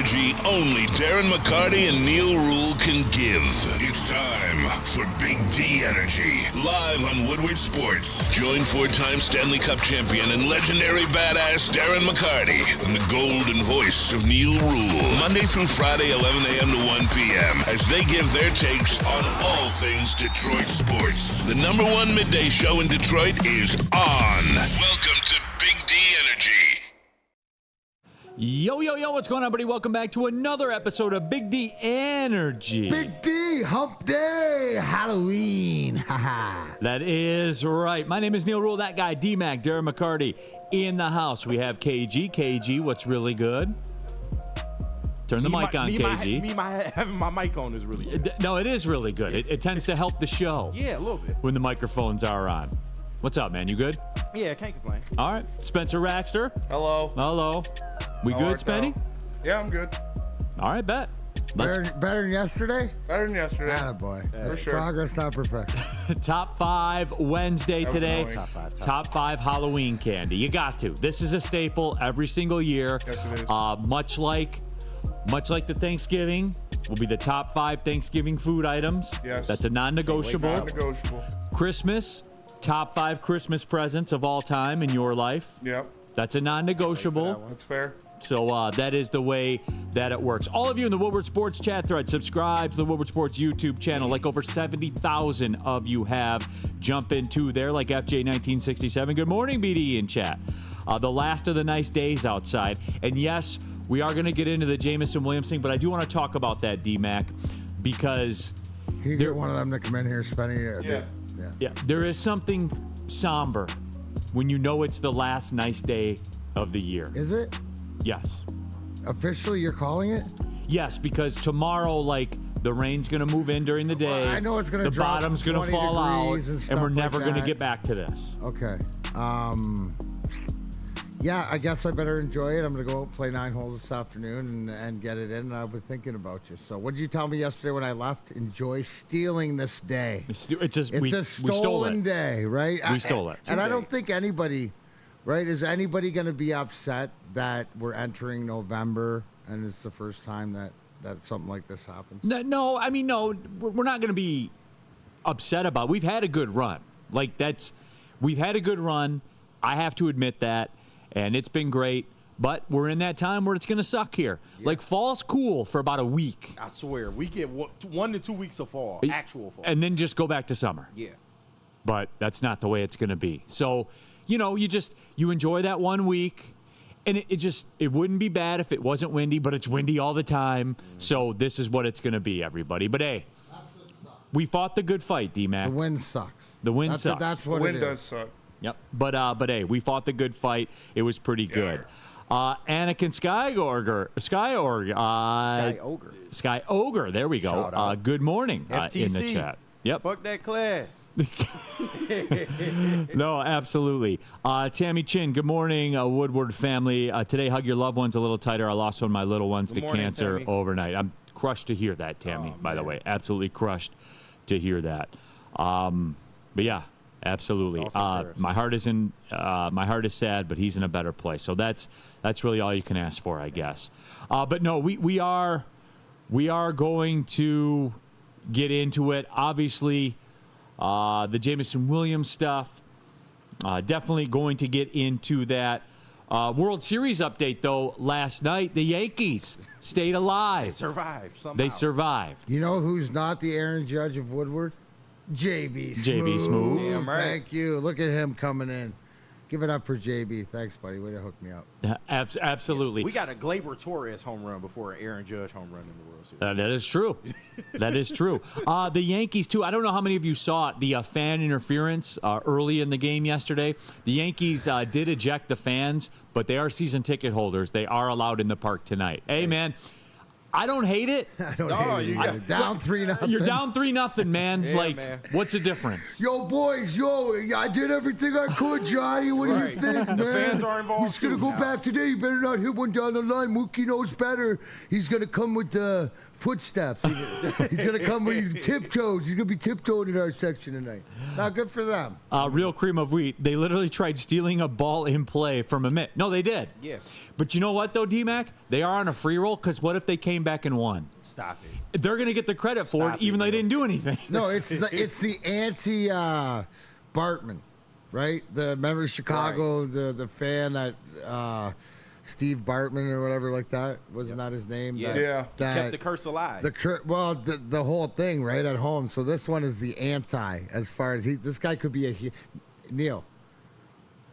energy only Darren McCarty and Neil Rule can give. It's time for Big D Energy, live on Woodward Sports. Join four-time Stanley Cup champion and legendary badass Darren McCarty and the golden voice of Neil Rule, Monday through Friday, 11 a.m. to 1 p.m., as they give their takes on all things Detroit sports. The number one midday show in Detroit is on. Welcome to Big D Energy. Yo, yo, yo, what's going on, buddy? Welcome back to another episode of Big D Energy. Big D, hump day, Halloween. Haha. That is right. My name is Neil Rule, that guy, D-Mac, Darren McCarty, in the house. We have KG. KG, what's really good? Turn the mic on, KG. Having my mic on is really good. No, it is really good. It tends to help the show. Yeah, a little bit. When the microphones are on. What's up, man? You good? Yeah, can't complain. All right. Spencer Raxter. Hello. Hello. We good, Spenny? Yeah, I'm good. All right, bet. Better than yesterday? Better than yesterday. Attaboy. For sure. Progress, not perfection. Top 5 Wednesday today. Halloween. Top five Halloween candy. You got to. This is a staple every single year. Yes, it is. Much like the Thanksgiving will be the top 5 Thanksgiving food items. Yes. That's a non-negotiable. Non-negotiable. Christmas, top 5 Christmas presents of all time in your life. Yep. That's a non-negotiable. That's fair. So that is the way that it works. All of you in the Woodward Sports chat thread, subscribe to the Woodward Sports YouTube channel. Like over 70,000 of you have. Jump into there like FJ1967. Good morning, BD in chat. The last of the nice days outside. And yes, we are going to get into the Jameson Williams thing, but I do want to talk about that, D-Mac, because... Can you get one of them to come in here, Spenny? Yeah, there is something somber when you know it's the last nice day of the year. Is it? Yes. Officially, you're calling it? Yes, because tomorrow, like, the rain's going to move in during the day. Well, I know it's going to drop. The bottom's going to fall out, and we're never going to get back to this. Okay. Yeah, I guess I better enjoy it. I'm going to go out and play 9 holes this afternoon and get it in, and I've been thinking about you. So what did you tell me yesterday when I left? Enjoy stealing this day. It's a stolen day, right? We stole it. And I don't think anybody, right? Is anybody going to be upset that we're entering November and it's the first time that something like this happens? No, I mean, no, we're not going to be upset about it. We've had a good run. We've had a good run. I have to admit that. And it's been great, but we're in that time where it's going to suck here. Yeah. Like, fall's cool for about a week. I swear, we get 1 to 2 weeks of fall, actual fall. And then just go back to summer. Yeah. But that's not the way it's going to be. So, you enjoy that 1 week, and it wouldn't be bad if it wasn't windy, but it's windy all the time. So this is what it's going to be, everybody. But, hey, we fought the good fight, D-Mac. The wind sucks. Sucks. That's what the it wind is. does suck. Yep. But hey, we fought the good fight. It was pretty good. Anakin Sky Ogre. There we go. Good morning in the chat. Yep. Fuck that class. No, absolutely. Tammy Chin, good morning, Woodward family. Today, hug your loved ones a little tighter. I lost one of my little ones to cancer overnight. I'm crushed to hear that, Tammy, by the way. Absolutely crushed to hear that. But yeah. Absolutely. My heart is sad, but he's in a better place. So that's really all you can ask for, I guess. But no, we are going to get into it. Obviously, the Jameson Williams stuff. Definitely going to get into that. World Series update, though. Last night, the Yankees stayed alive. They survived somehow. They survived. You know who's not the Aaron Judge of Woodward? JB Smooth. Damn right. Thank you. Look at him coming in. Give it up for JB. Thanks, buddy. Way to hook me up. Absolutely. We got a Gleyber Torres home run before an Aaron Judge home run in the World Series. That is true. That is true. The Yankees, too. I don't know how many of you saw it, the fan interference early in the game yesterday. The Yankees did eject the fans, but they are season ticket holders. They are allowed in the park tonight. Hey, man, I don't hate it. I don't hate it. You're down 3-0. You're down 3-0, man. Yeah, man. What's the difference? Yo, boys, I did everything I could, Johnny. What do you think, man? The fans are involved. We're just going to go back today. You better not hit one down the line. Mookie knows better. He's going to come with the footsteps. He's going to come with tiptoes. He's going to be tiptoed in our section tonight. Not good for them. Real cream of wheat. They literally tried stealing a ball in play from a mitt. No, they did. Yeah. But you know what, though, D-Mac? They are on a free roll because what if they came back and won? Stop it. They're going to get the credit for it, even though they didn't do anything. No, it's the anti Bartman, right? Remember Chicago, the fan that Steve Bartman or whatever like that was not his name. Yeah. That kept the curse alive. The whole thing right at home. So this one is the anti as far as this guy could be Neil.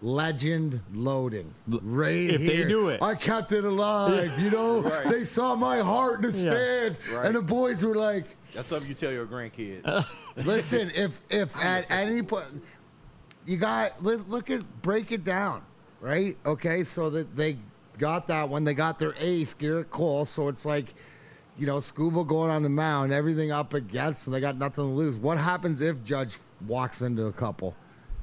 Legend loading right if here. They do it. I kept it alive, Right. They saw my heart in the stands, Right. and the boys were like, That's something you tell your grandkids. listen, if at any point you got break it down, right? Okay, so that they got that one, they got their ace, Garrett Cole, so it's like, Scuba going on the mound, everything up against, and they got nothing to lose. What happens if Judge walks into a couple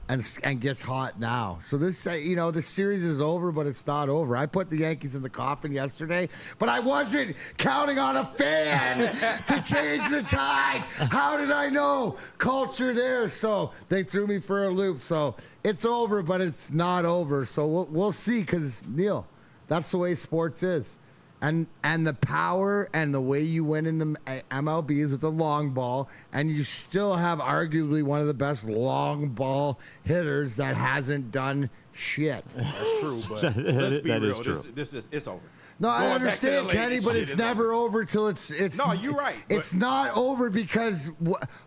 and gets hot now? So this, the series is over, but it's not over. I put the Yankees in the coffin yesterday, but I wasn't counting on a fan to change the tide. How did I know? Culture there. So they threw me for a loop. So it's over, but it's not over. So we'll see, because, Neil, that's the way sports is. And the power and the way you win in the MLB is with the long ball, and you still have arguably one of the best long ball hitters that hasn't done shit. That's true, but let's be real. Is true. It's over. No, I Going understand, back to the Kenny, but it's never over till it's. No, you're right. It's not over because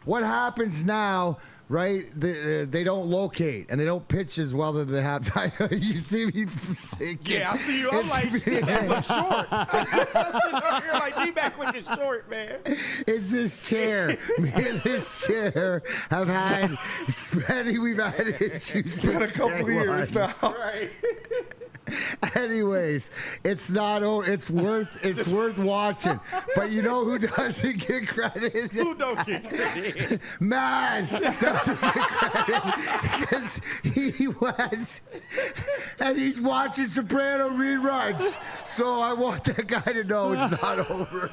what happens now, right? They don't locate and they don't pitch as well as they have. You see me sinking. Yeah, I see you. I'm like, that looks short. You're like, D-Mac looking short, man. It's this chair. Me and this chair have had, Spenny, we've had issues. It's been a couple of years now. Right. Anyways, it's not. It's worth watching. But you know who doesn't get credit? Who don't get credit? Maz doesn't get credit because he went and he's watching Soprano reruns. So I want that guy to know it's not over.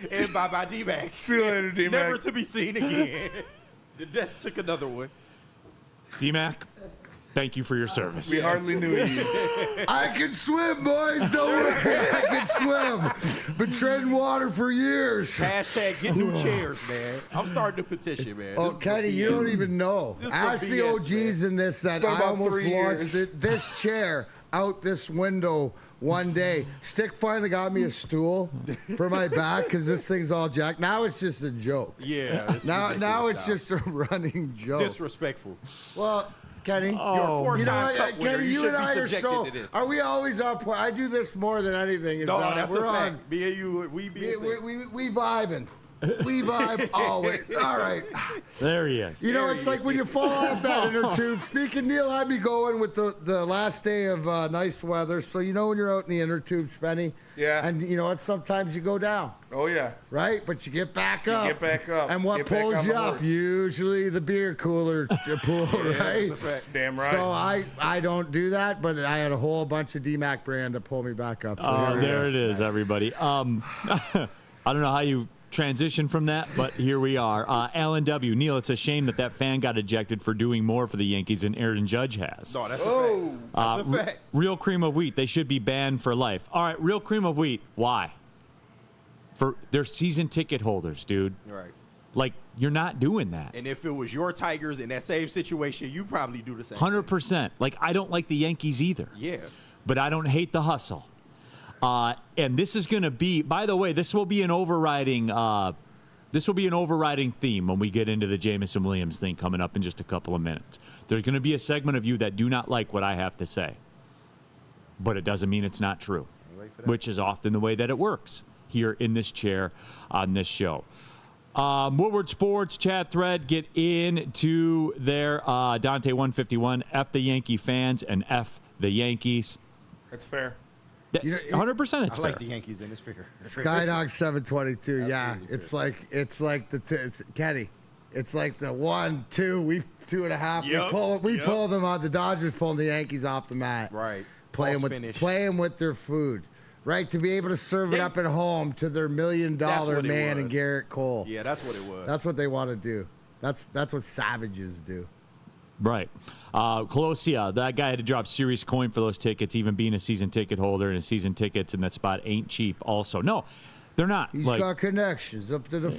And bye-bye, D-Mac. See you later, D-Mac. Never to be seen again. The desk took another one. D-Mac, thank you for your service. We hardly knew you. I can swim, boys. Don't worry. I can swim. Been treading water for years. Hashtag get new chairs, man. I'm starting the petition, man. Oh, Kenny, you don't even know. This is Ask the BS, OGs in this that been I about almost 3 launched years. this chair out this window one day. Stick finally got me a stool for my back because this thing's all jacked. Now it's just a joke. Yeah. It's Now ridiculous it's now. just a running joke. Disrespectful. Well, Kenny. You're a four-time You know cup what, winner. Kenny, you should and be I are subjected so. to this. Are we always up? I do this more than anything. No, that's we're a fact. on. Me and you, we be We vibing. We vibe always. All right. There he is. You know, it's like when you fall off that inner tube. Speaking, Neil, I'd be going with the last day of nice weather. So, when you're out in the inner tube, Spenny. Yeah. And, what? Sometimes you go down, Oh, yeah. right? But you get back up. get back up. And what Get back pulls on you the up? horse. Usually the beer cooler pool, right? That's a fact. Damn right. So I don't do that, but I had a whole bunch of DMAC brand to pull me back up. So Oh, there it is, everybody. I don't know how you transition from that, but here we are. Alan W. Neil, it's a shame that fan got ejected for doing more for the Yankees than Aaron Judge has. No, that's a fact. That's a fact. Real cream of wheat, they should be banned for life. All right, real cream of wheat, why? For their season ticket holders, dude. Right. Like, you're not doing that. And if it was your Tigers in that same situation, you probably do the same. 100%. Like, I don't like the Yankees either. Yeah. But I don't hate the hustle. And this is going to be, by the way, this will be an overriding theme when we get into the Jameson Williams thing coming up in just a couple of minutes. There's going to be a segment of you that do not like what I have to say. But it doesn't mean it's not true, which is often the way that it works here in this chair on this show. Woodward Sports chat thread, get into their Dante 151, F the Yankee fans and F the Yankees. That's fair. 100% it's I like fair. the Yankees in this figure. Skydog 722. Yeah, it's like Kenny. It's like the 1, 2, we 2.5. Yep, We pull them out. The Dodgers pulling the Yankees off the mat. Right. Playing False with finish. their food. Right, to be able to serve it up at home to their $1 million That's what it man was. and Garrett Cole. Yeah, that's what it was. That's what they want to do. That's what savages do. Right. Colosia, that guy had to drop serious coin for those tickets, even being a season ticket holder, and season tickets in that spot ain't cheap also. No, they're not. He's got connections up to the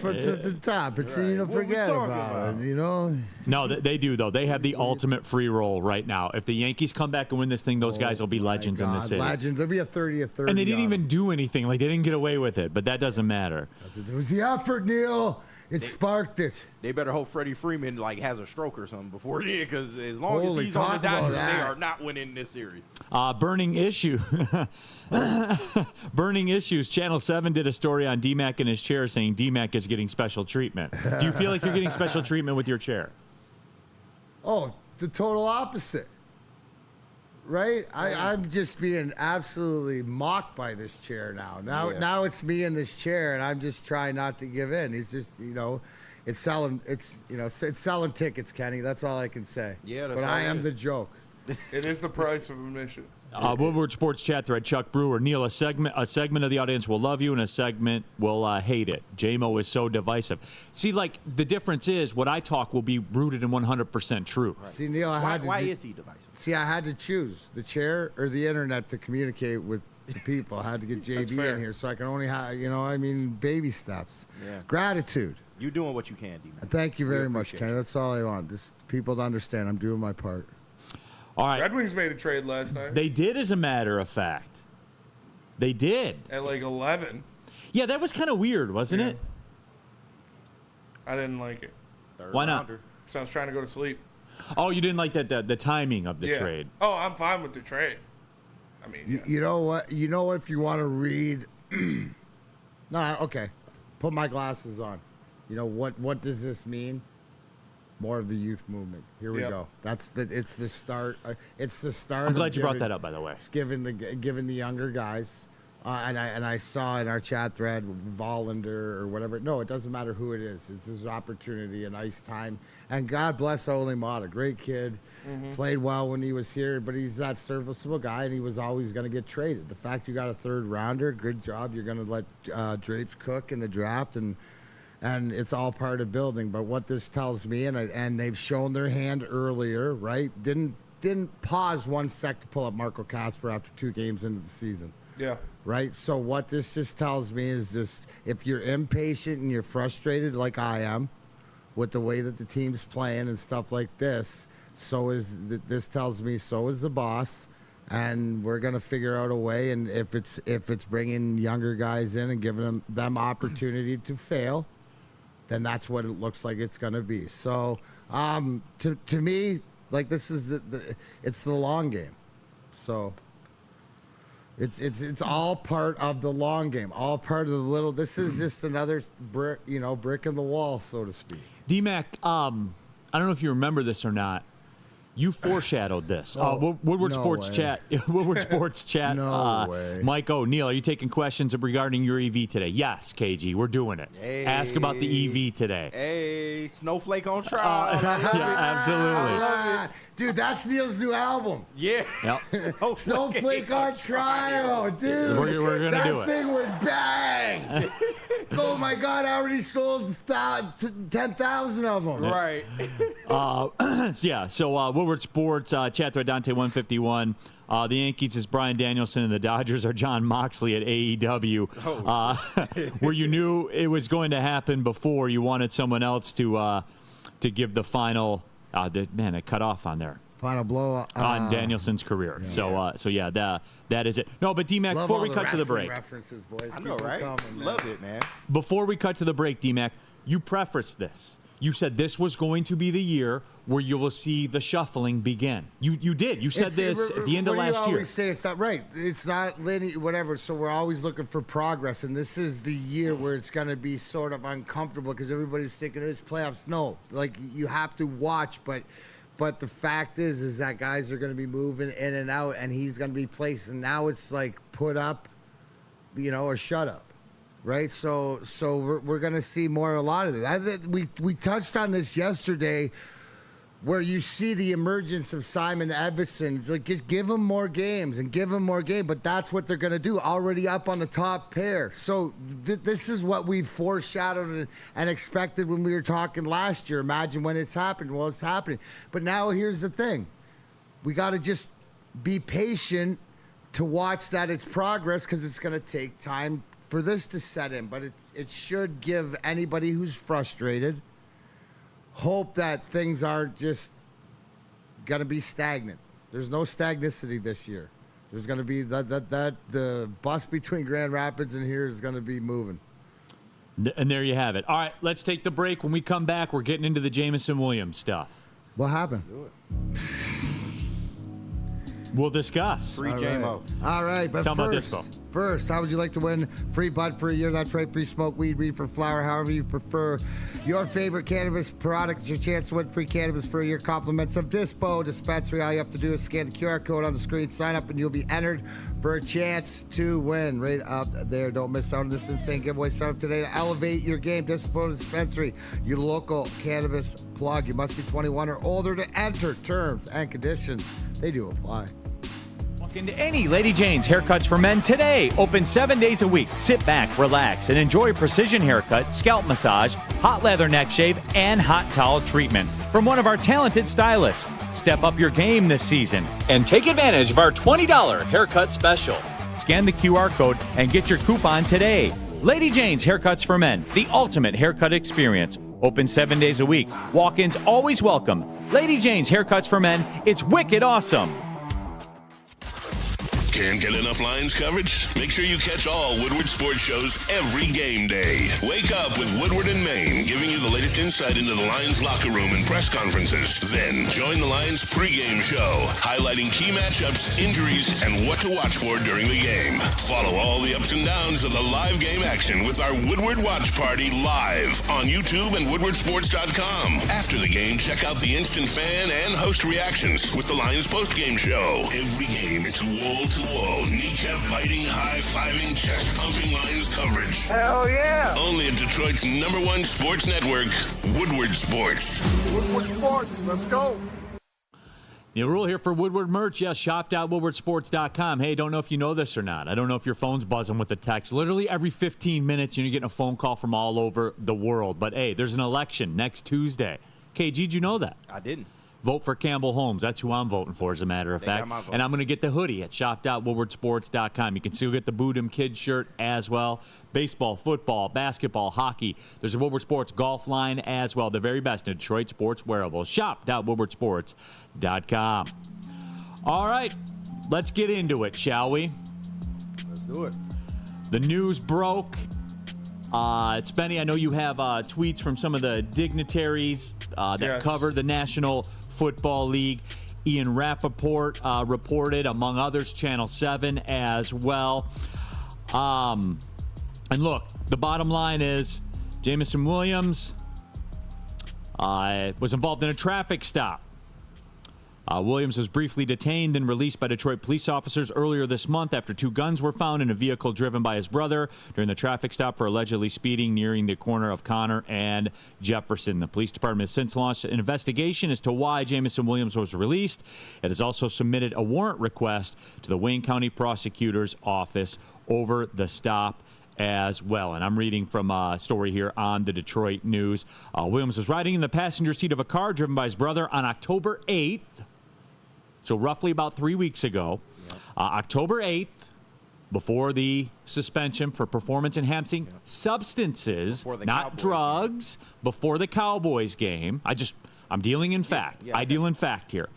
top. It's you don't What we forget talking about about? it, you know? No, they do, though. They have the ultimate free roll right now. If the Yankees come back and win this thing, those guys will be legends in the city. Legends. There'll be a 30 or 30. And they didn't on even do anything. Like, they didn't get away with it, but that doesn't matter. it. It was the effort, Neil. It sparked it. They better hope Freddie Freeman has a stroke or something before then, because as long as Holy, he's on the talk about Dodgers, they that. are not winning this series. Burning issue. Burning issues. Channel 7 did a story on D-Mac in his chair saying D-Mac is getting special treatment. Do you feel like you're getting special treatment with your chair? Oh, the total opposite. Right? I'm just being absolutely mocked by this chair now. Now it's me in this chair, and I'm just trying not to give in. He's just, it's selling tickets, Kenny. That's all I can say. Yeah, that's but all I it am is. the joke. It is the price of admission. Woodward Sports Chat Thread, Chuck Brewer. Neil, a segment of the audience will love you and a segment will hate it. JMO is so divisive. See, the difference is what I talk will be rooted in 100% true. Right. See, Neil, Why is he divisive? See, I had to choose the chair or the internet to communicate with the people. I had to get JB fair. in here, so I can only have, baby steps. Yeah. Gratitude. You doing what you can, D-Man. Thank you very much, appreciate Kenny. it. That's all I want. Just people to understand I'm doing my part. All right. Red Wings made a trade last night They did, as a matter of fact. They did. at 11. Yeah, that was kind of weird, wasn't Yeah. it? I didn't like it. Third Why not? rounder. So I was trying to go to sleep. Oh, you didn't like the timing of the Yeah. trade. Oh, I'm fine with the trade. I mean, yeah. You know what? You know what? If you want to read, no, okay. Put my glasses on. You know what? What does this mean? More of the youth movement. Here we Yep. go. It's the start. It's the start. I'm of glad you brought giving- that up, by the way. It's giving the younger guys. And I saw in our chat thread Vollander or whatever. No, it doesn't matter who it is. It's his opportunity, a nice time. And God bless Ole Mata, great kid, played well when he was here, but he's that serviceable guy, and he was always going to get traded. The fact you got a third rounder, good job. You're going to let Drapes cook in the draft, and it's all part of building. But what this tells me, and they've shown their hand earlier, right? Didn't pause 1 sec to pull up Marco Kasper after 2 games into the season. Yeah. Right. So what this just tells me is just if you're impatient and you're frustrated like I am with the way that the team's playing and stuff like this, this tells me so is the boss, and we're gonna figure out a way. And if it's bringing younger guys in and giving them opportunity to fail, then that's what it looks like it's gonna be. So to me, this is it's the long game. So. It's all part of the long game, all part of the little. This is just another brick in the wall, so to speak. D-Mac, I don't know if you remember this or not. You foreshadowed this. Woodward no Sports way. Chat. Woodward Sports Chat. No way. Mike O'Neill, are you taking questions regarding your EV today? Yes, KG, we're doing it. Ask about the EV today. Hey, Snowflake on trial. Yeah, absolutely. Dude, that's Neil's new album. Yeah. Yep. Snowflake on trial, dude. We're gonna that do it. thing would bang. Oh my God, I already sold 10,000 of them. Right. Yeah, so Woodward Sports, chat thread Dante 151. The Yankees is Brian Danielson, and the Dodgers are John Moxley at AEW. Where you knew it was going to happen before, you wanted someone else to give the final. It cut off on there. Final blow On Danielson's career. Yeah. So that is it. No, but D-Mac, Love before all we the cut to the wrestling break. references, boys. I Keep know, them right? coming, man. Love it, man. Before we cut to the break, D-Mac, you prefaced this. You said this was going to be the year where you will see the shuffling begin. You did. You said this at the end of what do you last year. always say it's not right. It's not linear, whatever. So we're always looking for progress, and this is the year where it's going to be sort of uncomfortable because everybody's thinking it's playoffs. No, you have to watch, but But the fact is that guys are going to be moving in and out, and he's going to be placed. And now it's like put up, or shut up, right? So we're going to see a lot of this. We touched on this yesterday, where you see the emergence of Simon Edvinsson. It's like, just give him more games and give him more games. But that's what they're going to do, already up on the top pair. So this is what we foreshadowed and expected when we were talking last year. Imagine when it's happened. Well, it's happening. But now here's the thing. We got to just be patient to watch that it's progress, because it's going to take time for this to set in. But it should give anybody who's frustrated hope that things aren't just going to be stagnant. There's no stagnicity this year. There's going to be the bus between Grand Rapids and here is going to be moving. And there you have it. All right, let's take the break. When we come back, we're getting into the Jameson Williams stuff. What happened? We'll discuss. Free JMO. All right, but Tell about this, Bo. First, how would you like to win free bud for a year? That's right, free smoke, weed, reefer, flower, however you prefer. Your favorite cannabis product. It's your chance to win free cannabis for a year. Compliments of Dispo Dispensary. All you have to do is scan the QR code on the screen, sign up, and you'll be entered for a chance to win. Right up there. Don't miss out on this insane giveaway. Sign up today to elevate your game. Dispo Dispensary, your local cannabis plug. You must be 21 or older to enter. Terms and conditions, they do apply. Walk into any Lady Jane's Haircuts for Men today. Open 7 days a week. Sit back, relax, and enjoy precision haircut, scalp massage, hot leather neck shave, and hot towel treatment from one of our talented stylists. Step up your game this season and take advantage of our $20 haircut special. Scan the QR code and get your coupon today. Lady Jane's Haircuts for Men, the ultimate haircut experience. Open 7 days a week. Walk-ins always welcome. Lady Jane's Haircuts for Men. It's wicked awesome. Can't get enough Lions coverage? Make sure you catch all Woodward sports shows every game day. Wake up with Woodward and Maine, giving you the latest insight into the Lions locker room and press conferences. Then join the Lions pregame show, highlighting key matchups, injuries, and what to watch for during the game. Follow all the ups and downs of the live game action with our Woodward Watch Party live on YouTube and WoodwardSports.com. After the game, check out the instant fan and host reactions with the Lions postgame show. Every game, it's wall-to-wall, kneecap-biting, high-fiving, chest-pumping Lions coverage. Hell yeah! Only at Detroit's #1 sports network, Woodward Sports. Woodward Sports, let's go. New rule here for Woodward merch. Yes, shop.woodwardsports.com. Hey, don't know if you know this or not. I don't know if your phone's buzzing with a text. Literally every 15 minutes, you're getting a phone call from all over the world. But, hey, there's an election next Tuesday. KG, did you know that? I didn't. Vote for Campbell Holmes. That's who I'm voting for, as a matter of fact. And I'm going to get the hoodie at shop.woodwardsports.com. You can still get the Boodum Kids shirt as well. Baseball, football, basketball, hockey. There's a Woodward Sports golf line as well. The very best in Detroit sports wearables. Shop.woodwardsports.com. All right, let's get into it, shall we? Let's do it. The news broke. It's Benny. I know you have tweets from some of the dignitaries that cover the National Football League. Ian Rappaport reported, among others, Channel 7 as well. And look, the bottom line is Jameson Williams was involved in a traffic stop. Williams was briefly detained and released by Detroit police officers earlier this month after 2 guns were found in a vehicle driven by his brother during the traffic stop for allegedly speeding nearing the corner of Connor and Jefferson. The police department has since launched an investigation as to why Jameson Williams was released. It has also submitted a warrant request to the Wayne County Prosecutor's Office over the stop as well. And I'm reading from a story here on the Detroit News. Williams was riding in the passenger seat of a car driven by his brother on October 8th. So roughly about 3 weeks ago, October 8th, before the suspension for performance-enhancing substances, not drugs, before the Cowboys game. I'm dealing in fact. I deal in fact here.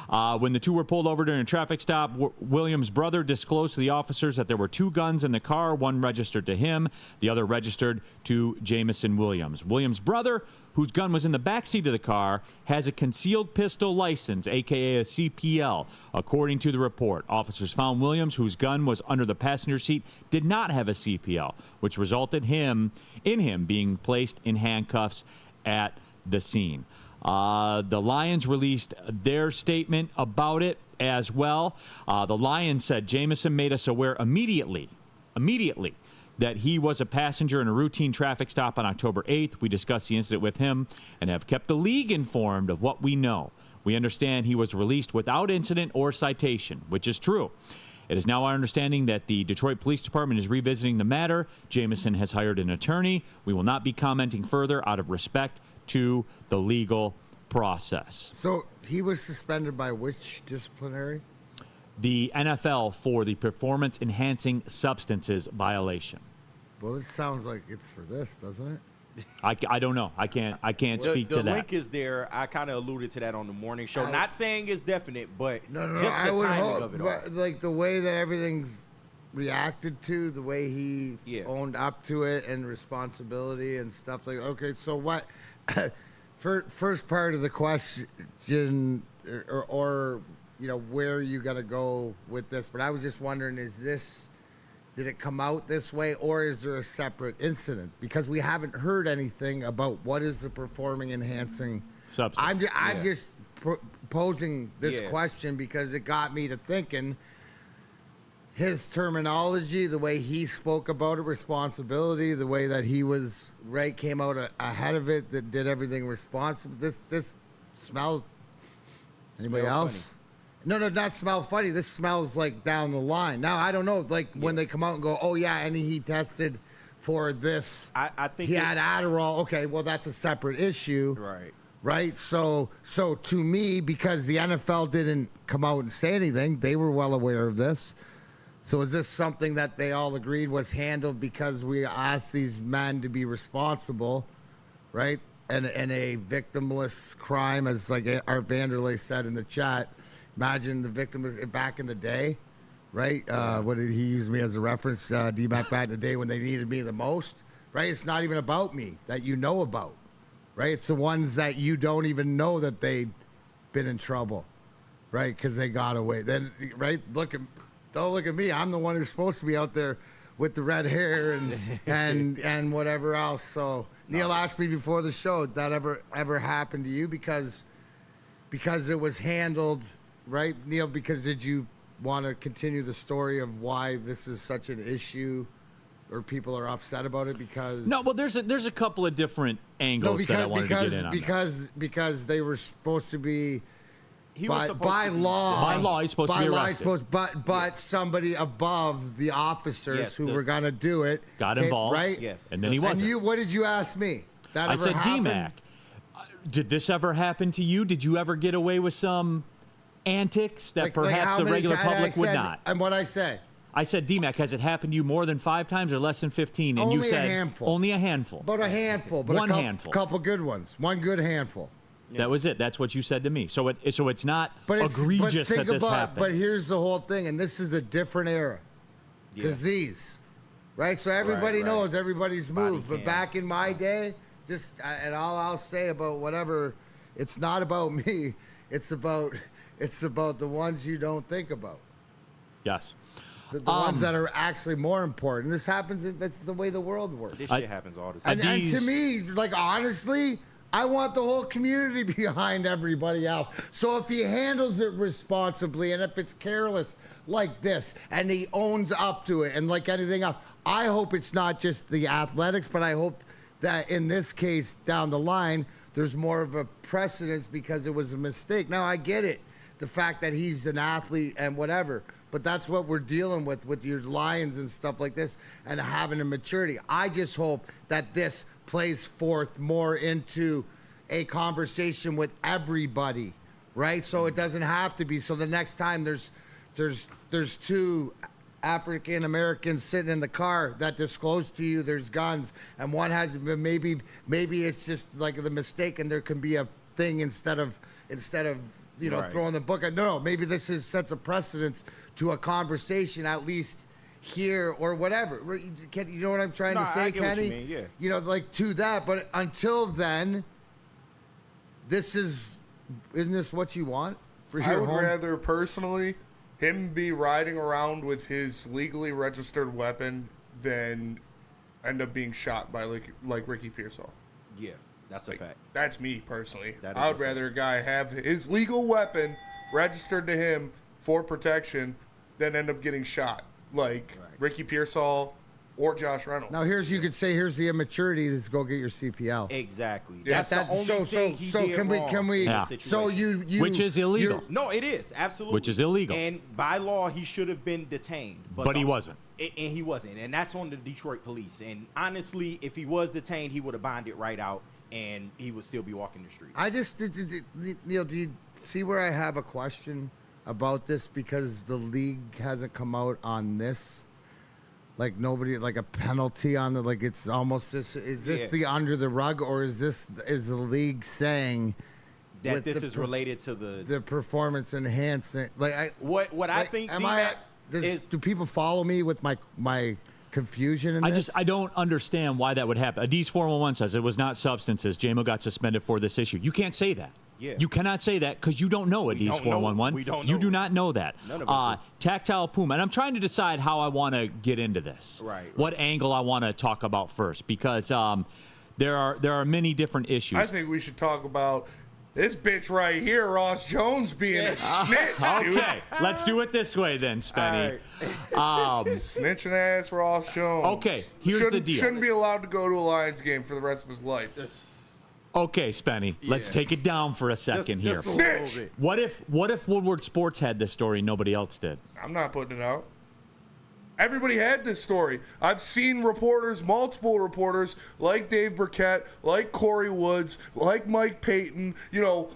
When the two were pulled over during a traffic stop, Williams' brother disclosed to the officers that there were 2 guns in the car, one registered to him, the other registered to Jameson Williams. Williams' brother, whose gun was in the backseat of the car, has a concealed pistol license, a.k.a. a CPL, according to the report. Officers found Williams, whose gun was under the passenger seat, did not have a CPL, which resulted in him being placed in handcuffs at the scene. The Lions released their statement about it as well. The Lions said Jamison made us aware immediately that he was a passenger in a routine traffic stop on October 8th. We discussed the incident with him and have kept the league informed of what we know. We understand he was released without incident or citation, which is true. It is now our understanding that the Detroit Police Department is revisiting the matter. Jamison has hired an attorney. We will not be commenting further out of respect to the legal process. So he was suspended by which disciplinary? The NFL for the performance-enhancing substances violation. Well, it sounds like it's for this, doesn't it? I don't know. I can't speak to that. The link is there. I kind of alluded to that on the morning show. Not saying it's definite, but just I the would timing hope, of it all. but, like the way that everything's reacted to, the way he owned up to it and responsibility and stuff like. Okay, so what? First part of the question, or you know, where are you gonna go with this? But I was just wondering, did it come out this way, or is there a separate incident? Because we haven't heard anything about what is the performing enhancing substance. I'm just posing this question because it got me to thinking. His terminology, the way he spoke about it, responsibility, the way that he was came out ahead of it, that did everything responsible. This smells. Anybody else? Funny. No, not smell funny. This smells like down the line. Now I don't know, like when they come out and go, oh yeah, and he tested for this. I think he had Adderall. Okay, well that's a separate issue. Right. So to me, because the NFL didn't come out and say anything, they were well aware of this. So is this something that they all agreed was handled because we asked these men to be responsible, right? And a victimless crime, as like Art Vanderlei said in the chat. Imagine the victim was back in the day, right? What did he use me as a reference? D-Mac back in the day when they needed me the most, right? It's not even about me that you know about, right? It's the ones that you don't even know that they've been in trouble, right? Because they got away. Then, right? Don't look at me. I'm the one who's supposed to be out there with the red hair and whatever else. So Neil asked me before the show, that ever happened to you? Because it was handled. Right, Neil, because did you want to continue the story of why this is such an issue or people are upset about it? Because no, well, there's a couple of different angles that I wanted to get in on. Because they were supposed to be by law he's supposed to be arrested. But somebody above the officers who were going to do it got involved, right? Yes. And then he wasn't. And what did you ask me? I said, D-Mac, did this ever happen to you? Did you ever get away with some antics that perhaps the regular public would not? And what I said? I said, D-Mac, has it happened to you more than 5 times or less than 15? And you said a handful. Only a handful. But a handful. But handful. Couple good ones. One good handful. That was it. That's what you said to me. So it's not egregious that this happened. But here's the whole thing, and this is a different era. Because these, right? So everybody knows everybody's moved. But back in my day, and all I'll say about whatever, it's not about me. It's about the ones you don't think about. Yes. The ones that are actually more important. This happens. That's the way the world works. This shit happens all the time. And to me, like, honestly, I want the whole community behind everybody else. So if he handles it responsibly and if it's careless like this and he owns up to it and like anything else, I hope it's not just the athletics, but I hope that in this case down the line, there's more of a precedence because it was a mistake. Now, I get it, the fact that he's an athlete and whatever, but that's what we're dealing with your Lions and stuff like this and having a maturity. I just hope that this plays forth more into a conversation with everybody, right? So it doesn't have to be. So the next time there's 2 African Americans sitting in the car that disclose to you there's guns, and one has maybe it's just like the mistake, and there can be a thing instead of throwing the book. No, maybe this sets a precedence to a conversation at least here or whatever. You know what I'm trying to say, I get Kenny? what you mean, yeah. You know, like to that. But until then, isn't this what you want for your home? I would rather personally him be riding around with his legally registered weapon than end up being shot by like Ricky Pearsall. Yeah, That's a fact. That's me personally. That is I would a fact. rather a guy have his legal weapon registered to him for protection than end up getting shot, like Ricky Pearsall or Josh Reynolds. Now you could say here's the immaturity is go get your CPL. Exactly. Yeah. That's the only thing he did can we Yeah. so you Which is illegal. No, it is absolutely. Which is illegal. And by law, he should have been detained, But he wasn't. And he wasn't, and that's on the Detroit police. And honestly, if he was detained, he would have bonded right out, and he would still be walking the streets. I just Neil, do you see where I have a question about this because the league hasn't come out on this? Like nobody, like a penalty on the, like it's almost this. Is this the under the rug, or is the league saying that with this the is related to the performance enhancing? Like what I like, think. do people follow me with my confusion in this? I don't understand why that would happen. Adis 411 says it was not substances. JMO got suspended for this issue. You can't say that. Yeah. You cannot say that because you don't know Adis 411. We don't You know. do not know that. None of us do. Tactile Puma. And I'm trying to decide how I want to get into this. Right. What angle I want to talk about first because there are many different issues. I think we should talk about this bitch right here, Ross Jones, being a snitch, dude. Okay, let's do it this way then, Spenny. Snitching ass Ross Jones. Okay, here's the deal. Shouldn't be allowed to go to a Lions game for the rest of his life. Okay, Spenny, let's take it down for a second here. Just a little Snitch. bit. What if Woodward Sports had this story and nobody else did? I'm not putting it out. Everybody had this story. I've seen reporters, multiple reporters, like Dave Burkett, like Corey Woods, like Mike Payton,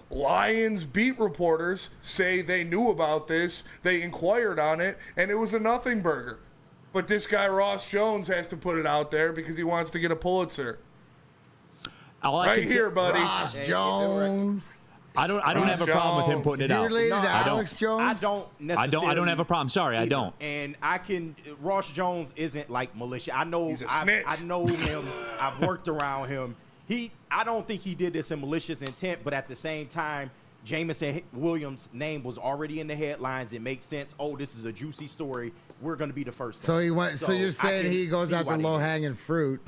Lions beat reporters say they knew about this, they inquired on it, and it was a nothing burger. But this guy, Ross Jones, has to put it out there because he wants to get a Pulitzer. Right here, buddy. Ross Jones. I don't have a problem with him putting Is it he out. related to I don't. Alex Jones? I don't necessarily. I don't have a problem. Sorry, I either. don't. And Ross Jones isn't like militia. I know. He's a snitch. I know him. I've worked around him. I don't think he did this in malicious intent, but at the same time, Jameson Williams' name was already in the headlines. It makes sense. Oh, this is a juicy story. We're going to be the first. So he went. So you're I saying can he goes see after why they low did it. hanging fruit?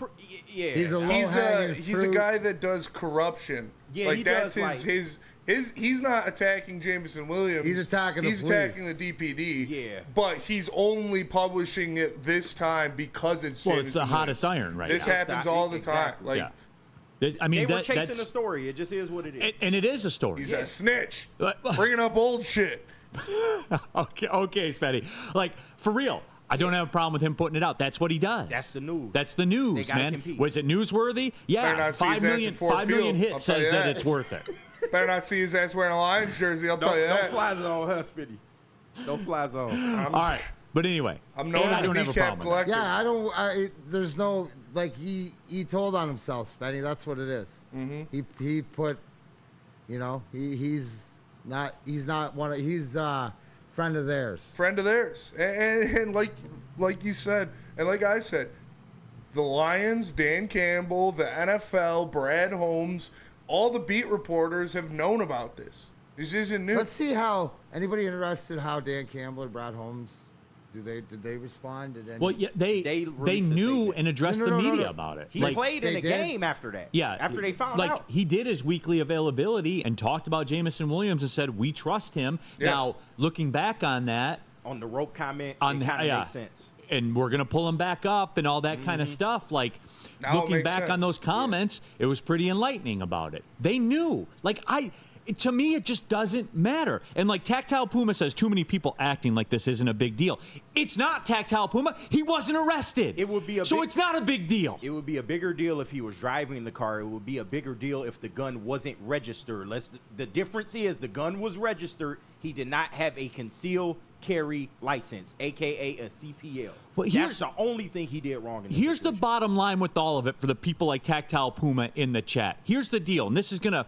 Yeah, He's a He's low-hanging a fruit. guy that does corruption. Yeah, like he that's does, his he's not attacking Jameson Williams. He's attacking the He's police. attacking the DPD. Yeah. But he's only publishing it this time because it's Well, Jameson it's the hottest Williams. iron right This now. happens Stop. all the Exactly. time. Yeah. I mean, They were chasing that's a story. It just is what it is. and it is a story. He's a snitch. But- Bringing up old shit. Okay, Spenny. Like for real. I don't have a problem with him putting it out. That's what he does. That's the news. That's the They news, gotta man. compete. Was it newsworthy? Better Yeah, not see his 5 ass million, in Ford 5 million Field, I'll hits tell says you that that. it's worth it. Better not see his ass wearing a Lions jersey. I'll tell you Don't that. fly zone, huh, Spitty? Don't fly zone. All right, but anyway, I'm known and as I a don't have a kneecap problem with that. collector. Yeah, I don't. There's no like he told on himself, Spenny. That's what it is. Mm-hmm. He put, he's not one of he's friend of theirs. Friend of theirs. And like you said, and like I said, the Lions, Dan Campbell, the NFL, Brad Holmes, all the beat reporters have known about this. This isn't new. Let's see how anybody interested how Dan Campbell or Brad Holmes did they respond? Did any, Well, yeah, they released a knew statement. and addressed No, the no, no, media no. about it. He Like, played in they a did? game after that. Yeah, After they found like out. he did his weekly availability and talked about Jameson Williams and said we trust him. Yeah. Now looking back on that, On the rope comment, on it kind of yeah, makes sense. and we're gonna pull him back up and all that kind of stuff. Like Now it looking makes back on sense. those comments, it was pretty enlightening about it. They knew. To me, it just doesn't matter. And like Tactile Puma says, too many people acting like this isn't a big deal. It's not Tactile Puma. He wasn't arrested. It would be it's not a big deal. It would be a bigger deal if he was driving the car. It would be a bigger deal if the gun wasn't registered. The difference is the gun was registered. He did not have a concealed carry license, a.k.a. a CPL. Well, That's the only thing he did wrong in this Here's the situation. bottom line with all of it for the people like Tactile Puma in the chat. Here's the deal, and this is going to,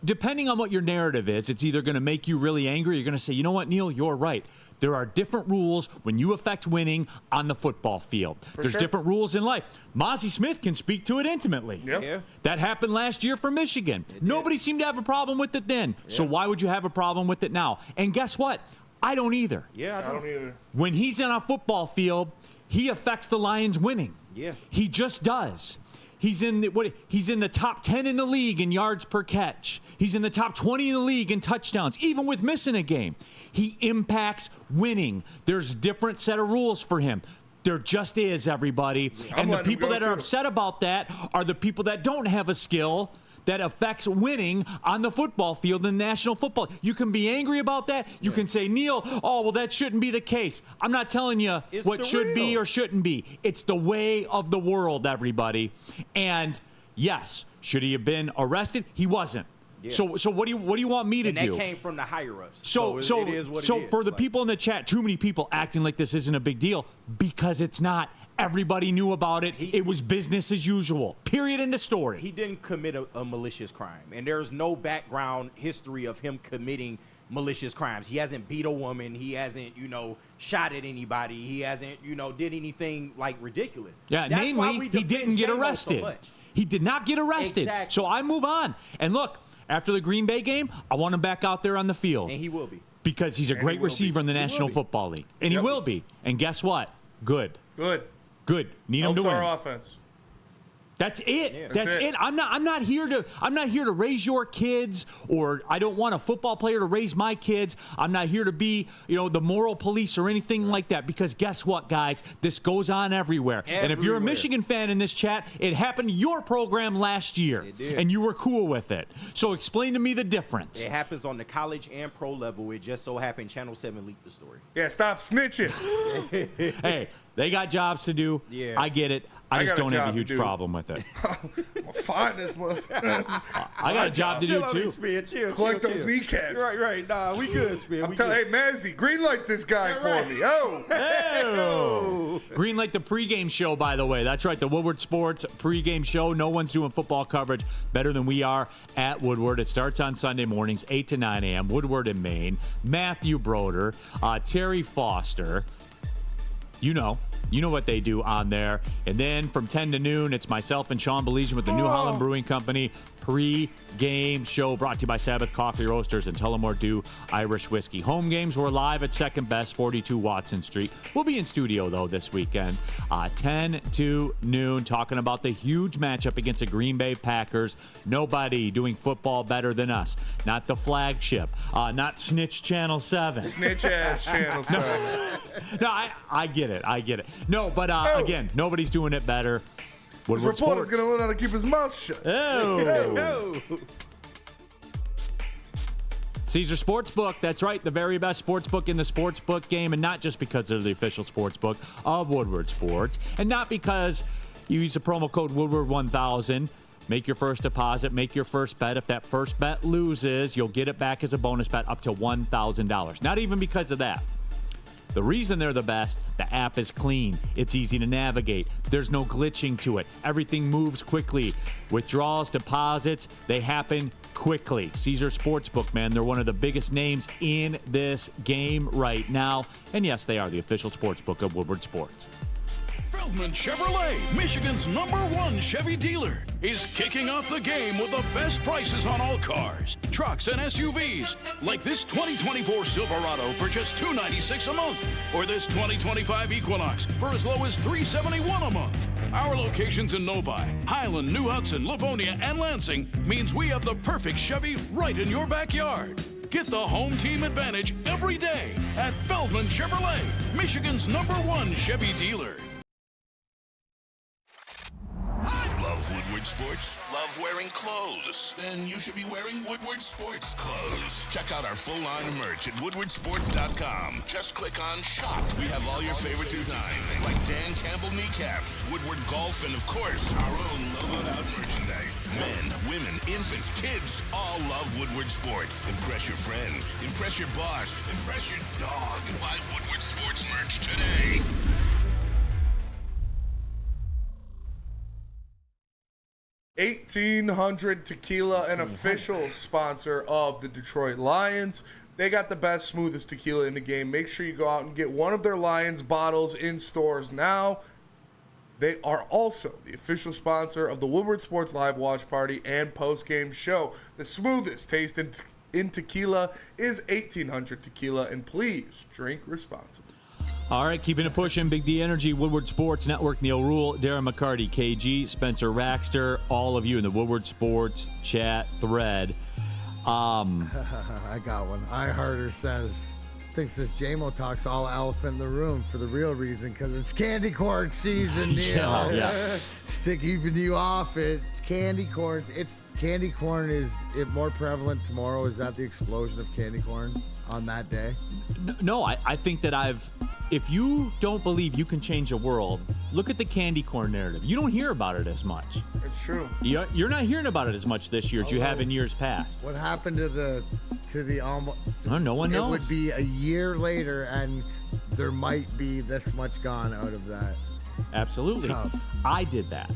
depending on what your narrative is, it's either going to make you really angry or you're going to say, you know what, Neil, you're right. There are different rules when you affect winning on the football field. There's sure. different rules in life. Mozzie Smith can speak to it intimately. Yep. Yeah. That happened last year for Michigan. Nobody seemed to have a problem with it then. So why would you have a problem with it now? And guess what? I don't either. Yeah, I don't either. When he's on a football field, he affects the Lions winning. Yeah. He just does. He's in the top 10 in the league in yards per catch. He's in the top 20 in the league in touchdowns, even with missing a game. He impacts winning. There's a different set of rules for him. There just is, everybody. And the people that are upset about that are the people that don't have a skill that affects winning on the football field in the National Football. You can be angry about that. You can say, Neil, oh, well, that shouldn't be the case. I'm not telling you what should be or shouldn't be. It's the way of the world, everybody. And, yes, should he have been arrested? He wasn't. Yeah. So what do you want me to do? And that came from the higher-ups. So it is what it is. So for the people in the chat, too many people acting like this isn't a big deal because it's not. Everybody knew about it. It was business as usual. Period. End of story. He didn't commit a malicious crime, and there's no background history of him committing malicious crimes. He hasn't beat a woman. He hasn't, shot at anybody. He hasn't, did anything like ridiculous. Yeah, That's namely, he didn't get arrested. So he did not get arrested. Exactly. So I move on. And look, after the Green Bay game, I want him back out there on the field. And he will be. Because he's a great receiver in the National Football League. And he will be. And guess what? Good. Need him to win. Our offense. That's it. Yeah. That's it. I'm not here to raise your kids, or I don't want a football player to raise my kids. I'm not here to be, the moral police or anything like that, because guess what, guys? This goes on everywhere. And if you're a Michigan fan in this chat, it happened to your program last year. It did. And you were cool with it. So explain to me the difference. It happens on the college and pro level. It just so happened Channel 7 leaked the story. Yeah, stop snitching. Hey, they got jobs to do. Yeah. I get it. I just don't have a huge problem with it. Fine this motherfucker. I got a job to do, too. Chill, collect those kneecaps. Right. Nah, we good, Spin. I'm telling hey, Mazzy, greenlight this guy for me. Oh. Greenlight the pregame show, by the way. That's right, the Woodward Sports pregame show. No one's doing football coverage better than we are at Woodward. It starts on Sunday mornings, 8 to 9 a.m. Woodward in Maine. Matthew Broder, Terry Foster. You know what they do on there. And then from 10 to noon, it's myself and Sean Belizean with the New Holland Brewing Company pre-game show brought to you by Sabbath Coffee Roasters and Tullamore Dew Irish Whiskey. Home games were live at Second Best, 42 Watson Street. We'll be in studio, though, this weekend. 10 to noon, talking about the huge matchup against the Green Bay Packers. Nobody doing football better than us. Not the flagship. Not Snitch Channel 7. Snitch-ass Channel 7. No, I get it. No, but again, nobody's doing it better. This reporter's going to learn how to keep his mouth shut. Oh. Caesar Sportsbook, that's right, the very best sportsbook in the sportsbook game, and not just because they're the official sportsbook of Woodward Sports, and not because you use the promo code Woodward1000. Make your first deposit, make your first bet. If that first bet loses, you'll get it back as a bonus bet up to $1,000. Not even because of that. The reason they're the best, the app is clean. It's easy to navigate. There's no glitching to it. Everything moves quickly. Withdrawals, deposits, they happen quickly. Caesar Sportsbook, man, they're one of the biggest names in this game right now. And yes, they are the official sportsbook of Woodward Sports. Feldman Chevrolet, Michigan's #1 Chevy dealer, is kicking off the game with the best prices on all cars, trucks, and SUVs, like this 2024 Silverado for just $296 a month, or this 2025 Equinox for as low as $371 a month. Our locations in Novi, Highland, New Hudson, Livonia, and Lansing means we have the perfect Chevy right in your backyard. Get the home team advantage every day at Feldman Chevrolet, Michigan's #1 Chevy dealer. Love Woodward Sports? Love wearing clothes? Then you should be wearing Woodward Sports clothes. Check out our full line of merch at woodwardsports.com. Just click on Shop. We have all your favorite designs, like Dan Campbell kneecaps, Woodward Golf, and of course, our own logoed out merchandise. Men, women, infants, kids all love Woodward Sports. Impress your friends. Impress your boss. Impress your dog. Buy Woodward Sports merch today. $1,800 Tequila, an official sponsor of the Detroit Lions. They got the best, smoothest tequila in the game. Make sure you go out and get one of their Lions bottles in stores now. They are also the official sponsor of the Woodward Sports Live Watch Party and post-game show. The smoothest taste in tequila is 1,800 Tequila, and please drink responsibly. All right, keeping it pushing. Big D Energy, Woodward Sports Network, Neil Rule, Darren McCarty, KG, Spencer Raxter, all of you in the Woodward Sports chat thread. I got one. iHearter thinks this JMO talks all elephant in the room for the real reason because it's candy corn season, Neil. Yeah. Keeping you off it. It's candy corn. Candy corn is it more prevalent tomorrow? Is that the explosion of candy corn on that day? No, I think that if you don't believe you can change a world, look at the candy corn narrative. You don't hear about it as much. It's true. You're not hearing about it as much this year as you have in years past. What happened to the almost? No one knows. It would be a year later, and there might be this much gone out of that. Absolutely. Tough. I did that.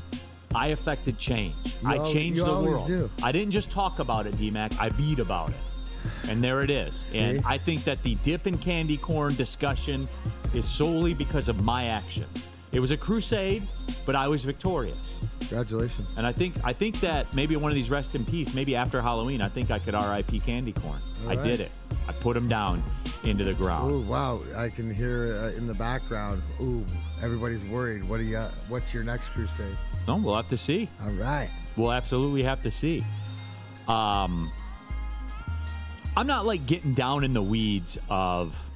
I affected change. I changed you the always world. do. I didn't just talk about it, D-Mac. I beat about it. And there it is. And I think that the dip in candy corn discussion is solely because of my actions. It was a crusade, but I was victorious. Congratulations. And I think that maybe one of these rest in peace, maybe after Halloween, I think I could RIP candy corn. I did it. I put them down into the ground. Oh wow! I can hear in the background. Ooh, everybody's worried. What's your next crusade? No, we'll have to see. All right. We'll absolutely have to see. I'm not like getting down in the weeds of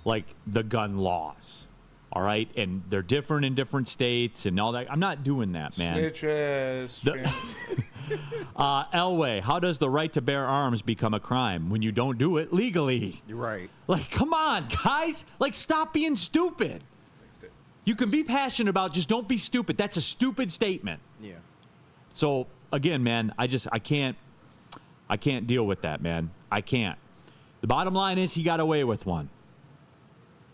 like the gun laws. All right, and they're different in different states and all that. I'm not doing that, man. Snitches. Elway, how does the right to bear arms become a crime when you don't do it legally? You're right. Like, come on, guys. Like, stop being stupid. You can be passionate about, just don't be stupid. That's a stupid statement. Yeah. So again, man, I can't deal with that, man. I can't. The bottom line is he got away with one.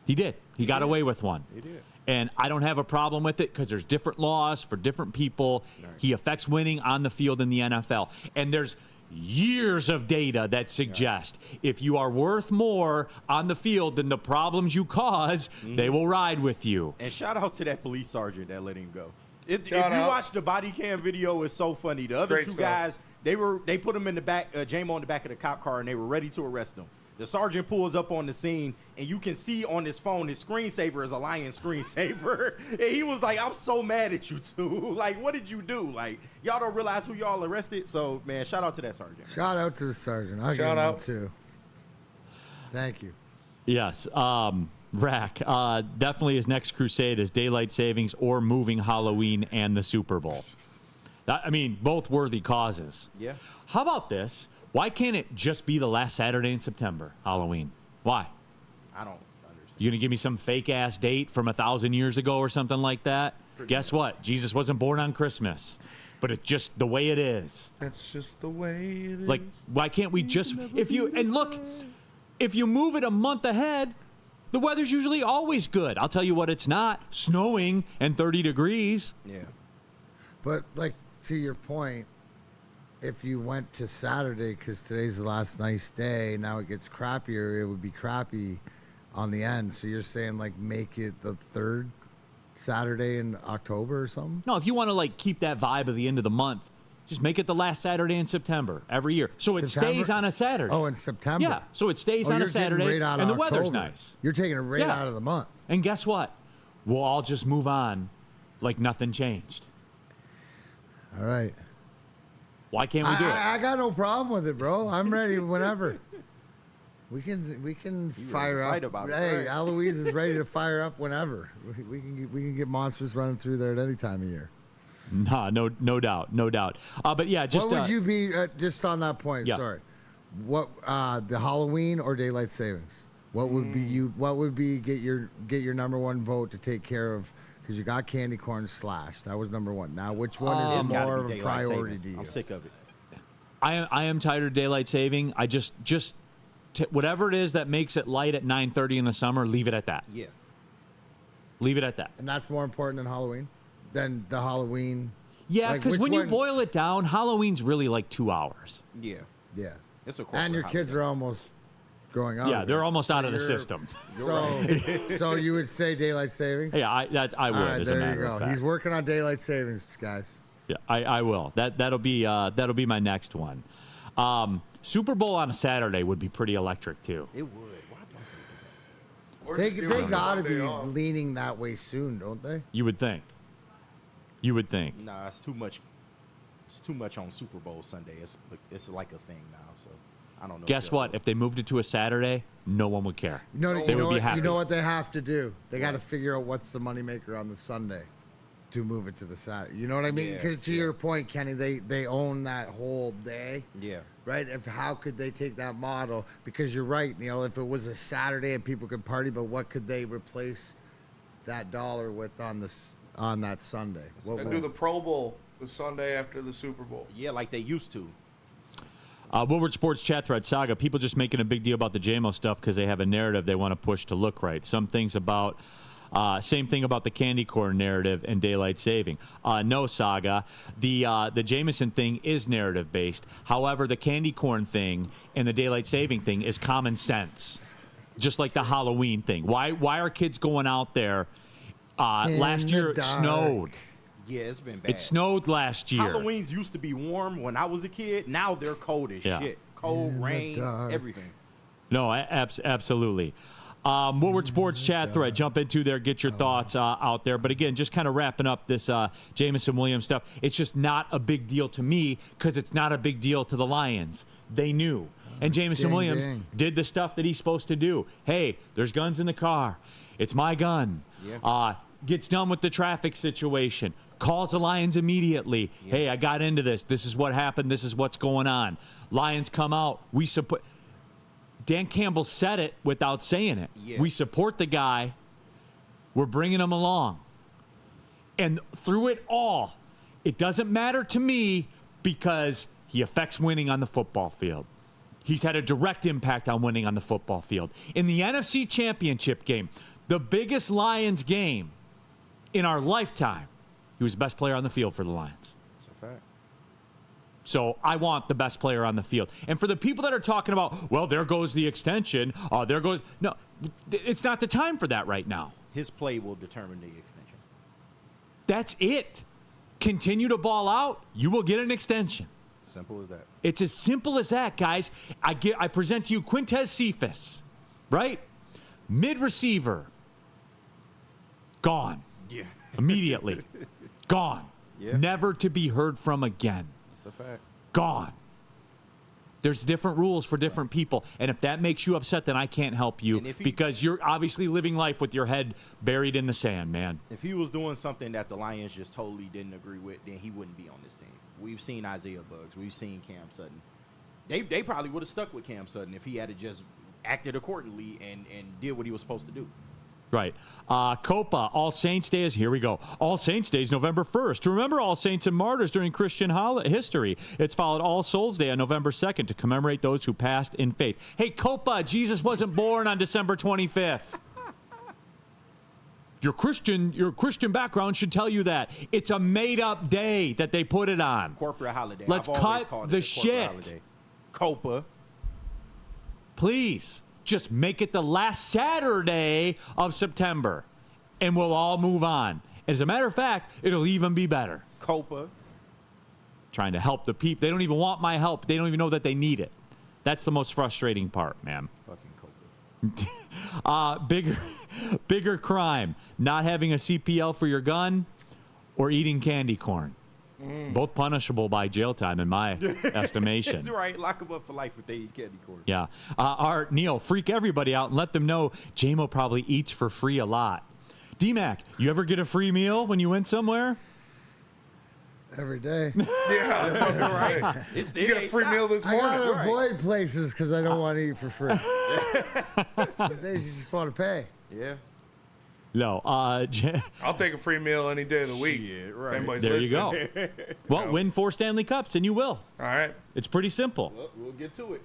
He did. He got away with one. He did. And I don't have a problem with it because there's different laws for different people. Nice. He affects winning on the field in the NFL. And there's years of data that suggest if you are worth more on the field than the problems you cause, they will ride with you. And shout out to that police sergeant that let him go. If you watch the body cam video, it's so funny. The other two guys, they put him in the back, JMO in the back of the cop car, and they were ready to arrest him. The sergeant pulls up on the scene, and you can see on his phone his screensaver is a Lion screensaver. And he was like, I'm so mad at you two. Like, what did you do? Like, y'all don't realize who y'all arrested? So, man, shout out to that sergeant. Man. Shout out to the sergeant. I'll shout out too. Thank you. Yes. Rack, definitely his next crusade is daylight savings or moving Halloween and the Super Bowl. I mean, both worthy causes. Yeah. How about this? Why can't it just be the last Saturday in September, Halloween? Why? I don't understand. You going to give me some fake-ass date from 1,000 years ago or something like that? Guess what? Jesus wasn't born on Christmas. But it's just the way it is. That's just the way it is. Like, why can't we just... If you move it a month ahead, the weather's usually always good. I'll tell you what it's not. Snowing and 30 degrees. Yeah. But, like, to your point, if you went to Saturday, because today's the last nice day, now it gets crappier, it would be crappy on the end. So you're saying, like, make it the third Saturday in October or something? No, if you want to, like, keep that vibe of the end of the month, just make it the last Saturday in September every year. So it stays on a Saturday. Oh, in September? Yeah, so it stays on a Saturday, right and the October. weather's nice. You're taking it right out of the month. And guess what? We'll all just move on like nothing changed. All right. Why can't we do it? I got no problem with it, bro. I'm ready whenever. We can fire up. About hey, right. Eloise is ready to fire up whenever. We can get monsters running through there at any time of year. Nah, no doubt. But yeah, just what would you be just on that point? Yeah. Sorry, what the Halloween or daylight savings? What would be you? What would be get your number one vote to take care of? Because you got candy corn slash. That was number one. Now, which one is more of a priority to you? I'm sick of it. I am tired of daylight saving. I just whatever it is that makes it light at 9:30 in the summer, leave it at that. Yeah. Leave it at that. And that's more important than Halloween? Than the Halloween? Yeah, Like, because which when you one- boil it down, Halloween's really like 2 hours. Yeah. Yeah. It's a corporate And your kids are almost growing up. Yeah, they're almost out of the you're- system. So you would say daylight savings? Yeah, I would, All right, as a there matter you of go. fact. He's working on daylight savings, guys. Yeah, I will. That'll be my next one. Super Bowl on a Saturday would be pretty electric too. It would. Why don't They just give them gotta Monday be off. leaning that way soon, don't they? You would think. You would think. Nah, it's too much. It's too much on Super Bowl Sunday. It's like a thing now. So I don't know. Guess what? If they moved it to a Saturday, no one would care. You They would be happy. You know what they have to do? They got to figure out what's the moneymaker on the Sunday to move it to the Saturday. You know what I mean? Yeah, 'Cause to your point, Kenny, they own that whole day. Yeah. Right? How could they take that model? Because you're right, Neil. If it was a Saturday and people could party, but what could they replace that dollar with on that Sunday? And do the Pro Bowl the Sunday after the Super Bowl. Yeah, like they used to. Woodward Sports chat thread saga. People just making a big deal about the JMO stuff because they have a narrative they want to push to look right. Some things about, same thing about the candy corn narrative and daylight saving. No, Saga. The Jameson thing is narrative based. However, the candy corn thing and the daylight saving thing is common sense. Just like the Halloween thing. Why are kids going out there? Last year it snowed. Yeah, it's been bad. It snowed last year. Halloween's used to be warm when I was a kid. Now they're cold as shit. Cold, rain, everything. No, absolutely. Woodward Sports chat thread. Jump into there. Get your thoughts out there. But again, just kind of wrapping up this Jameson Williams stuff. It's just not a big deal to me because it's not a big deal to the Lions. They knew. And Jameson Williams did the stuff that he's supposed to do. Hey, there's guns in the car. It's my gun. Yeah. Gets done with the traffic situation. Calls the Lions immediately. Yeah. Hey, I got into this. This is what happened. This is what's going on. Lions come out. We support. Dan Campbell said it without saying it. Yeah. We support the guy. We're bringing him along. And through it all, it doesn't matter to me because he affects winning on the football field. He's had a direct impact on winning on the football field. In the NFC Championship game, the biggest Lions game in our lifetime, he was the best player on the field for the Lions. That's a fact. So I want the best player on the field. And for the people that are talking about, well, there goes the extension. There goes. No, it's not the time for that right now. His play will determine the extension. That's it. Continue to ball out. You will get an extension. Simple as that. It's as simple as that, guys. I present to you Quintez Cephas, right? Mid receiver. Gone. Yeah. Immediately. Gone. Yeah. Never to be heard from again. That's a fact. Gone. There's different rules for different people. And if that makes you upset, then I can't help you because you're obviously living life with your head buried in the sand, man. If he was doing something that the Lions just totally didn't agree with, then he wouldn't be on this team. We've seen Isaiah Buggs. We've seen Cam Sutton. They probably would have stuck with Cam Sutton if he had just acted accordingly and did what he was supposed to do. Right. Copa, All Saints Day is, here we go. All Saints Day is November 1st. To remember all saints and martyrs during Christian history. It's followed All Souls Day on November 2nd to commemorate those who passed in faith. Hey, Copa, Jesus wasn't born on December 25th. Your Christian background should tell you that. It's a made-up day that they put it on. Corporate holiday. Let's cut the shit. Holiday. Copa. Please. Just make it the last Saturday of September, and we'll all move on. As a matter of fact, it'll even be better. Copa. Trying to help the people. They don't even want my help. They don't even know that they need it. That's the most frustrating part, man. Fucking Copa. Bigger crime, not having a CPL for your gun or eating candy corn. Both punishable by jail time in my estimation. That's right. Lock them up for life if they eat candy corn. Yeah. Art, Neil, freak everybody out and let them know JMO probably eats for free a lot. D-Mac, you ever get a free meal when you went somewhere? Every day. Yeah. Right. You get a free meal this I morning. gotta avoid places because I don't want to eat for free. Some days you just want to pay. Yeah. No. I'll take a free meal any day of the week. Yeah, right. There you go. Well, win 4 Stanley Cups and you will. All right. It's pretty simple. Well, we'll get to it.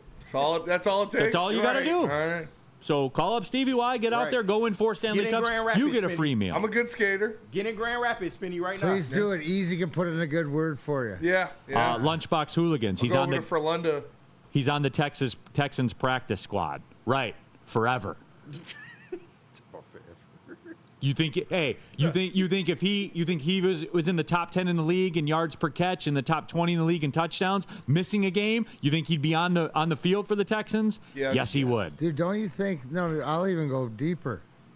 That's all it takes. That's all you got to do. All right. So call up Stevie Y, get out there, go win 4 Stanley Cups. You get a free meal. I'm a good skater. Get in Grand Rapids, Spinny, right now. Please do it. Easy can put in a good word for you. Yeah. Lunchbox Hooligans. He's on the He's on the Texans practice squad. Right. Forever. You think? Hey, you think if he was in the top 10 in the league in yards per catch, in the top 20 in the league in touchdowns, missing a game, you think he'd be on the field for the Texans? Yes, he would. Dude, don't you think? No, I'll even go deeper.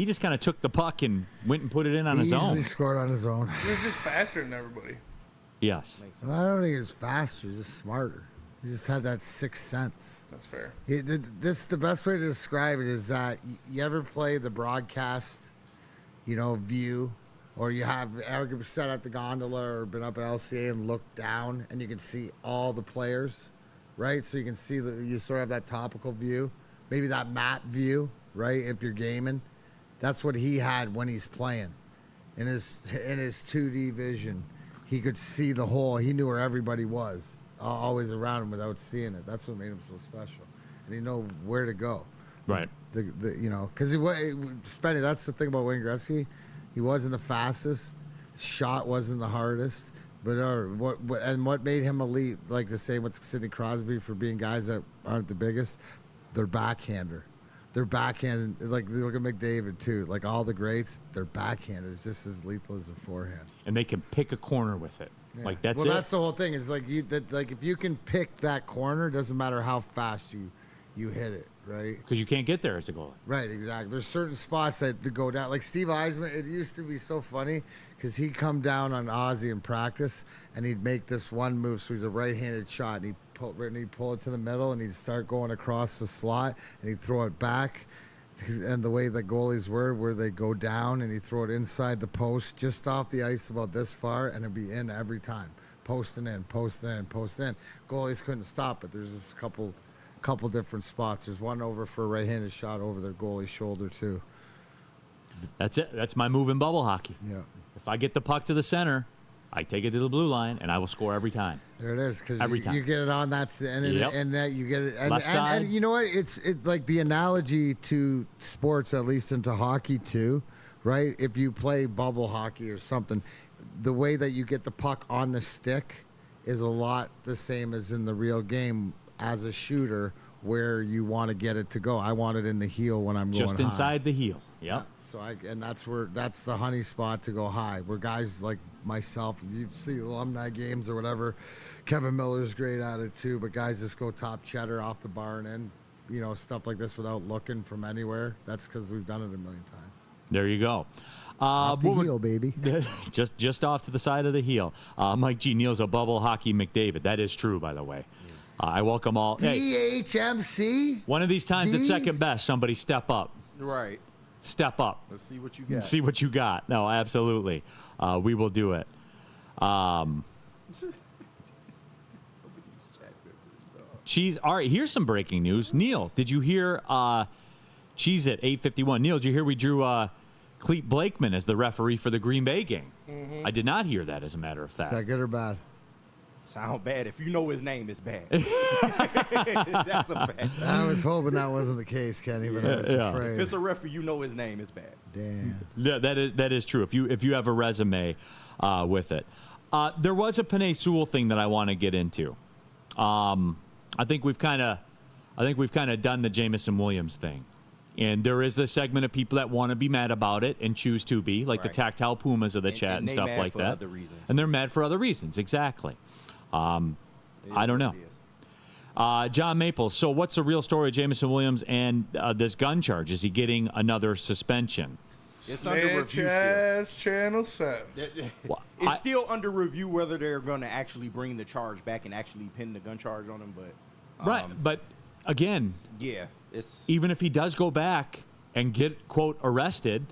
He just kind of took the puck and went and put it in on He his usually own. scored on his own. He was just faster than everybody. Yes. Well, I don't think he was faster. He's just smarter. He just had that sixth sense. That's fair. The best way to describe it is that you ever play the broadcast, view, or you have ever sat at the gondola or been up at LCA and looked down and you can see all the players, right? So you can see you sort of have that topical view, maybe that map view, right? If you're gaming, that's what he had when he's playing. In his 2D vision, he could see the whole. He knew where everybody was, always around him without seeing it. That's what made him so special, and he know where to go. Right. Because Spenny, that's the thing about Wayne Gretzky. He wasn't the fastest. Shot wasn't the hardest. But what made him elite, like the same with Sidney Crosby for being guys that aren't the biggest, their backhander. Their backhand, like look at McDavid too. Like all the greats, their backhand is just as lethal as a forehand. And they can pick a corner with it. Yeah. Like that's well, it. that's the whole thing. Is like if you can pick that corner, it doesn't matter how fast you hit it, right? Because you can't get there as a goalie. Right, exactly. There's certain spots that go down. Like Steve Eisman, it used to be so funny because he'd come down on Ozzy in practice and he'd make this one move. So he's a right-handed shot and he'd pull it to the middle and he'd start going across the slot and he'd throw it back. And the way the goalies were, where they go down and he'd throw it inside the post, just off the ice about this far, and it'd be in every time. Posting in, posting in, posting in. Goalies couldn't stop it. There's just a couple different spots. There's one over for a right-handed shot over their goalie's shoulder too. That's it. That's my move in bubble hockey. Yeah. If I get the puck to the center, I take it to the blue line, and I will score every time. There it is, because Every time. you get it on that, and that you get it. Left side. And you know what? It's like the analogy to sports, at least into hockey too, right? If you play bubble hockey or something, the way that you get the puck on the stick is a lot the same as in the real game as a shooter, where you want to get it to go. I want it in the heel when I'm going Just high. inside the heel. Yep. So that's the honey spot to go high. Where guys like myself, if you see the alumni games or whatever, Kevin Miller's great at it too. But guys just go top cheddar off the bar and in, stuff like this without looking from anywhere. That's because we've done it a million times. There you go. Off the heel, baby. just off to the side of the heel. Mike G. Neal's a bubble hockey McDavid. That is true, by the way. I welcome all. Hey, DHMC. one of these times at second best, somebody step up. Right. Step up. Let's see what you got. See what you got. No, absolutely. We will do it. Cheese. All right, here's some breaking news. Neil, did you hear Cheese at 8:51? Neil, did you hear we drew Clete Blakeman as the referee for the Green Bay game? Mm-hmm. I did not hear that, as a matter of fact. Is that good or bad? Sound bad. If you know his name, it's bad. That's a fact. I was hoping that wasn't the case, Kenny, but I was afraid. If it's a referee, you know his name is bad. Damn. Yeah, that is true. If you have a resume with it, there was a Penei Sewell thing that I want to get into. I think we've kind of done the Jamison Williams thing, and there is a segment of people that want to be mad about it and choose to be, like the Tactile Pumas of the chat and stuff like that. Other reasons. And they're mad for other reasons, exactly. I don't know. John Maples. So what's the real story of Jamison Williams and this gun charge? Is he getting another suspension? It's under review Snitch still. Channel 7. It's still under review whether they're going to actually bring the charge back and actually pin the gun charge on him. But Right, but again, yeah, it's even if he does go back and get, quote, arrested,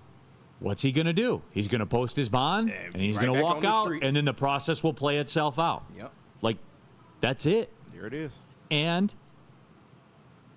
what's he going to do? He's going to post his bond, and he's right going to back walk on the out, streets. and then the process will play itself out. Yep. Like, that's it. There it is. And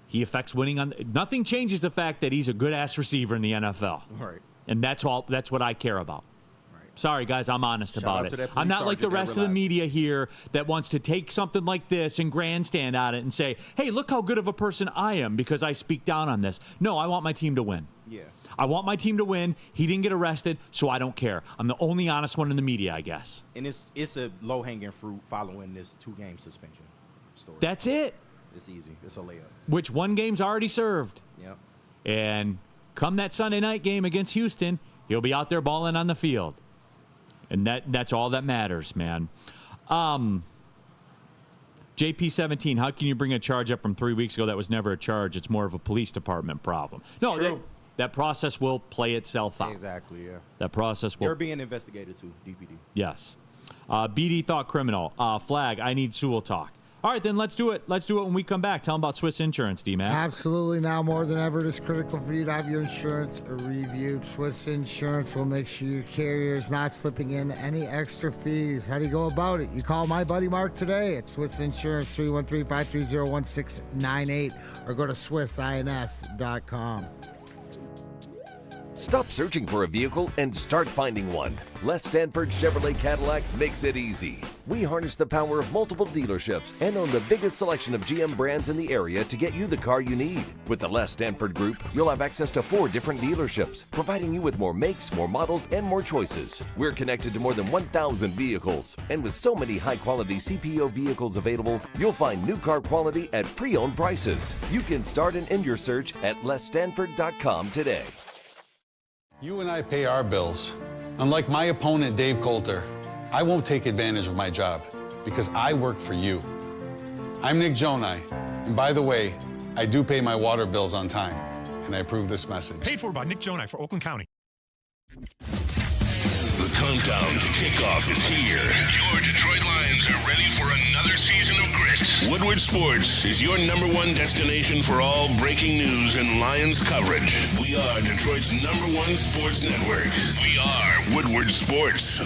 he affects winning on. Nothing changes the fact that he's a good-ass receiver in the NFL. Right. And that's what I care about. Right. Sorry, guys, I'm honest Shout about out it. to that I'm police not like the sergeant that rest of the realized media here that wants to take something like this and grandstand on it and say, hey, look how good of a person I am because I speak down on this. No, I want my team to win. Yeah. I want my team to win. He didn't get arrested, so I don't care. I'm the only honest one in the media, I guess. And it's a low-hanging fruit following this 2-game suspension story. That's it. It's easy. It's a layup. Which one game's already served. Yep. And come that Sunday night game against Houston, he'll be out there balling on the field. And that's all that matters, man. JP17, how can you bring a charge up from 3 weeks ago that was never a charge? It's more of a police department problem. No, True. that process will play itself out. Exactly, yeah. That process will. They're being investigated too, DPD. Yes. BD thought criminal. Flag, I need Sewell talk. All right, then let's do it. Let's do it when we come back. Tell them about Swiss Insurance, D-Mac. Absolutely. Now more than ever, it is critical for you to have your insurance reviewed. Swiss Insurance will make sure your carrier is not slipping in any extra fees. How do you go about it? You call my buddy Mark today at Swiss Insurance 313-530-1698 or go to swissins.com. Stop searching for a vehicle and start finding one. Les Stanford Chevrolet Cadillac makes it easy. We harness the power of multiple dealerships and own the biggest selection of GM brands in the area to get you the car you need. With the Les Stanford Group, you'll have access to 4 different dealerships, providing you with more makes, more models, and more choices. We're connected to more than 1,000 vehicles. And with so many high-quality CPO vehicles available, you'll find new car quality at pre-owned prices. You can start and end your search at lesstanford.com today. You and I pay our bills. Unlike my opponent, Dave Coulter, I won't take advantage of my job because I work for you. I'm Nick Jonai, and by the way, I do pay my water bills on time, and I approve this message. Paid for by Nick Jonai for Oakland County. The countdown to kickoff is here. Your Detroit Lions are ready for another season of grit. Woodward Sports is your #1 destination for all breaking news and Lions coverage. We are Detroit's #1 sports network. We are Woodward Sports.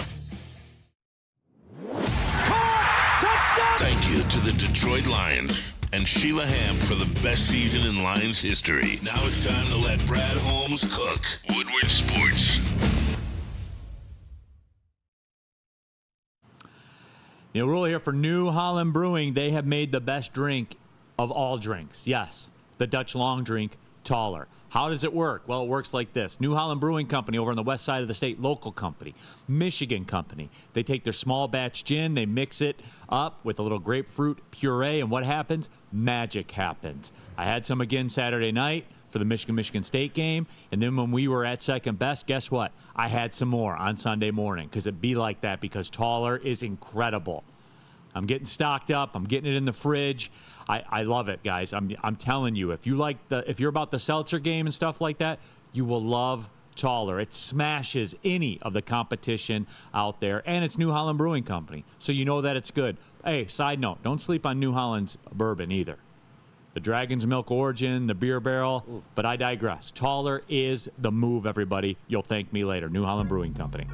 Thank you to the Detroit Lions and Sheila Hamp for the best season in Lions history. Now it's time to let Brad Holmes cook. Woodward Sports. Neil Rule here for New Holland Brewing. They have made the best drink of all drinks. Yes, the Dutch long drink, taller. How does it work? Well, it works like this. New Holland Brewing Company over on the west side of the state, local company, Michigan company. They take their small batch gin, they mix it up with a little grapefruit puree, and what happens? Magic happens. I had some again Saturday night for the Michigan State game, and then when we were at second best, guess what? I had some more on Sunday morning because it'd be like that because taller is incredible. I'm getting stocked up. I'm getting it in the fridge. I love it, guys. I'm telling you, if you're about the seltzer game and stuff like that, you will love taller. It smashes any of the competition out there, and it's New Holland Brewing Company, so you know that it's good. Hey, side note, don't sleep on New Holland's bourbon either. The Dragon's Milk Origin, the Beer Barrel, but I digress. Taller is the move, everybody. You'll thank me later. New Holland Brewing Company.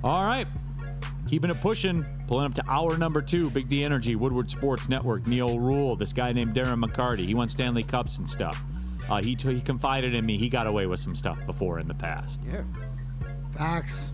All right. Keeping it pushing, pulling up to hour number 2, Big D Energy, Woodward Sports Network, Neil Rule, this guy named Darren McCarty. He won Stanley Cups and stuff. He confided in me. He got away with some stuff before in the past. Yeah. Facts.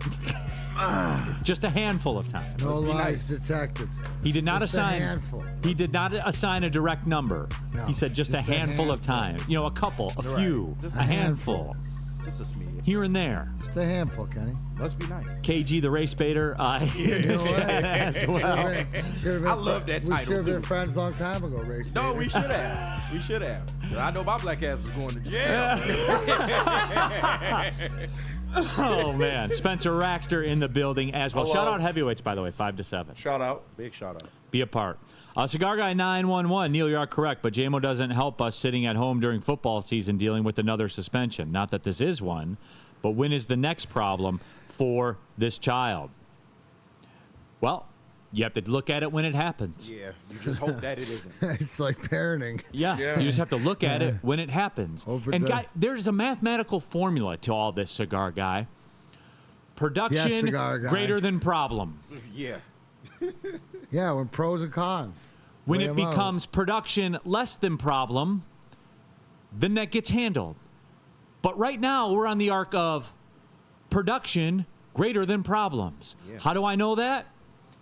Just a handful of times. No lies detected. He did not Just assign. a handful. He did not assign a direct number. No, he said just a handful of times. You know, a couple, a few, Just a a handful. Just a smidge. Here and there. Just a handful, Kenny. Must be nice. KG the race baiter. You know what? As well. Should've been I love that title, We should have been too. friends a long time ago, race. No, baiter. we should have. We should have. 'Cause I know my black ass was going to jail. Oh man, Spencer Raxter in the building as well. Hello. Shout out heavyweights, by the way, 5 to 7. Shout out. Big shout out. Be a part. Cigar Guy 911. Neil, you are correct, but JMO doesn't help us sitting at home during football season dealing with another suspension. Not that this is one, but when is the next problem for this child? Well, you have to look at it when it happens. Yeah, you just hope that it isn't. It's like parenting. Yeah, Yeah. you just have to look at it when it happens. Hope it And does. guy, there's a mathematical formula to all this, Cigar Guy. Production Yes, Cigar Guy. greater than problem. Yeah. Yeah, when pros and cons. When Weigh it 'em out. becomes production less than problem, then that gets handled. But right now, we're on the arc of production greater than problems. Yeah. How do I know that?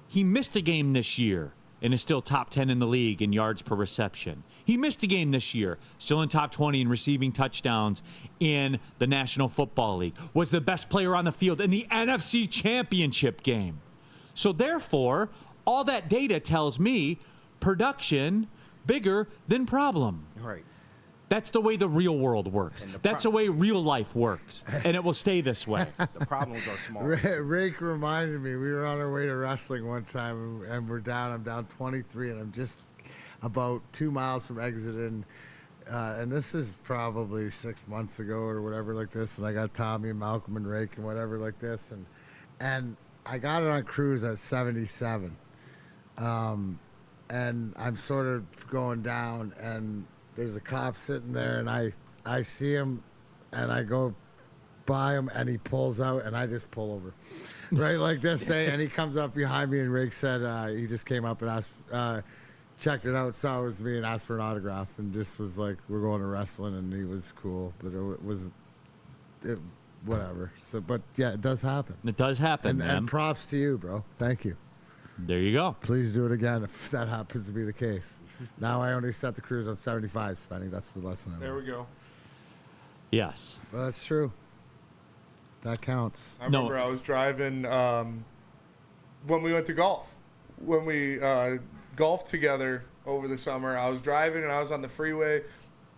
He missed a game this year and is still top 10 in the league in yards per reception. He missed a game this year, still in top 20 in receiving touchdowns in the National Football League. Was the best player on the field in the NFC Championship game. So therefore, all that data tells me production bigger than problem. Right. That's the way the real world works. That's the way real life works. And it will stay this way. The problems are small. Rake reminded me, we were on our way to wrestling one time, and I'm down 23, and I'm just about 2 miles from exiting and this is probably 6 months ago or whatever like this, and I got Tommy and Malcolm and Rake and whatever like this, and I got it on cruise at 77, and I'm sort of going down, and there's a cop sitting there, and I see him, and I go by him, and he pulls out, and I just pull over, right like this, and he comes up behind me, and Rake said he just came up and asked. Checked it out, saw it was me, and asked for an autograph, and just was like, "We're going to wrestling," and he was cool, but whatever. So, but yeah, it does happen. It does happen, man. And props to you, bro. Thank you. There you go. Please do it again if that happens to be the case. Now I only set the cruise on 75, Spenny. That's the lesson. There we go. Yes. Well, that's true. That counts. I remember I was driving when we went to golf. When we golfed together over the summer, I was driving and I was on the freeway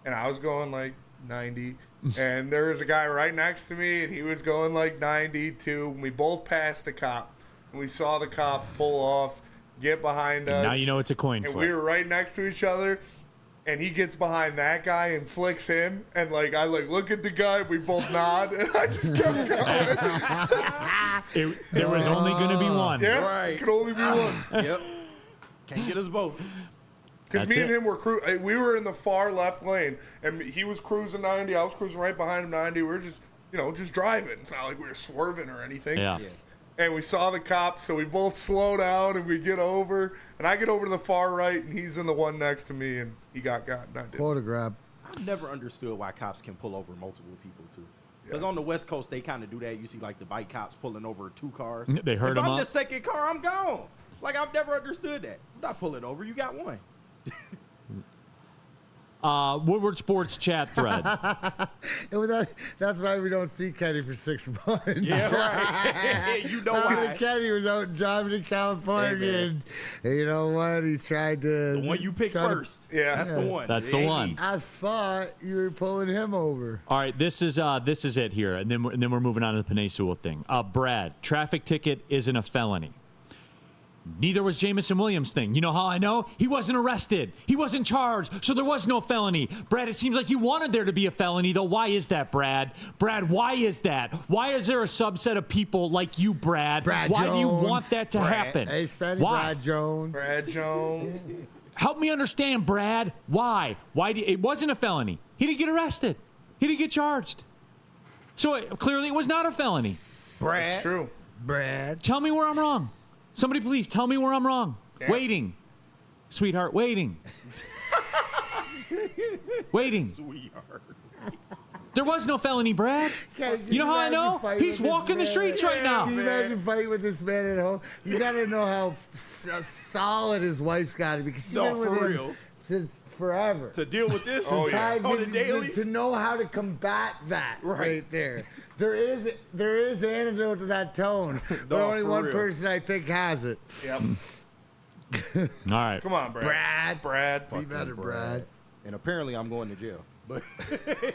and I was going like 90 and there was a guy right next to me and he was going like 90 too, and we both passed the cop and we saw the cop pull off, get behind us. Now you know it's a coin flip. And we were right next to each other and he gets behind that guy and flicks him, and like I like look at the guy, we both nod, and I just kept going. There was only going to be one. Yeah, Right. could only be one. Yep. Can't get us both. Because me and him were we were in the far left lane, and he was cruising 90. I was cruising right behind him 90. We were just, just driving. It's not like we were swerving or anything. Yeah. And we saw the cops, so we both slow down and we get over. And I get over to the far right, and he's in the one next to me, and he got and I didn't. Quota grab. I've never understood why cops can pull over multiple people too. Because on the West Coast, they kind of do that. You see, like the bike cops pulling over 2 cars. They hurt them If I'm up. the second car, I'm gone. Like I've never understood that. I'm not pulling over. You got one. Woodward Sports chat thread. That's why we don't see Kenny for 6 months. Yeah, right. You know why. Kenny was out driving to California, and you know what? He tried to. The one you picked first. Yeah. That's the one. That's the one. I thought you were pulling him over. All right, this is it here, and then we're moving on to the Panay Sewell thing. Brad, traffic ticket isn't a felony. Neither was Jamison Williams' thing. You know how I know? He wasn't arrested. He wasn't charged, so there was no felony. Brad, it seems like you wanted there to be a felony, though. Why is that, Brad? Brad, why is that? Why is there a subset of people like you, Brad? Brad why Jones. do you want that to happen? Hey, Spenny, Why? Brad Jones. Brad Jones. Help me understand, Brad. Why? It wasn't a felony. He didn't get arrested. He didn't get charged. So clearly it was not a felony. Brad. It's true. Brad. Tell me where I'm wrong. Somebody please tell me where I'm wrong. Yeah. Waiting. Sweetheart, waiting. Waiting. Sweetheart. There was no felony, Brad. You know how I know? He's walking the streets right now. Can you imagine fighting with this man at home? You got to know how solid his wife's got to be, because she's been with for him real. since forever. To deal with this Oh, yeah. on a daily. To know how to combat that right there. There is antidote to that tone, but No, only for one real. person I think has it. Yep. All right. Come on, Brad. Brad. Brad. Be better, Brad. And apparently I'm going to jail. But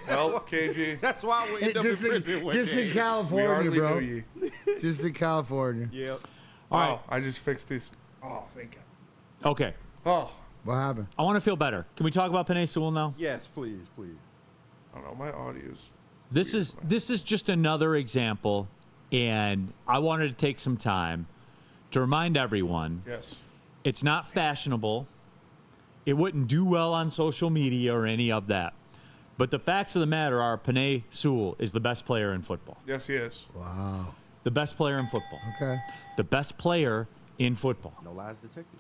Well, KG. that's why we end up in prison one Just day. in California, hardly bro. knew ye. Just in California. Yep. All right. Oh, I just fixed these. Oh, thank God. Okay. Oh, What happened? I want to feel better. Can we talk about Panay Sewell now? Yes, please. I don't know. My audio's. This is just another example, and I wanted to take some time to remind everyone Yes. it's not fashionable. It wouldn't do well on social media or any of that. But the facts of the matter are Panay Sewell is the best player in football. Yes, he is. Wow. The best player in football. Okay. The best player in football. No lies detected.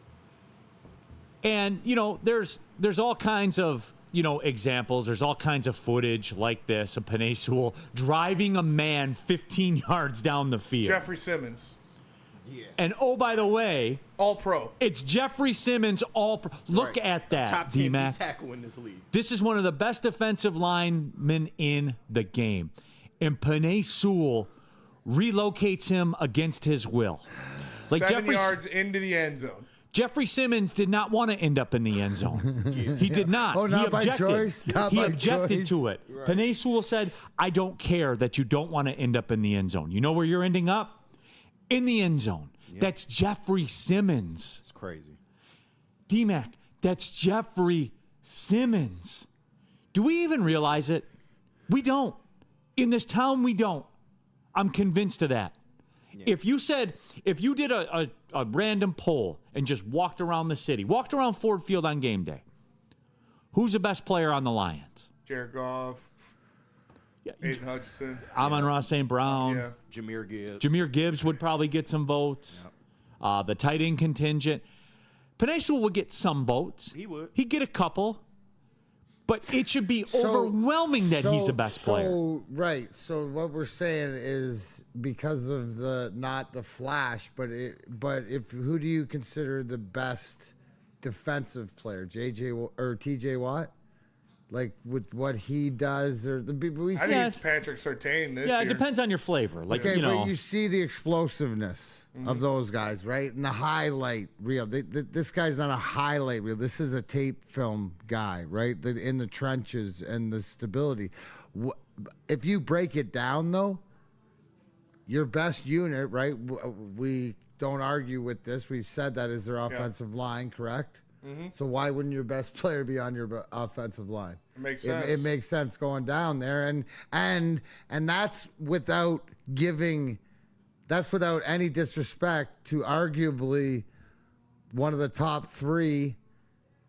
And, there's all kinds of, examples. There's all kinds of footage like this of Panay Sewell driving a man 15 yards down the field. Jeffrey Simmons. Yeah. And, oh, by the way, All pro. it's Jeffrey Simmons Look Right. at that, Top 10 D-Mac. tackle in this league. This is one of the best defensive linemen in the game. And Panay Sewell relocates him against his will. 7 yards into the end zone. Jeffrey Simmons did not want to end up in the end zone. He did not. Oh, not he by objected. choice? Not he by objected choice? to it. Panay Sewell said, I don't care that you don't want to end up in the end zone. You know where you're ending up? In the end zone. Yep. That's Jeffrey Simmons. It's crazy. D-Mac, that's Jeffrey Simmons. Do we even realize it? We don't. In this town, we don't. I'm convinced of that. Yeah. If you did a random poll and just walked around the city, walked around Ford Field on game day, who's the best player on the Lions? Jared Goff, Aiden Hutchinson, Amon-Ra St. Brown, Jahmyr Gibbs would probably get some votes. Yep. The tight end contingent. Penei Sewell would get some votes. He would. He'd get a couple. But it should be overwhelming that he's the best player. Right. So what we're saying is because of not the flash, but who do you consider the best defensive player? JJ or TJ Watt? Like with what he does, or the people we see. I think it's Patrick Surtain this year. Yeah, it depends on your flavor. Like, okay, but you see the explosiveness of those guys, right? And the highlight reel. This guy's not a highlight reel. This is a tape film guy, right? In the trenches and the stability. If you break it down, though, your best unit, right? We don't argue with this. We've said that is their offensive line, correct? Mm-hmm. So why wouldn't your best player be on your offensive line? It makes sense. It makes sense going down there, and that's without any disrespect to arguably one of the top 3,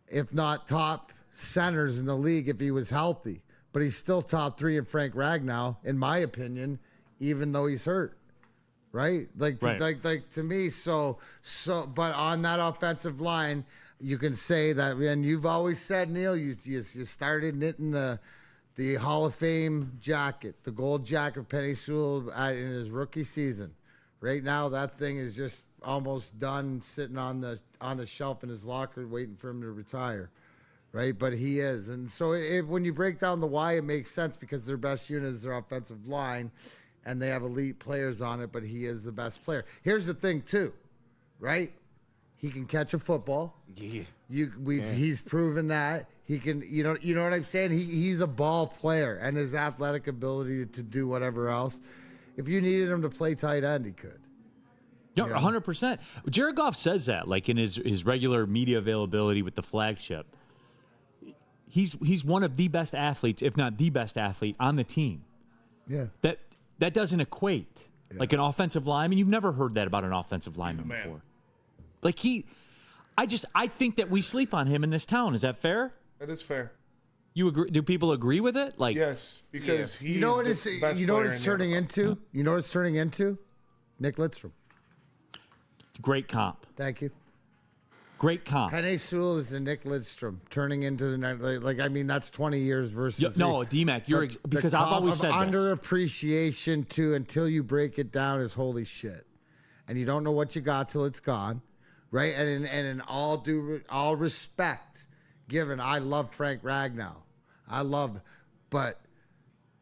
if not top centers in the league if he was healthy. But he's still top 3 in Frank Ragnow, in my opinion, even though he's hurt. Right? Like to me, so but on that offensive line, you can say that, and you've always said, Neil, you started knitting the Hall of Fame jacket, the gold jacket of Penei Sewell in his rookie season. Right now, that thing is just almost done, sitting on the shelf in his locker, waiting for him to retire. Right, but he is, and so when you break down the why, it makes sense because their best unit is their offensive line, and they have elite players on it. But he is the best player. Here's the thing, too, right? He can catch a football. Yeah. He's proven that. He can, you know what I'm saying? He's a ball player, and his athletic ability to do whatever else. If you needed him to play tight end, he could. Yeah, 100%. Jared Goff says that, like in his regular media availability with the flagship. He's one of the best athletes, if not the best athlete on the team. Yeah. That doesn't equate. Yeah. Like an offensive lineman, you've never heard that about an offensive lineman before. Like I think that we sleep on him in this town. Is that fair? That is fair. You agree? Do people agree with it? Like, yes, because he you know what it's turning into. You know what it's turning into? Nick Lidstrom. Great comp. Thank you. Great comp. Penei Sewell is the Nick Lidstrom turning into the that's 20 years versus. No, D-Mac, because I've always said underappreciation too until you break it down is holy shit, and you don't know what you got till it's gone. Right, and in all respect given, I love Frank Ragnow. But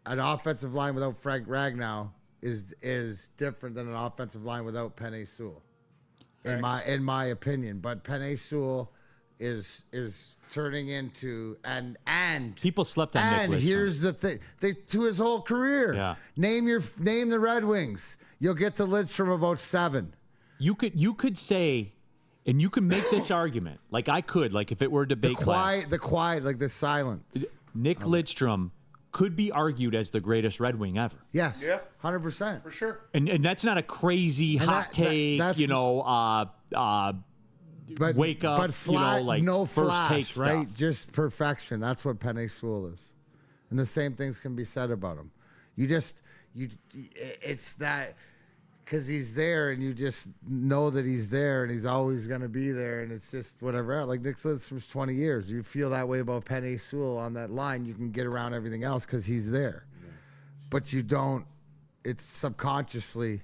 an offensive line without Frank Ragnow is different than an offensive line without Penei Sewell, in my opinion. But Penei Sewell is turning into and people slept on Nick Lidstrom. And here's the thing: to his whole career. Yeah. Name the Red Wings. You'll get to Lidstrom about 7. You could say. And you can make this argument, like I could, like if it were a debate class. The quiet, like the silence. Nick Lidstrom could be argued as the greatest Red Wing ever. Yes. Yeah. 100%. For sure. And that's not a crazy hot take, wake up, but flat, no first flash, take stuff. Right? Just perfection. That's what Penei Sewell is. And the same things can be said about him. It's that... Because he's there, and you just know that he's there, and he's always going to be there, and it's just whatever. Like Nick Lidstrom's 20 years. You feel that way about Penei Sewell on that line. You can get around everything else because he's there. Yeah. But you don't. It's subconsciously,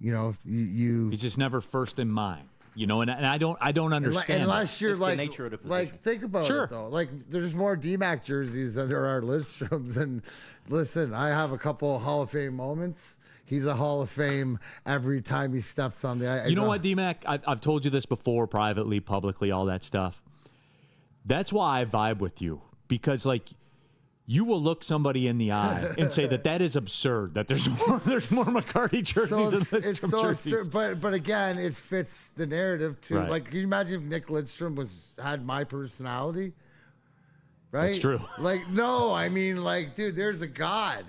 you. He's just never first in mind, and I don't understand. Unless you're the nature of the position. Like, think about it though. Like, there's more DMAC jerseys than there are Lidstroms. And listen, I have a couple Hall of Fame moments. He's a Hall of Fame every time he steps on the ice. You know what, D-Mac? I've told you this before, privately, publicly, all that stuff. That's why I vibe with you. Because, you will look somebody in the eye and say that is absurd, that there's more McCarty jerseys than Lidstrom jerseys. Absurd. But again, it fits the narrative, too. Right. Like, can you imagine if Nick Lidstrom had my personality? right? That's true. Like, no, I mean, like, dude, there's a God,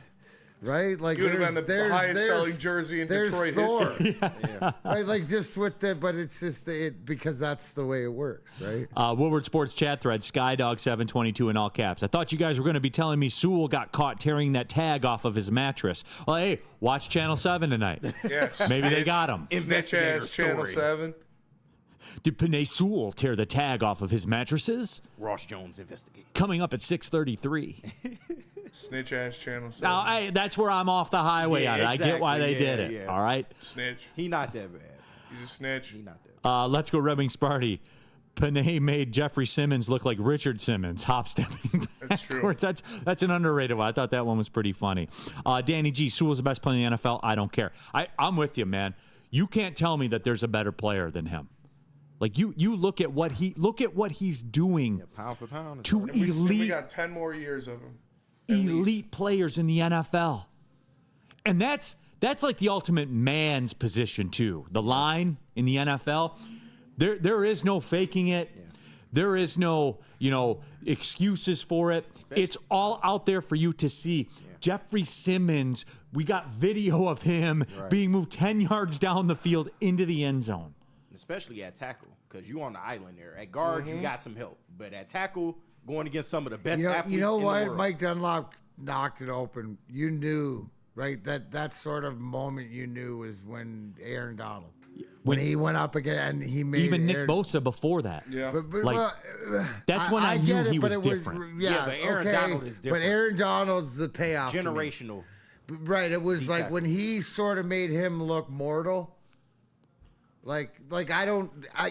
right? Like, He would have been the highest selling jersey in Detroit Thor, history. right? Like, just with the, but it's just because that's the way it works, right? Woodward Sports chat thread, Skydog722 in all caps. I thought you guys were going to be telling me Sewell got caught tearing that tag off of his mattress. Well, hey, watch Channel 7 tonight. Yes. Maybe they got him. Investigator Snitch-ass Channel story. 7. Did Panay Sewell tear the tag off of his mattresses? Ross Jones investigates. Coming up at 6:33. Snitch-ass Channel 7. Now, that's where I'm off the highway on it. I get why they did it. yeah. All right? Snitch. He not that bad. He's a snitch. He not that bad. Let's go Red Sparty. Panay made Jeffrey Simmons look like Richard Simmons, hop-stepping That's true. backwards. That's an underrated one. I thought that one was pretty funny. Danny G, Sewell's the best player in the NFL. I don't care. I'm with you, man. You can't tell me that there's a better player than him. Like you look at what he's doing Pound for pound. to We elite got 10 more years of him. elite players in the NFL. And that's like the ultimate man's position too. The line in the NFL, there is no faking it. Yeah. There is no, excuses for it. It's all out there for you to see. Yeah. Jeffrey Simmons, we got video of him being moved 10 yards down the field into the end zone. Especially at tackle, because you on the island there. At guard, you got some help. But at tackle, going against some of the best athletes you know in what? the world. Mike Dunlop knocked it open. You knew, right? That sort of moment you knew was when Aaron Donald. When he went up again, he made even Nick Bosa before that. Yeah, that's when I knew get it, he but was different. Yeah, but Aaron Donald is different. But Aaron Donald's the payoff. Generational. Right. It was like when he sort of made him look mortal. Like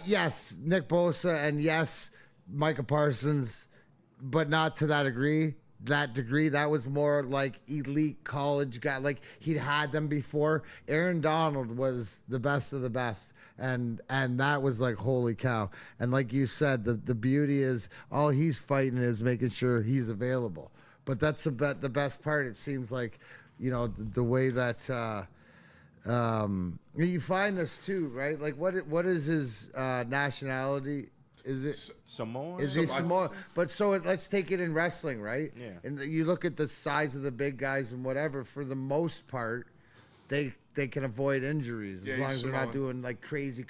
yes, Nick Bosa and yes, Micah Parsons, but not to that degree. That was more like elite college guy. Like he'd had them before. Aaron Donald was the best of the best, and that was like holy cow. And like you said, the beauty is all he's fighting is making sure he's available. But that's the best part. It seems like, the way that. You find this too, right? Like what is his nationality? Is it Samoan? Is he Samoan? But let's take it in wrestling, right? Yeah. And you look at the size of the big guys and whatever. For the most part, they can avoid injuries as long as they're not doing like crazy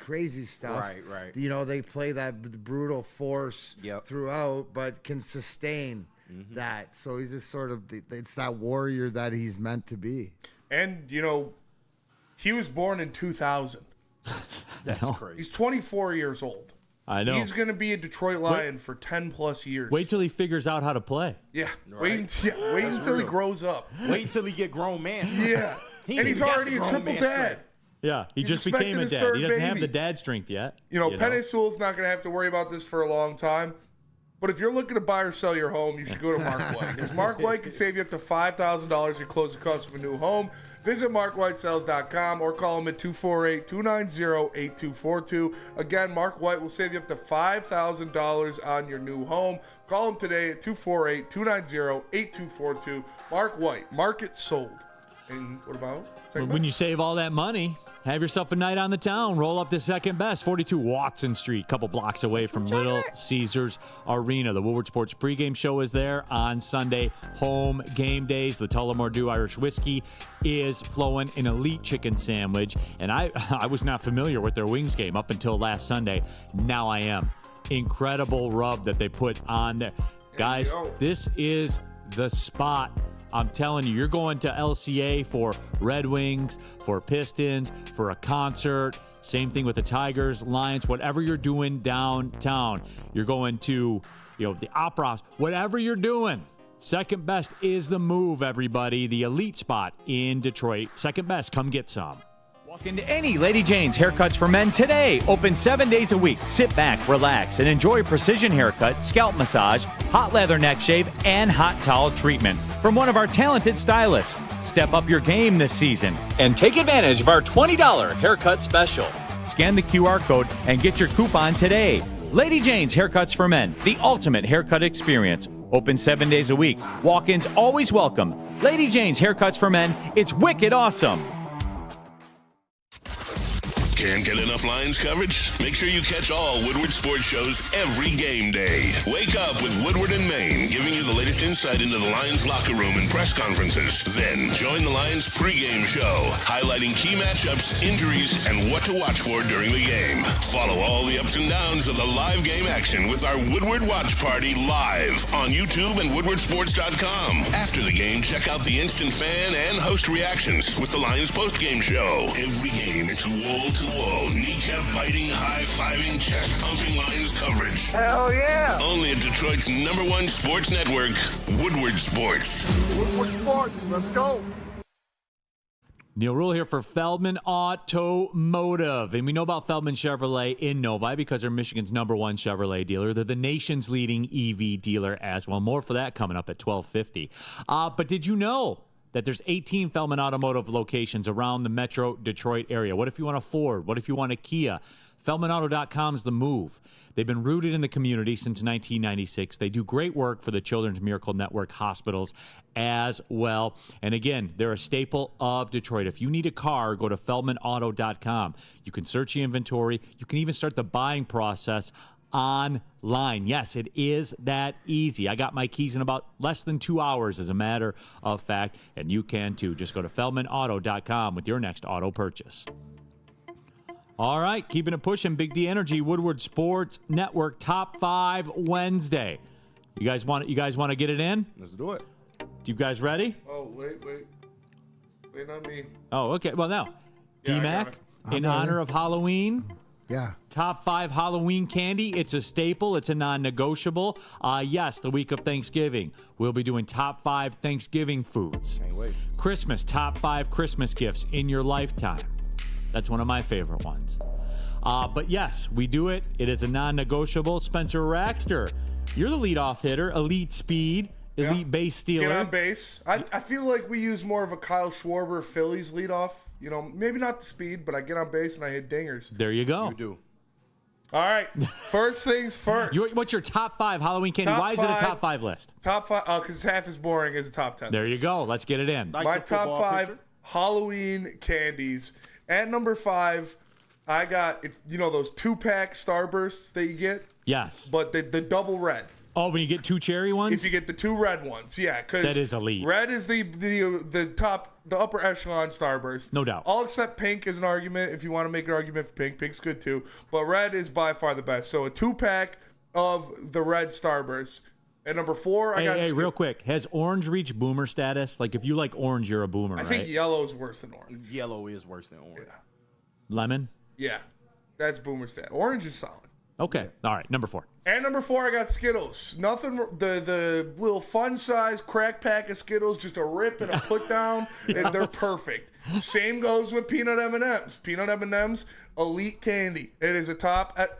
stuff. Right. They play that brutal force throughout, but can sustain that. So he's just sort of it's that warrior that he's meant to be. And he was born in 2000. That's crazy. He's 24 years old. I know. He's going to be a Detroit Lion for 10 plus years. Wait till he figures out how to play. Yeah. Right. Wait until he grows up. Wait till he get grown man. Yeah. And he's already a triple dad. Yeah, he He's just became a expecting his dad. third He doesn't have baby. the dad strength yet. Penei Sewell's not going to have to worry about this for a long time. But if you're looking to buy or sell your home, you should go to Mark White. Because Mark White can save you up to $5,000 in closing costs of a new home. Visit markwhitesells.com or call him at 248-290-8242. Again, Mark White will save you up to $5,000 on your new home. Call him today at 248-290-8242. Mark White, market sold. And what about? When you save all that money, have yourself a night on the town. Roll up to second best, 42 Watson Street, couple blocks away from Little Caesars Arena. The Woodward Sports pregame show is there on Sunday. Home game days. The Tullamore Dew Irish Whiskey is flowing, an elite chicken sandwich. And I was not familiar with their wings game up until last Sunday. Now I am. Incredible rub that they put on there. Guys, this is the spot. I'm telling you, you're going to LCA for Red Wings, for Pistons, for a concert. Same thing with the Tigers, Lions, whatever you're doing downtown. You're going to, the Opera House, whatever you're doing. Second best is the move, everybody. The elite spot in Detroit. Second best, come get some. Walk into any Lady Jane's Haircuts for Men today. Open 7 days a week. Sit back, relax, and enjoy precision haircut, scalp massage, hot leather neck shave, and hot towel treatment from one of our talented stylists. Step up your game this season and take advantage of our $20 haircut special. Scan the QR code and get your coupon today. Lady Jane's Haircuts for Men, the ultimate haircut experience. Open 7 days a week. Walk-ins always welcome. Lady Jane's Haircuts for Men. It's wicked awesome. Can't get enough Lions coverage? Make sure you catch all Woodward sports shows every game day. Wake up with Woodward and Maine, giving you the latest insight into the Lions locker room and press conferences. Then join the Lions pregame show, highlighting key matchups, injuries, and what to watch for during the game. Follow all the ups and downs of the live game action with our Woodward Watch Party live on YouTube and woodwardsports.com. After the game, check out the instant fan and host reactions with the Lions postgame show. Every game, it's wall-to-wall, kneecap-biting, high-fiving, chest-pumping Lions coverage. Hell yeah! Only at Detroit's #1 sports network, Woodward Sports. Woodward Sports, let's go! Neil Rule here for Feldman Automotive. And we know about Feldman Chevrolet in Novi because they're Michigan's #1 Chevrolet dealer. They're the nation's leading EV dealer as well. More for that coming up at 12:50. But did you know that there's 18 Feldman Automotive locations around the Metro Detroit area? What if you want a Ford? What if you want a Kia? FeldmanAuto.com is the move. They've been rooted in the community since 1996. They do great work for the Children's Miracle Network hospitals as well. And again, they're a staple of Detroit. If you need a car, go to FeldmanAuto.com. You can search the inventory. You can even start the buying process online. Yes, it is that easy. I got my keys in about less than 2 hours, as a matter of fact, and you can too. Just go to FeldmanAuto.com with your next auto purchase. All right, keeping it pushing. Big D Energy, Woodward Sports Network, Top 5 Wednesday. You guys want to get it in? Let's do it. You guys ready? Oh, wait on me. Oh, okay. Well, now, Yeah, D-Mac, in honor of Halloween. Yeah. Top 5 Halloween candy. It's a staple. It's a non-negotiable. Yes, the week of Thanksgiving, we'll be doing top 5 Thanksgiving foods. Can't wait. Christmas, top 5 Christmas gifts in your lifetime. That's one of my favorite ones. But yes, we do it. It is a non-negotiable. Spencer Raxter, you're the leadoff hitter. Elite speed, elite base stealer. Get on base. I feel like we use more of a Kyle Schwarber Phillies leadoff. You know, maybe not the speed, but I get on base and I hit dingers. There you go. You do. All right. First things first. What's your top 5 Halloween candy? Why is it a top 5 list? Top 5. Oh, because it's half as boring as a top 10. There you go. Let's get it in. Like My the top football 5 picture? Halloween candies. At number 5, I got, it's those 2-pack Starbursts that you get, Yes. but the double red. Oh, when you get 2 cherry ones? If you get the 2 red ones, yeah, because That is elite. Red is the upper echelon Starburst. No doubt. I'll accept pink as an argument if you want to make an argument for pink. Pink's good too, but red is by far the best. So a 2-pack of the red Starburst. At number 4, I got. Hey, real quick, has orange reached boomer status? Like, if you like orange, you're a boomer, I right? think yellow is worse than orange. Yellow is worse than orange. Lemon? Yeah, that's boomer stat. Orange is solid. Okay. All right. Number 4. And number 4, I got Skittles. Nothing. The little fun size crack pack of Skittles, just a rip and a put down. And they're perfect. Same goes with peanut M&Ms. Peanut M&Ms, elite candy. It is a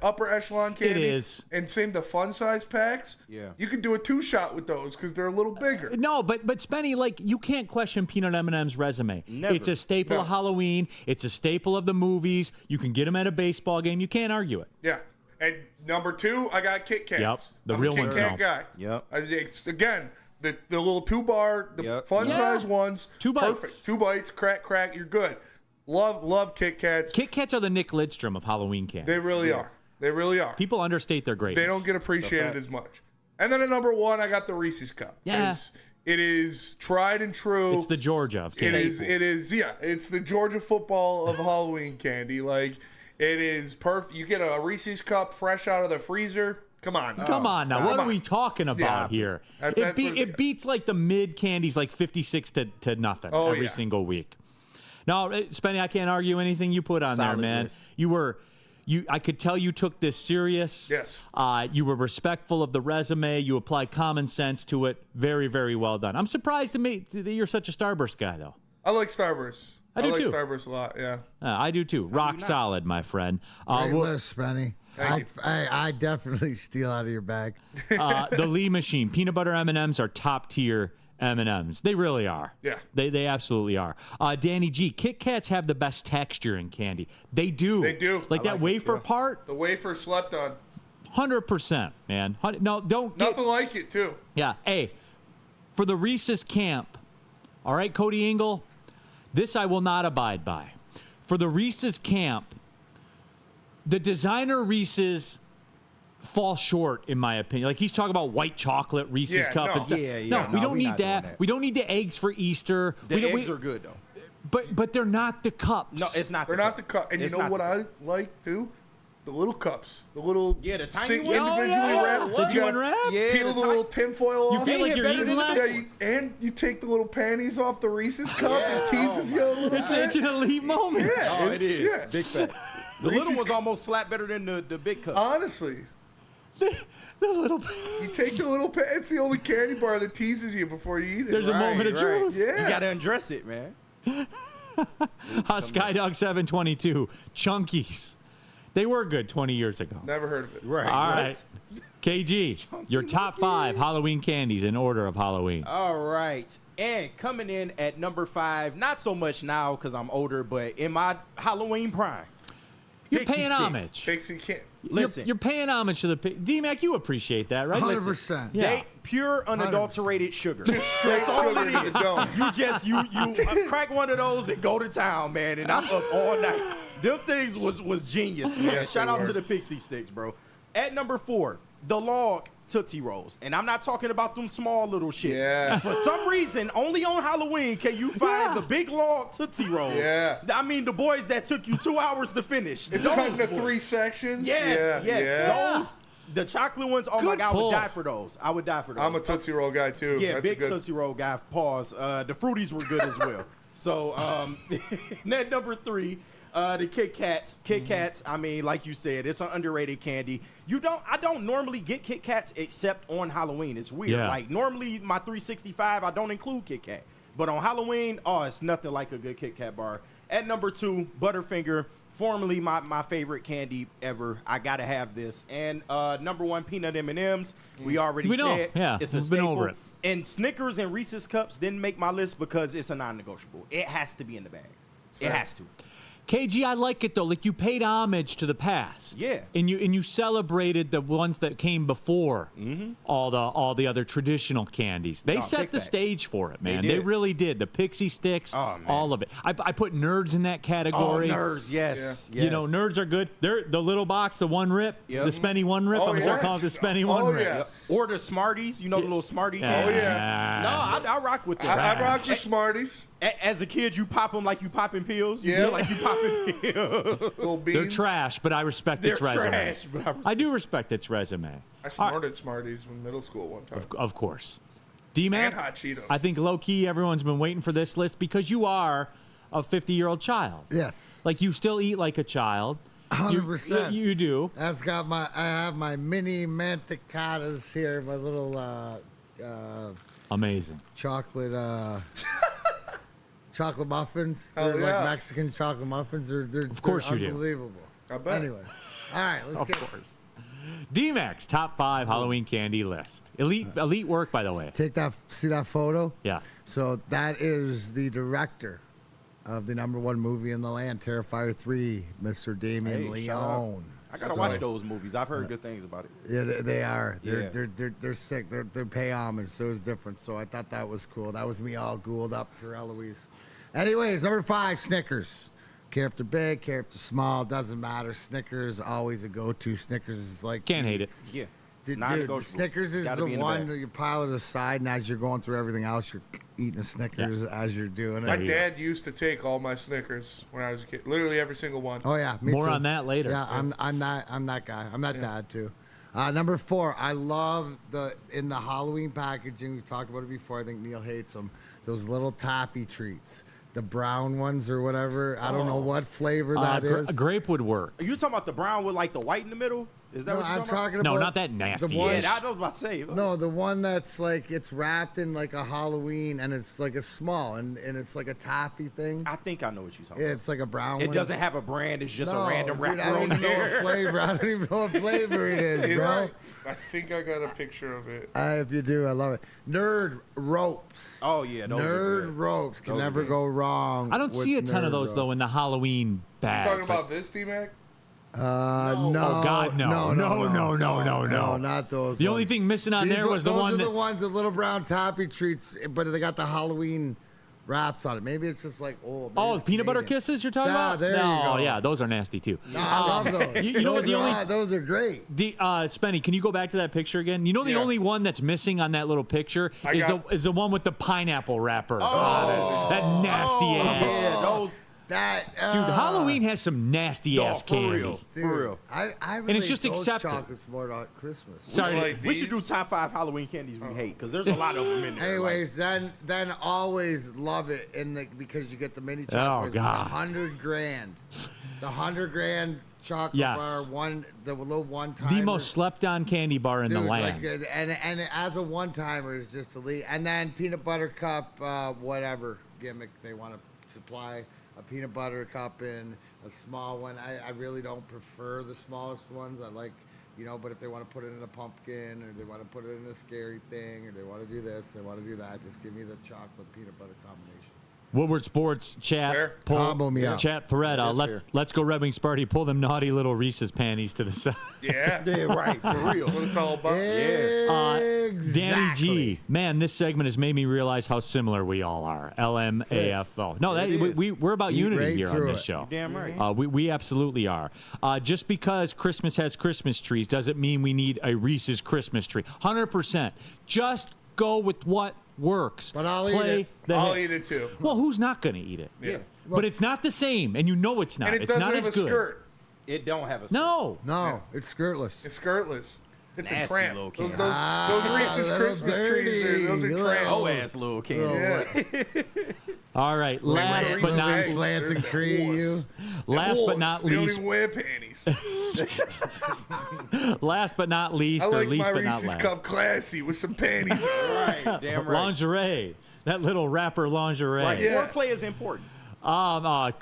upper echelon candy. It is. And same the fun size packs. Yeah. You could do a 2-shot with those because they're a little bigger. No, but Spenny, like, you can't question Peanut M&M's resume. Never. It's a staple of Halloween. It's a staple of the movies. You can get them at a baseball game. You can't argue it. Yeah. And number 2, I got Kit Kats. Yep, the I'm real a Kit ones Kat now. guy. Yep. Again, the little 2-bar, the fun size ones. 2 bites. Perfect. 2 bites, crack, you're good. Love Kit Kats. Kit Kats are the Nick Lidstrom of Halloween candy. They really are. They really are. People understate their greatness. They don't get appreciated as much. And then at number 1, I got the Reese's Cup. Yeah. It is tried and true. It's the Georgia of It candy. is. Yeah. It's the Georgia football of Halloween candy. Like, it is perfect. You get a Reese's Cup fresh out of the freezer. Come on. Come on now. What are we talking about Yeah. here? That's It what it's- beats like the mid candies, like 56 to nothing every yeah. single week. No, Spenny, I can't argue anything you put on there, Solid man. list. I could tell you took this serious. Yes. You were respectful of the resume. You applied common sense to it. Very, very well done. I'm surprised that you're such a Starburst guy, though. I like Starburst. I do like too. Starburst a lot, yeah. I do too. Rock solid, my friend. Great list, Spenny. I definitely steal out of your bag. The Lee Machine peanut butter M&Ms are top tier M&Ms. They really are. Yeah. They absolutely are. Danny G, Kit Kats have the best texture in candy. They do. They do. Like that wafer part, The wafer slept on. 100%, man. No, don't get. Nothing like it, too. Yeah. Hey, for the Reese's camp, all right, Cody Engel, this I will not abide by. For the Reese's camp, The designer Reese's fall short, in my opinion. Like, he's talking about white chocolate Reese's cup and stuff. We don't need that. We don't need the eggs for Easter. The eggs are good, though. But they're not the cups. No, it's not. They're not the cup. And you know what I like too? The little cups. The little the tiny ones. individually wrapped. Did you unwrap? Yeah, peel the little tinfoil off. You feel like you're eating less? And you take the little panties off the Reese's cup. It teases you a little bit. It's an elite moment. Yeah, it is. Yeah. Big fact. The little ones almost slap better than the big cup. Honestly. The little. You take the little it's the only candy bar that teases you before you eat it. There's a moment of truth. Yeah. You got to undress it, man. Skydog 722. Chunkies. They were good 20 years ago. Never heard of it. Right. All right. KG, your top 5 Halloween candies in order of Halloween. All right. And coming in at number 5, not so much now because I'm older, but in my Halloween prime. You're Pixie paying sticks. homage. Pixie can't. Listen. You're paying homage to the D-Mac. You appreciate that, right? 100%. Yeah. They pure unadulterated sugar. Straight That's all sugar it to is. the dome. You just crack one of those and go to town, man. And I'm up all night. Them things was genius, man. Yes, Shout they out were. to the Pixie Sticks, bro. At number 4, the log Tootsie Rolls. And I'm not talking about them small little shits. Yeah. For some reason, only on Halloween can you find the big log Tootsie Rolls. Yeah. I mean, the boys that took you 2 hours to finish. It's Those cut into boys. 3 sections. Yes, Yeah. yes. Yeah. Those, the chocolate ones, oh my Good God, I pull. would die for those. I would die for those. I'm a Tootsie Roll guy too. Yeah, That's big a good. Tootsie Roll guy. Pause. The Fruities were good as well. So, net number 3, the Kit Kats. Kit Kats, I mean, like you said, it's an underrated candy. I don't normally get Kit Kats except on Halloween. It's weird. Yeah. Like, normally my 365, I don't include Kit Kat. But on Halloween, it's nothing like a good Kit Kat bar. At number 2, Butterfinger. Formerly my favorite candy ever. I gotta have this. And number 1, peanut M&Ms. We already know. said. Yeah, It's a we've been staple. over it. And Snickers and Reese's Cups didn't make my list because it's a non-negotiable. It has to be in the bag. It has to. KG, I like it though. Like, you paid homage to the past. Yeah. And you celebrated the ones that came before all the other traditional candies. They set big the facts. stage for it, man. They They did. really did. The Pixie Sticks, Oh, man. all of it. I put Nerds in that category. Oh, Nerds, yes. You know, Nerds are good. They're the little box, the one rip, Yep. the Spenny one rip. Oh, I'm gonna start yeah. calling it the Spenny one rip. yeah. Or the Smarties, you know, the little Smartie Yeah. candy. Oh, yeah. No, I rock with that. I rock the Smarties. As a kid, you pop them like you popping pills. You Yeah. feel like you popping pills. Little beans. They're trash, but I respect They're its resume. trash, but I do respect its resume. I snorted Smarties in middle school one time. Of course. D-Mac, And hot Cheetos. I think low-key everyone's been waiting for this list because you are a 50-year-old child. Yes. Like, you still eat like a child. 100%. You do. I have my mini mantecadas here, my little Amazing. chocolate chocolate muffins. Hell They're yeah. like Mexican chocolate muffins. Of course you do. unbelievable. I bet. Anyway, all right, let's Of get course. D-Mac's top 5 Halloween candy list. Elite work, by the way. see that photo. Yes. So that is the director of the #1 movie in the land, Terrifier 3, Mr. Damien Hey, shout out. Leone. I gotta watch those movies. I've heard good things about it. Yeah, they are. Yeah. They're sick. They're pay homage, so it's different. So I thought that was cool. That was me all ghouled up for Eloise. Anyways, number 5, Snickers. Care if they're big, care if they're small, doesn't matter. Snickers always a go-to. Snickers is like Can't hate it. Yeah. Dude, Non-negotiable. Snickers is Gotta the be in the one bag. that you pile it aside, and as you're going through everything else, you're eating a Snickers as you're doing My it. dad used to take all my Snickers when I was a kid. Literally every single one. Oh yeah, me More too. on that later. Yeah, I'm that guy. I'm that dad too. Number 4, I love in the Halloween packaging. We've talked about it before. I think Neil hates them. Those little taffy treats, the brown ones or whatever. I don't know what flavor that is. Grape would work. Are you talking about the brown with like the white in the middle? Is that No, what you're I'm talking about? talking about No, not that nasty. The one, Yeah, I was about to say. no, the one that's like it's wrapped in like a Halloween, and it's like a small, and it's like a taffy thing. I think I know what you're talking Yeah, about. it's like a brown It one. doesn't have a brand. It's just No, a random dude, wrapper I don't on even know what there. flavor. I don't even know what flavor it is, bro. I think I got a picture of it. If you do, I love it. Nerd ropes. Oh yeah, those are Nerd good. ropes can Those are never good. go wrong. I don't see a with ton of Nerd those, though, ropes. in the Halloween You bags. talking Like- about this, D-Mac? No. Oh, God, no. No, not those. The only ones. thing missing on These there was the those one are that. the ones, the little brown toffee treats, but they got the Halloween wraps on it. Maybe it's just like Peanut butter kisses you're talking about? There you go. Yeah, those are nasty too. No, I love those. You know those are great. Spenny, can you go back to that picture again? You know the only one that's missing on that little picture is the one with the pineapple wrapper on it. That nasty ass. Yeah, those. Dude, Halloween has some nasty ass candy. For real. I really and it's just those accepted. chocolates more on Christmas. Sorry, we should do top 5 Halloween candies we hate because there's a lot of them in there. Anyways, then always love it because you get the mini chocolates. Oh, God. $100,000. The $100,000 chocolate bar, the little one time. The most slept on candy bar in the land. And as a one timer is just elite. And then peanut butter cup, whatever gimmick they want to supply. A peanut butter cup in a small one. I really don't prefer the smallest ones. I like, but if they want to put it in a pumpkin or they want to put it in a scary thing or they want to do this, they want to do that, just give me the chocolate peanut butter combination. Woodward Sports chat chat thread. Let's go Red Wing Sparty. Pull them naughty little Reese's panties to the side. Yeah, right, for real. What it's all about. Exactly. Danny G, man, this segment has made me realize how similar we all are. LMAFO. No, we're about unity here on this show. You're damn right. We absolutely are. Just because Christmas has Christmas trees doesn't mean we need a Reese's Christmas tree. 100%. Just go with what works. But I'll eat it. I'll eat it too. Well, who's not going to eat it? Yeah. But it's not the same, and you know it's not. And it it's doesn't not have as a good. skirt. It don't have a skirt. No, it's skirtless. It's skirtless. It's Nasty a tramp. little Those kid. Reese's Christmas trees, those are tramps. Oh, ass little kid. All right, last but not Lansing tree, you. Last but not They don't least. even wear panties. Last but not least, I like or least my but not Reese's last. cup classy with some panties on. Right, damn right. Lingerie. That little wrapper lingerie. Right, Yeah. foreplay is important.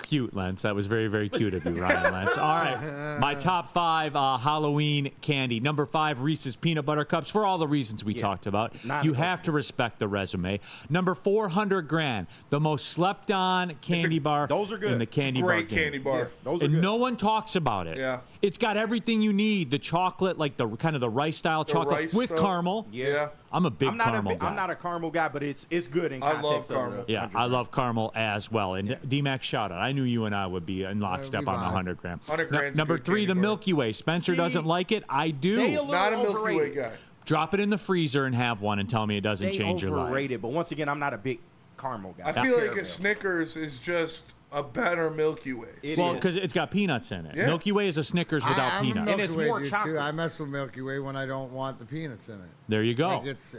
Cute, Lance. That was very, very cute of you, Ryan Lance. All right. My top 5 Halloween candy. Number 5, Reese's Peanut Butter Cups, for all the reasons we talked about. You have to respect the resume. Number 4, $100,000. The most slept on candy bar those are good. in the candy bar Great game. candy bar. Yeah, those are And good. no one talks about it. Yeah. It's got everything you need. The chocolate, like the kind of the rice style chocolate rice with stuff. caramel. Yeah. I'm a big caramel guy. I'm not a caramel guy, but it's good in I context. love caramel. Yeah, I love caramel as well. And D-Mac, shout out. I knew you and I would be in lockstep on the 100 gram. 100 grams Number good 3, the candy bar. Milky Way. Spencer See, doesn't like it. I do. they a little Not a Milky Way overrated. guy. Drop it in the freezer and have one and tell me it doesn't They change your life. overrated, but once again, I'm not a big caramel guy. I feel like Caramel. a Snickers is just a better Milky Way. It Well, is. because it's got peanuts in it. Yeah. Milky Way is a Snickers without I'm a peanuts. Milky And it's Way more dude, chocolate. too. I mess with Milky Way when I don't want the peanuts in it. There you go. Like it's,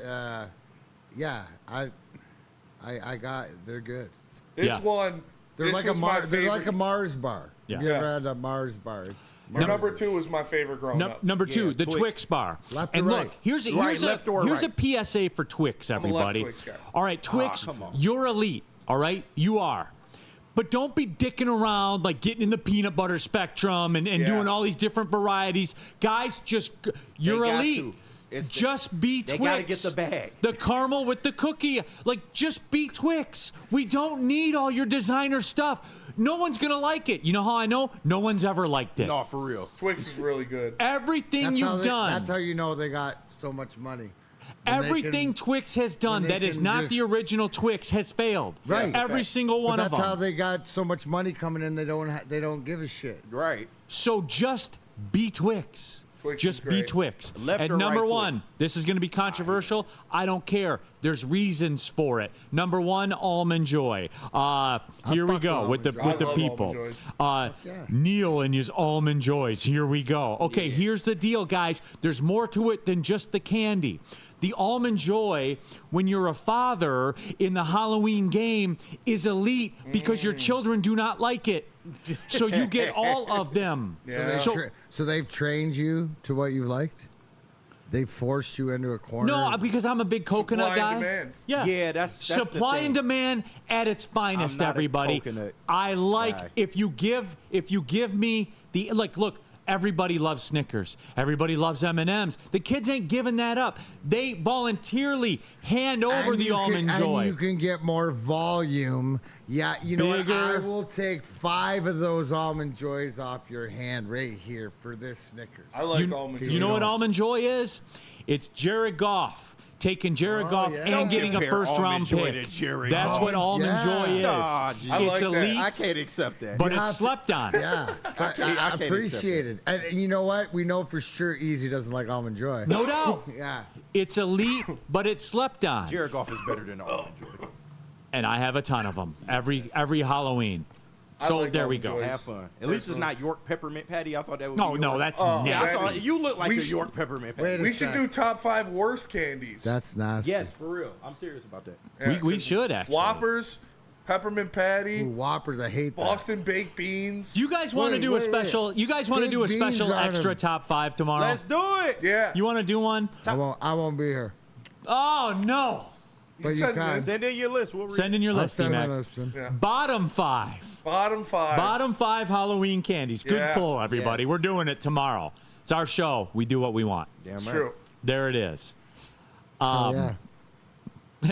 they're good. This Yeah. one, They're this like a was my they're like a favorite. Mars bar. Yeah. Have you ever Yeah. had a Mars bar? It's Number 2 was my favorite growing up. Number 2, Yeah, the Twix. Twix bar. Left and or look, right? here's Right, left or a right? PSA for Twix, a left everybody. Twix guy. All right, Twix, come on. you're elite. All right, you are. But don't be dicking around like getting in the peanut butter spectrum and Yeah. doing all these different varieties. Guys, you're got elite. to. It's the- Just be Twix. they gotta get the bag. The caramel with the cookie. Like, just be Twix. We don't need all your designer stuff. No one's going to like it. You know how I know? No one's ever liked it. No, for real. Twix is really good. Everything you've done. That's how you know they got so much money. When they Everything can- Twix has done when they that is can not just- the original Twix has failed. Right. Every single one But of that's them. how they got so much money coming in. They don't give a shit. Right. So just be Twix. Twix Just is be great. Twix. Left and or number right 1, Twix? this is going to be controversial. I don't care. There's reasons for it. Number 1, Almond Joy. Here we fuck go with with the Almond with Joy. the I love people. Almond yeah. Neil and his Almond Joys. Here we go. Okay, here's the deal, guys. There's more to it than just the candy. The Almond Joy, when you're a father in the Halloween game, is elite because your children do not like it. So you get all of them. Yeah. So they've trained you to what you liked. They forced you into a corner. No, because I'm a big coconut Supply guy. and demand. Yeah, Yeah, that's the supply and thing. demand at its finest. I'm not a Everybody, coconut I like guy. if you give me the look. Everybody loves Snickers. Everybody loves M&Ms. The kids ain't giving that up. They voluntarily hand over And the you Almond can, Joy. And you can get more volume. Yeah, you know Bigger. what? I will take 5 of those Almond Joys off your hand right here for this Snickers. I like Almond Joy. You know what Almond Joy is? It's Jared Goff taking Jared Goff and getting a first-round pick. That's what Almond Joy is. Nah, it's elite. I can't accept that. But it's slept on. Yeah, I appreciate it. And you know what? We know for sure Easy doesn't like Almond Joy. No doubt. Yeah. It's elite, but it's slept on. Jared Goff is better than Almond Joy. And I have a ton of them every Halloween. So like there we Almond go. Joys. Have fun. At least it's not York peppermint patty. I thought that would be No, yours. that's Yeah, I nasty. thought you look like We a should- York peppermint patty. Wait a We should sec. do top 5 worst candies. That's nasty. Yes, for real. I'm serious about that. Yeah, We should actually. Whoppers, peppermint patty, Ooh, Whoppers, I hate that. Boston baked beans. You guys want to Wait, do wait, a special? wait. You guys want to Big do a beans special aren't extra a- top 5 tomorrow? Let's do it. Yeah. You want to do one? I won't be here. Oh no! But you said can. this. Send in your list. We'll read. Send in your I'll list, send my T-Mac. list, Jim. Yeah. Bottom 5. Bottom 5. Bottom 5 Halloween candies. Good Yeah. pull, everybody. Yes. We're doing it tomorrow. It's our show. We do what we want. Damn right. True. There it is. Oh, yeah.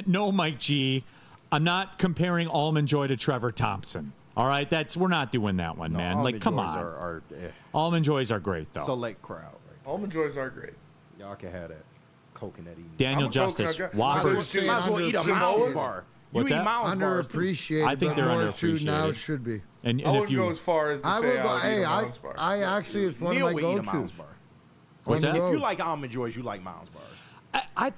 No, Mike G. I'm not comparing Almond Joy to Trevor Thompson. All right, we're not doing that one, man. Like, come on. Almond Joys are great, though. Select crowd. Right? Almond Joys are great. Y'all can have that coconut eating. Daniel I'm a Justice, coconut guy. Whoppers. Might Might as well eat a Mounds bar. What's you eat that? Mounds bars. too. Underappreciated. I think but they're more too now underappreciated. should be. And I if wouldn't you go as far as to I say would go. I would eat Hey, a Mounds bar. I actually it's one Neil of my would eat a go-tos. Mounds bar. What's On the that? road. If you like almond joys, you like Mounds bars.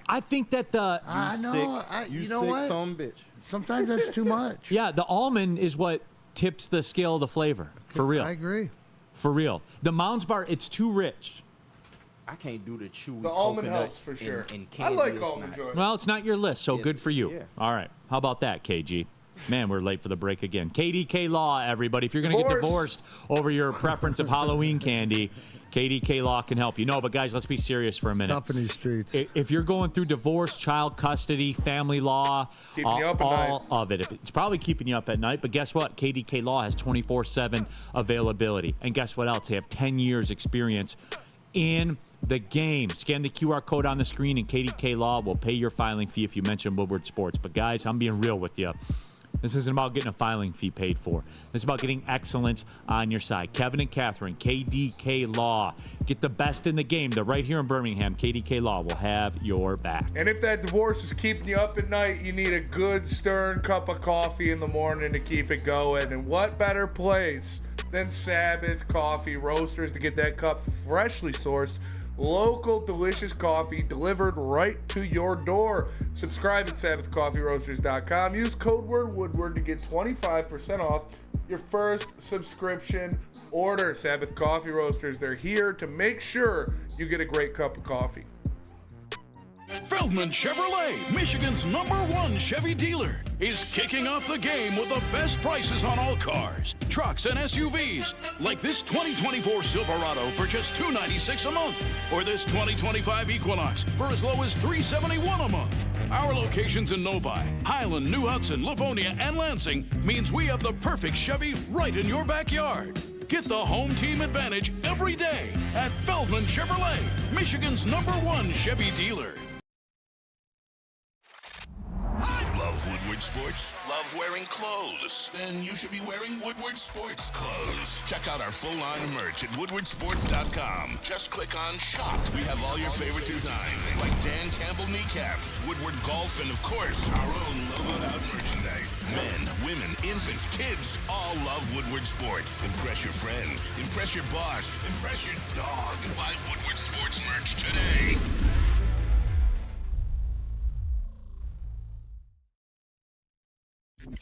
I think that the I know. You know what? bitch. Sometimes that's too much. yeah, the almond is what tips the scale of the flavor. For real. I agree. For real. The Mounds bar, it's too rich. I can't do the chewy The almond coconut helps for sure. And I candy like is Almond not. Joy. Well, it's not your list, so Yes, good for you. yeah. All right. How about that, KG? Man, we're late for the break again. KDK Law, everybody. If you're going to get divorced over your preference of Halloween candy, KDK Law can help you. No, but guys, let's be serious for a minute. Tough in these streets. If you're going through divorce, child custody, family law, Keeping you up at all night. of it, it's probably keeping you up at night. But guess what? KDK Law has 24/7 availability. And guess what else? They have 10 years experience in the game. Scan the QR code on the screen, and KDK Law will pay your filing fee if you mention Woodward Sports. But guys, I'm being real with you. This isn't about getting a filing fee paid for. This is about getting excellence on your side. Kevin and Catherine, KDK Law. Get the best in the game. They're right here in Birmingham. KDK Law will have your back. And if that divorce is keeping you up at night, you need a good stern cup of coffee in the morning to keep it going. And what better place than Sabbath Coffee Roasters to get that cup freshly sourced, local, delicious coffee delivered right to your door. Subscribe at SabbathCoffeeRoasters.com. Use code word Woodward to get 25% off your first subscription order. Sabbath Coffee Roasters, they're here to make sure you get a great cup of coffee. Feldman Chevrolet, Michigan's #1 Chevy dealer, is kicking off the game with the best prices on all cars, trucks, and SUVs, like this 2024 Silverado for just $296 a month, or this 2025 Equinox for as low as $371 a month. Our locations in Novi, Highland, New Hudson, Livonia, and Lansing means we have the perfect Chevy right in your backyard. Get the home team advantage every day at Feldman Chevrolet, Michigan's #1 Chevy dealer. Love Woodward Sports? Love wearing clothes? Then you should be wearing Woodward Sports clothes. Check out our full line of merch at woodwardsports.com. Just click on shop. We have all your favorite designs, like Dan Campbell kneecaps, Woodward Golf, and of course, our own logoed out merchandise. Men, women, infants, kids all love Woodward Sports. Impress your friends. Impress your boss. Impress your dog. Buy Woodward Sports merch today.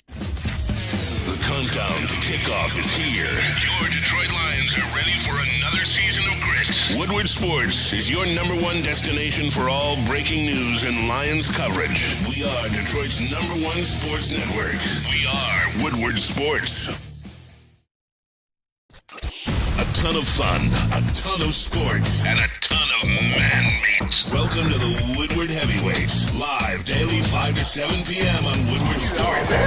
The countdown to kickoff is here. Your Detroit Lions are ready for another season of grit. Woodward Sports is your #1 destination for all breaking news and Lions coverage. We are Detroit's #1 sports network. We are Woodward Sports. A ton of fun, a ton of sports, and a ton of man meat. Welcome to the Woodward Heavyweights, live daily 5 to 7 p.m. on Woodward Sports.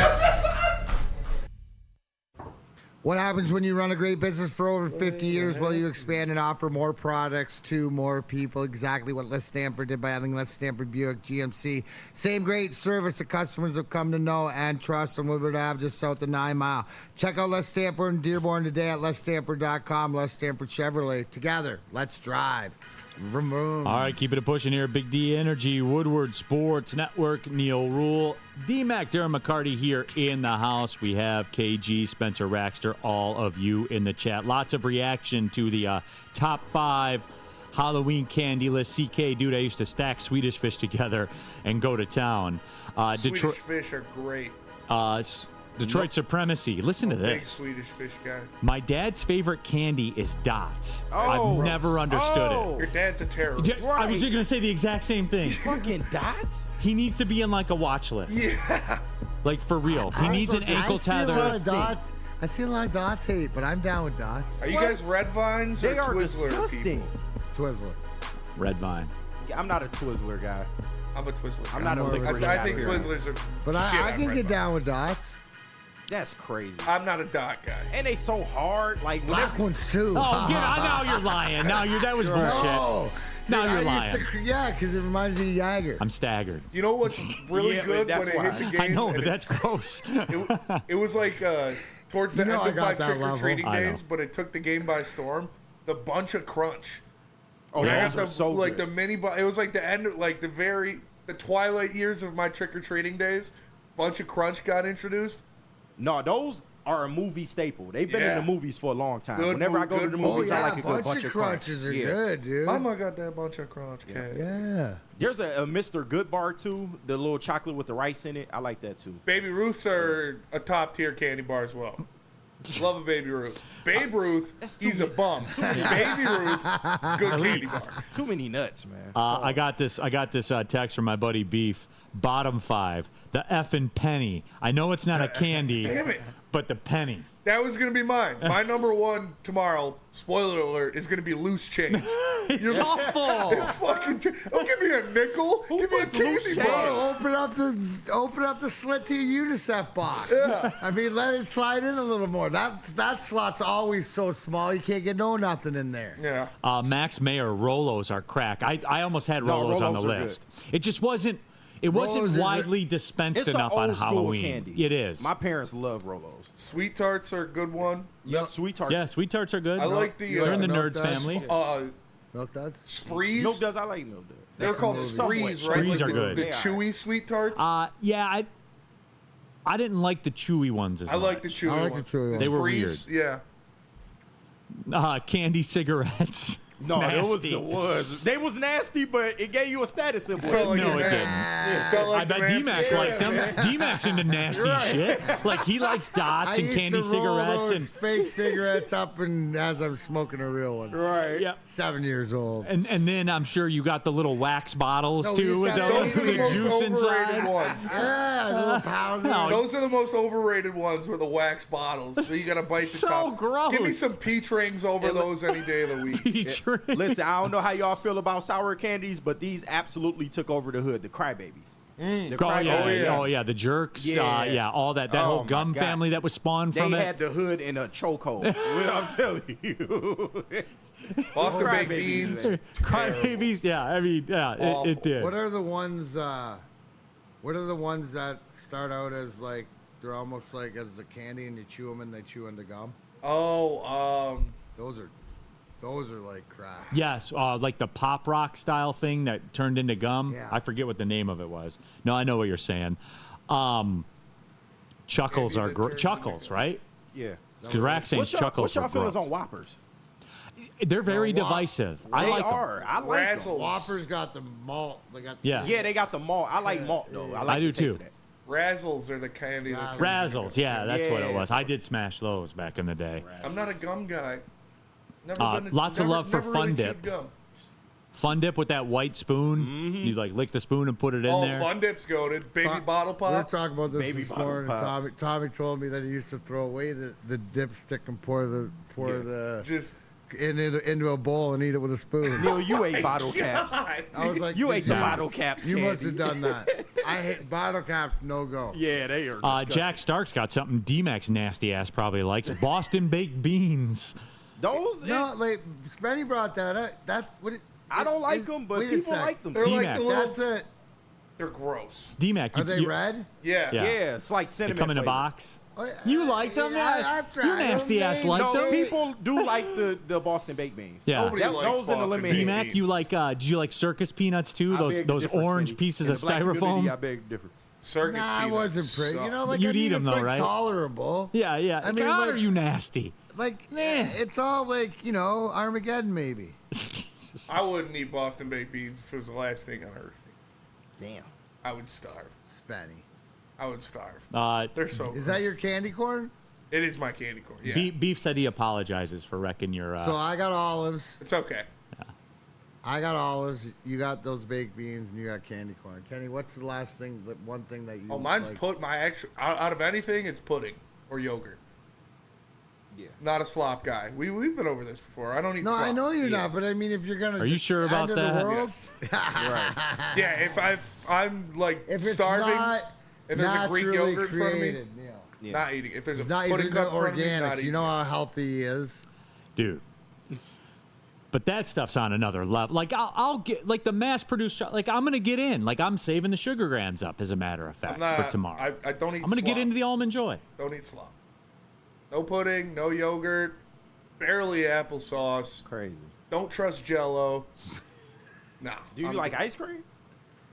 What happens when you run a great business for over 50 years? Well, you expand and offer more products to more people. Exactly what Les Stanford did by adding Les Stanford Buick GMC. Same great service that customers have come to know and trust on Woodward Ave, just south of 9 Mile. Check out Les Stanford and Dearborn today at lesstanford.com. Les Stanford Chevrolet. Together, let's drive. Vroom, vroom. All right, keeping it pushing here. Big D Energy, Woodward Sports Network, Neil Rule, D-Mac, Darren McCarty here in the house. We have KG, Spencer Raxter, all of you in the chat. Lots of reaction to the top 5 Halloween candy list. CK, dude, I used to stack Swedish fish together and go to town. Swedish fish are great. Detroit Supremacy. Listen to Big this. Swedish fish guy. My dad's favorite candy is Dots. Oh. I've never understood Your dad's a terrorist. it. I was just going to say the exact same thing. Fucking Dots? He needs to be in like a watch list. Yeah. Like for real. He needs an ankle tether. I see a lot of Dots hate, but I'm down with Dots. Are you guys Red Vines or They are Twizzler disgusting. people? Twizzler. Red Vine. Yeah, I'm not a Twizzler guy. I'm a Twizzler. I'm not a licorice guy. I think Twizzlers are. But I can get down with Dots. That's crazy. I'm not a dot guy. And they so hard. Like Black ones too. Oh, now you're lying. That was bullshit. No. Now Dude, you're lying. Yeah, because it reminds me of Jagger. I'm staggered. You know what's really Yeah, good that's when it hit the game? I know, but And that's gross. it was like towards the You know end I of my got that trick-or-treating level. I know. days, but it took the game by storm. The bunch of crunch. Oh, I those got are so like good. the mini. It was like the end, like the twilight years of my trick-or-treating days. Bunch of crunch got introduced. No, those are a movie staple. They've been in the movies for a long time. Good Whenever I go to good the movie. movies, Oh, yeah, I like a good bunch of crunches are good, dude. Mama got that bunch of crunch cake. Yeah. There's a Mr. Good bar too, the little chocolate with the rice in it. I like that too. Baby Ruths are a top tier candy bar as well. Love a Baby Ruth. Babe Ruth, he's a bum. Baby Ruth, good candy bar. Too many nuts, man. I got this text from my buddy Beef. Bottom 5, the effing penny. I know it's not a candy, Damn it. but the penny. That was going to be mine. My number one tomorrow, spoiler alert, is going to be loose change. It's awful. It's fucking. Don't give me a nickel. Give me a candy bar. Oh, open up the slit to your UNICEF box. Yeah. I mean, let it slide in a little more. That slot's always so small you can't get nothing in there. Yeah. Max Mayer, Rolos are crack. I almost had Rolos on the Rolos are list. It just wasn't. It wasn't Rolos widely dispensed It's enough an on old school Halloween. candy. It is. My parents love Rolos. Sweet tarts are a good one. Yep, sweet tarts. Yeah, sweet tarts are good. I like the. They're in the Milk Nerds Duds? family. Milk Duds? Sprees. Milk Duds, I like Milk Duds. They're called movie. Sprees, right? Sprees Like are good. The They are. chewy sweet tarts. Yeah, I didn't like the chewy ones as I like the much. chewy I like the ones. chewy ones. They were Sprees, yeah. Candy cigarettes. No, it was Nasty. the was. They was nasty, but it gave you a status symbol. Felt like No, a it man. didn't. It felt like I bet the man- D-Mac liked them. D-Mac's into nasty shit. Like, he likes dots I and used candy to roll cigarettes. those And fake cigarettes up and as I'm smoking a real one. Right. yeah. 7 years old. And then I'm sure you got the little wax bottles, No, we too, used with to have those, Those are with the the most juice overrated inside. ones. Yeah, little powder. No, Those are the most overrated ones with the wax bottles. So you gotta bite the So top. gross. Give me some peach rings over those any day of the week. Peach rings. Listen, I don't know how y'all feel about sour candies, but these absolutely took over the hood. The crybabies. The Oh yeah, Crybabies. the jerks, Yeah. all that Oh, whole my gum God. family that was spawned They from it. had the hood in a chokehold. Well, I'm telling you. Boston baked Crybabies, beans. man. Crybabies, yeah. I mean, yeah, it did. What are the ones? What are the ones that start out as like they're almost like as a candy and you chew them and they chew into gum? Oh, Those are like crack. Yes, like the pop rock style thing that turned into gum. Yeah. I forget what the name of it was. No, I know what you're saying. Chuckles Candy are that great. turns Chuckles, into right? Yeah. Because Rack saying Chuckles What's y'all are feelings gross. on Whoppers? They're very Whop- divisive. I They like them. are. I like them. Razzles. Whoppers got the malt. They got Yeah. Yeah, they got the malt. I like malt though. I like I do the taste too. of that. Razzles are the candy that turns into Razzles, gum. yeah, that's what it Yeah. was. I did smash those back in the day. I'm not a gum guy. Never been lots of never- love for never Fun really Dip. chewed gum. Fun Dip with that white spoon. You like lick the spoon and put it in Oh, there. Fun Dip's goated. Baby To- bottle We were pop. talking about this Baby this bottle morning. pops. Tommy told me that he used to throw away the dipstick and pour the Just into a bowl and eat it with a spoon. Neil, you ate bottle caps. I was like, You "Did ate the bottle caps. You candy. must have done that. I hate bottle caps. No go. Yeah, they are. Disgusting. Jack Stark's got something D-Mac's nasty ass probably likes. Boston baked beans. Those. No, like Spenny brought that up. That's what it. I don't like is- them, but wait a people sec. like them. they're like D-Mac. the little. That's it. They're gross. D-Mac, Are they red? Yeah. Yeah. Yeah, it's like They cinnamon. come in a flavor. box. You like them? I've tried You nasty them. ass like them. People do like the Boston baked beans. Yeah. Nobody likes those in the Boston limit. baked D-Mac, beans. you like? Did you like circus peanuts too? Those orange pieces of styrofoam. I beg different. Circus Nah, I peanuts wasn't pretty. suck. You know, like You'd I mean, eat 'em it's though, like right? tolerable. Yeah. I mean, God, like- are you nasty? Like, Man. it's all like, you know, Armageddon maybe. I wouldn't eat Boston baked beans if it was the last thing on earth. Damn. I would starve. Spenny. I would starve. They're so. Is that your candy corn? It is my candy corn. Yeah. Beef said he apologizes for wrecking your. So I got olives. It's okay. I got olives. You got those baked beans, and you got candy corn. Kenny, what's the last thing? The one thing that you? Oh, mine's like? my actual out of anything, it's pudding or yogurt. Yeah. Not a slop guy. We've been over this before. I don't eat No, slop. I know you're not, but I mean, if you're gonna. Are you sure about end of that? The world, Yeah, if I'm like if it's starving not and there's a Greek naturally yogurt in front of me, created, you know. not eating. If there's He's a not pudding using cup in front of me, not organics. eating. You know how healthy he is. dude. But that stuff's on another level. Like I'll get like the mass-produced. Like I'm gonna get in. Like I'm saving the sugar grams up, as a matter of fact, for tomorrow. I don't eat. I'm gonna slop. get into the almond joy. Don't eat slop. No pudding, no yogurt, barely applesauce. Crazy. Don't trust Jell-O. Nah. Do you like ice cream?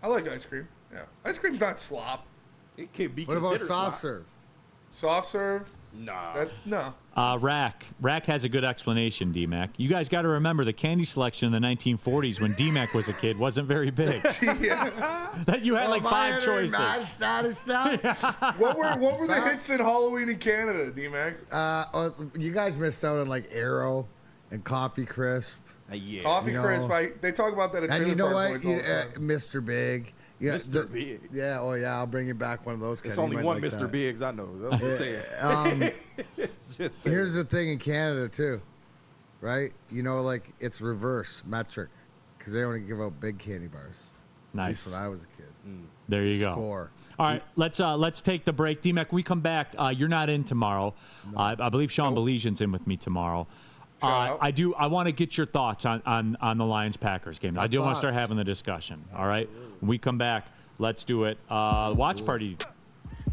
I like ice cream. Yeah, ice cream's not slop. It could be What about considered soft slop. serve? Soft serve. Nah. That's no. Rack has a good explanation, D-Mac. You guys got to remember the candy selection in the 1940s when D-Mac was a kid wasn't very big. That you had like Am I 5 under choices. mass status now? What were the hits in Halloween in Canada, D-Mac? You guys missed out on like Arrow and Coffee Crisp. Yeah. Coffee You know- Crisp. They talk about that at And you Trailer know Park what? Boys all the time. Mr. Big. Yeah, Mr. Big. Yeah, oh yeah, I'll bring you back one of those. It's Kenny. only You might one like Mr. that. Biggs I know. I'm just saying. It's just saying. Here's the thing in Canada too, right? You know, like it's reverse metric because they only give out big candy bars. At least Nice. when I was a kid. There you go. Score. All right, let's take the break. D-Mac, we come back. You're not in tomorrow. I believe Sean Belesian's in with me tomorrow. Shout out. I want to get your thoughts on the Lions-Packers game. I do want to start thoughts. having the discussion. All right, when we come back, let's do it. Watch party.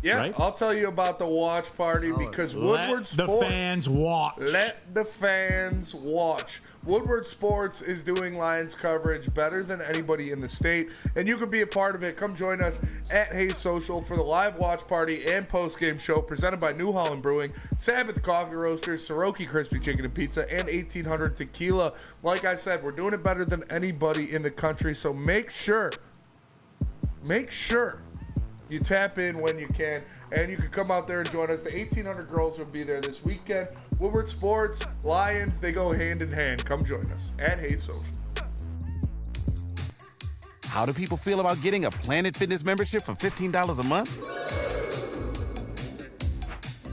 Yeah, right? I'll tell you about the watch party because Woodward Let the Sports. fans watch. Let the fans watch. Woodward Sports is doing Lions coverage better than anybody in the state, and you can be a part of it. Come join us at Hayes Social for the live watch party and post-game show presented by New Holland Brewing, Sabbath Coffee Roasters, Soroki Crispy Chicken and Pizza, and 1800 Tequila. Like I said, we're doing it better than anybody in the country, so make sure you tap in when you can, and you can come out there and join us. The 1,800 girls will be there this weekend. Woodward Sports, Lions, they go hand in hand. Come join us at Hayes Social. How do people feel about getting a Planet Fitness membership for $15 a month?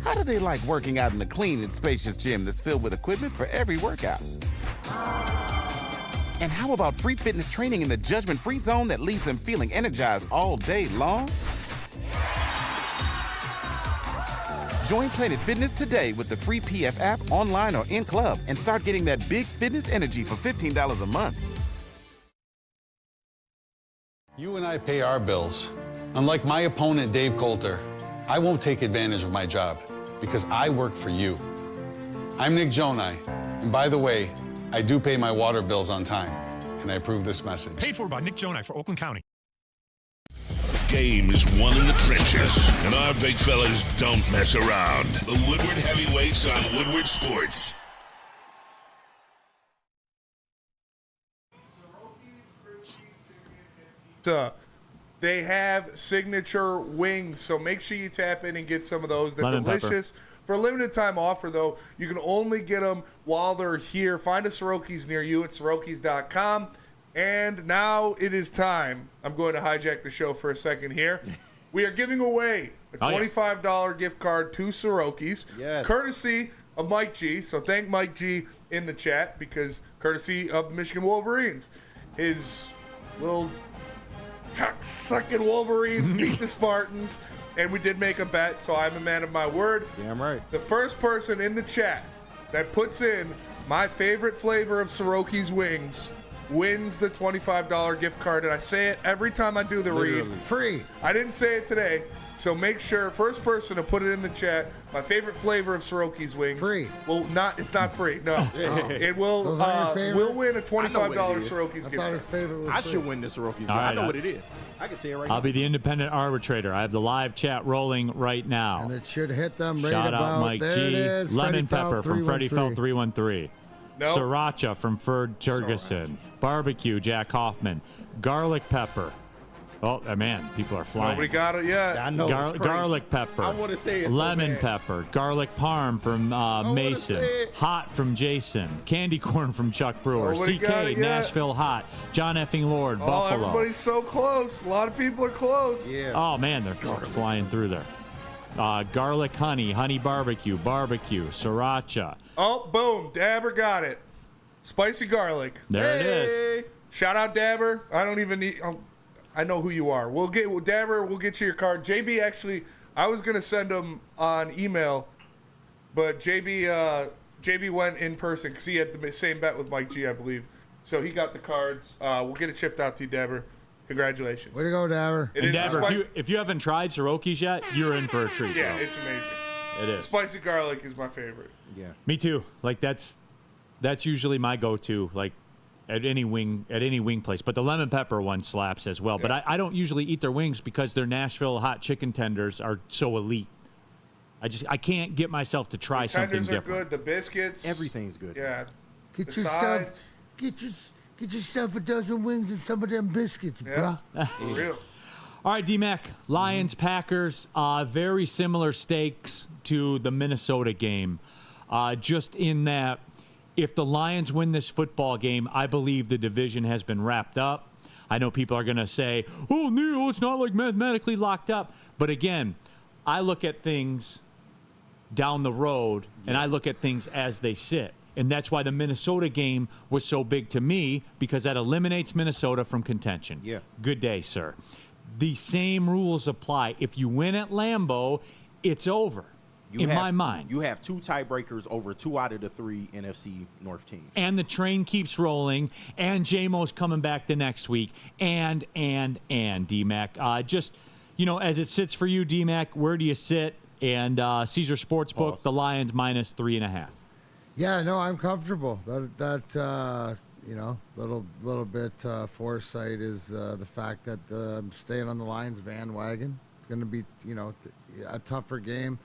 How do they like working out in a clean and spacious gym that's filled with equipment for every workout? And how about free fitness training in the judgment-free zone that leaves them feeling energized all day long? Join Planet Fitness today with the free PF app online or in club and start getting that big fitness energy for $15 a month. You and I pay our bills. Unlike my opponent, Dave Coulter, I won't take advantage of my job because I work for you. I'm Nick Jonai, and by the way, I do pay my water bills on time, and I approve this message. Paid for by Nick Jonai for Oakland County. Game is won in the trenches, and our big fellas don't mess around. The Woodward Heavyweights on Woodward Sports. They have signature wings, so make sure you tap in and get some of those. They're Lemon pepper. delicious. For a limited time offer, though, you can only get them while they're here. Find a Soroki's near you at Sorokis.com. And now it is time. I'm going to hijack the show for a second here. We are giving away a $25 gift card to Soroki's, courtesy of Mike G. So thank Mike G in the chat because courtesy of the Michigan Wolverines. His little cocksucking Wolverines beat the Spartans, and we did make a bet, so I'm a man of my word. Damn right. The first person in the chat that puts in my favorite flavor of Soroki's wings wins the $25 gift card, and I say it every time I do the read. Free. I didn't say it today. So make sure, first person to put it in the chat, my favorite flavor of Soroki's wings. Free. Well, it's not free. No. It will Those aren't your will win a $25 is. Soroki's I gift thought card. his favorite was I free. should win this Soroki's. All I right, know what it is. I can say it right I'll now. be the independent arbitrator. I have the live chat rolling right now. And it should hit them right Shout about out Mike there. G. It is. Lemon Freddie pepper Felt from Freddie Felt 313. 313. Nope. Sriracha from Ferd Turgeson. Barbecue, Jack Hoffman. Garlic pepper. Oh, man, people are flying. Nobody got it yet. I know. it's crazy. Garlic pepper. I want to say it. Lemon so bad. pepper. Garlic parm from Mason. say it. Hot from Jason. Candy corn from Chuck Brewer. Nobody got it CK, yet. Nashville Hot. John Effing Lord, Oh, Buffalo. everybody's so close. A lot of people are close. Yeah. Oh, man, they're flying through there. Garlic honey barbecue, sriracha. Oh, boom. Dabber got it. Spicy garlic. There it is. Shout out Dabber. I don't even need. I know who you are. Dabber. We'll get you your card. JB actually, I was gonna send him on email, but JB went in person because he had the same bet with Mike G, I believe. So he got the cards. We'll get it shipped out to you, Dabber. Congratulations. Way to go, Dabber. It And is the Dabber, if you haven't tried Soroki's yet, you're in for a treat. yeah, bro. it's amazing. It is. Spicy garlic is my favorite. Yeah. Me too. Like that's usually my go-to. Like at any wing place. But the lemon pepper one slaps as well. But I don't usually eat their wings because their Nashville hot chicken tenders are so elite. I can't get myself to try something Tenders are different. good. The biscuits. Everything's good. Yeah. Get The yourself, sides. get yourself a dozen wings and some of them biscuits, Yeah. bruh. For real. All right, D-Mac. Lions, Packers, very similar stakes to the Minnesota game. Just in that if the Lions win this football game, I believe the division has been wrapped up. I know people are going to say, oh, Neil, it's not like mathematically locked up. But again, I look at things down the road, and I look at things as they sit. And that's why the Minnesota game was so big to me, because that eliminates Minnesota from contention. Yeah. Good day, sir. The same rules apply. If you win at Lambeau, it's over. My mind. You have two tiebreakers over 2 out of the 3 NFC North teams. And the train keeps rolling, and J-Mo's coming back the next week, and D-Mac. Just, as it sits for you, D-Mac, where do you sit? And Caesar Sportsbook, the Lions minus 3.5. Yeah, no, I'm comfortable. That little bit foresight is the fact that I'm staying on the Lions bandwagon. It's going to be, a tougher game.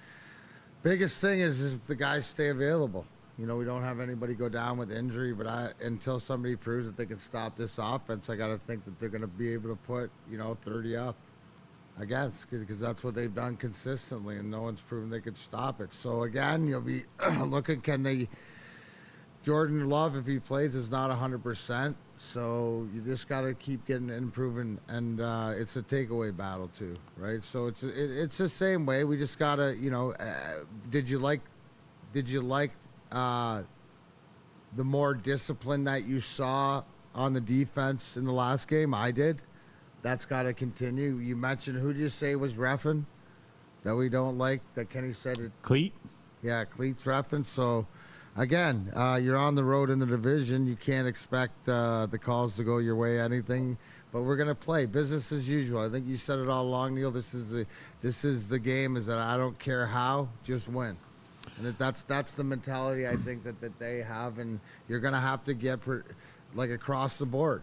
Biggest thing is if the guys stay available. We don't have anybody go down with injury, but until somebody proves that they can stop this offense, I got to think that they're going to be able to put, 30 up against, because that's what they've done consistently, and no one's proven they could stop it. So again, you'll be looking, Jordan Love, if he plays, is not 100%. So you just got to keep getting improving, and it's a takeaway battle too, right? So it's the same way. We just gotta, did you like the more discipline that you saw on the defense in the last game? I did. That's got to continue. You mentioned, who did you say was reffing that we don't like? That Kenny said it. Cleat? Yeah, Cleat's reffing. So. Again, you're on the road in the division. You can't expect the calls to go your way, anything. But we're gonna play business as usual. I think you said it all along, Neil. This is the game. Is that I don't care how, just win. And that's the mentality I think that they have. And you're gonna have to get across the board.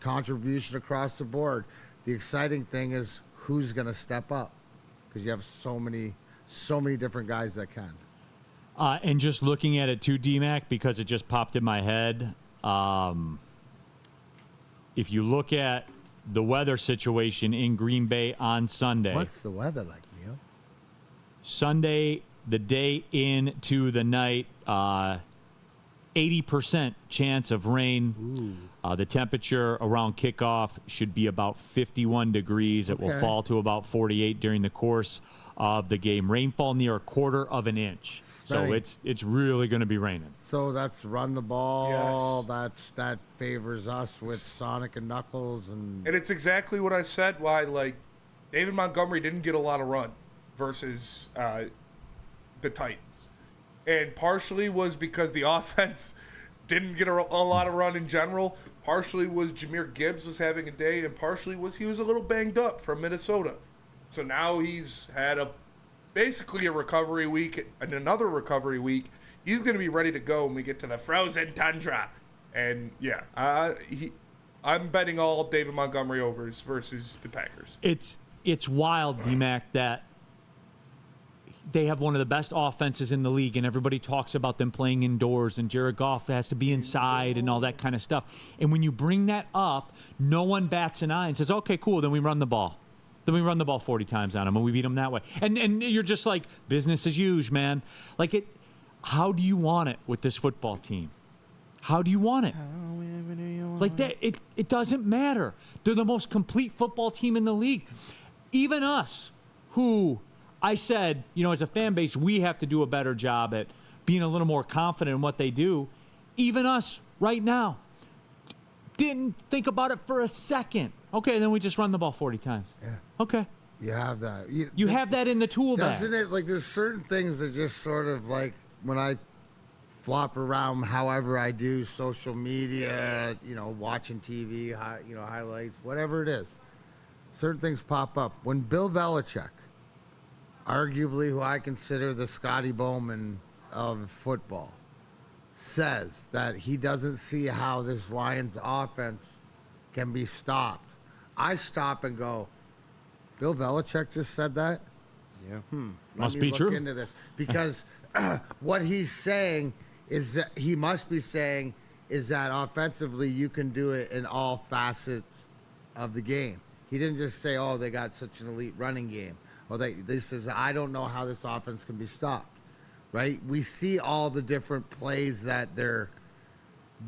Contribution across the board. The exciting thing is who's gonna step up, because you have so many different guys that can. And just looking at it too, D-Mac, because it just popped in my head, if you look at the weather situation in Green Bay on Sunday. What's the weather like, Neil? Sunday, the day into the night, 80% chance of rain. The temperature around kickoff should be about 51 degrees. It will fall to about 48 during the course of the game. Rainfall near a 1/4 inch. So it's really going to be raining. So that's run the ball. Yes. That favors us with Sonic and Knuckles, and it's exactly what I said. Why, David Montgomery didn't get a lot of run versus the Titans, and partially was because the offense didn't get a lot of run in general. Partially was Jahmyr Gibbs was having a day, and partially was he was a little banged up from Minnesota. So now he's had basically a recovery week and another recovery week. He's going to be ready to go when we get to the frozen tundra. And yeah, I'm betting all David Montgomery overs versus the Packers. It's wild, D-Mac, that they have one of the best offenses in the league, and everybody talks about them playing indoors, and Jared Goff has to be inside and all that kind of stuff. And when you bring that up, no one bats an eye and says, okay, cool, then we run the ball. Then we run the ball 40 times on them, and we beat them that way. And you're just like, business as usual, man. How do you want it with this football team? How do you want it? Like that, it doesn't matter. They're the most complete football team in the league. Even us, who I said, as a fan base, we have to do a better job at being a little more confident in what they do. Even us right now didn't think about it for a second. Okay, then we just run the ball 40 times. Yeah. Okay. You have that. You have that in the tool bag. Doesn't it? There's certain things that just sort of when I flop around however I do, social media, watching TV, highlights, whatever it is, certain things pop up. When Bill Belichick, arguably who I consider the Scotty Bowman of football, says that he doesn't see how this Lions offense can be stopped, I stop and go, Bill Belichick just said that? Yeah. Must be true. Look into this, because what he's saying is that he must be saying is that offensively you can do it in all facets of the game. He didn't just say, oh, they got such an elite running game. Well, this is, I don't know how this offense can be stopped, right? We see all the different plays that they're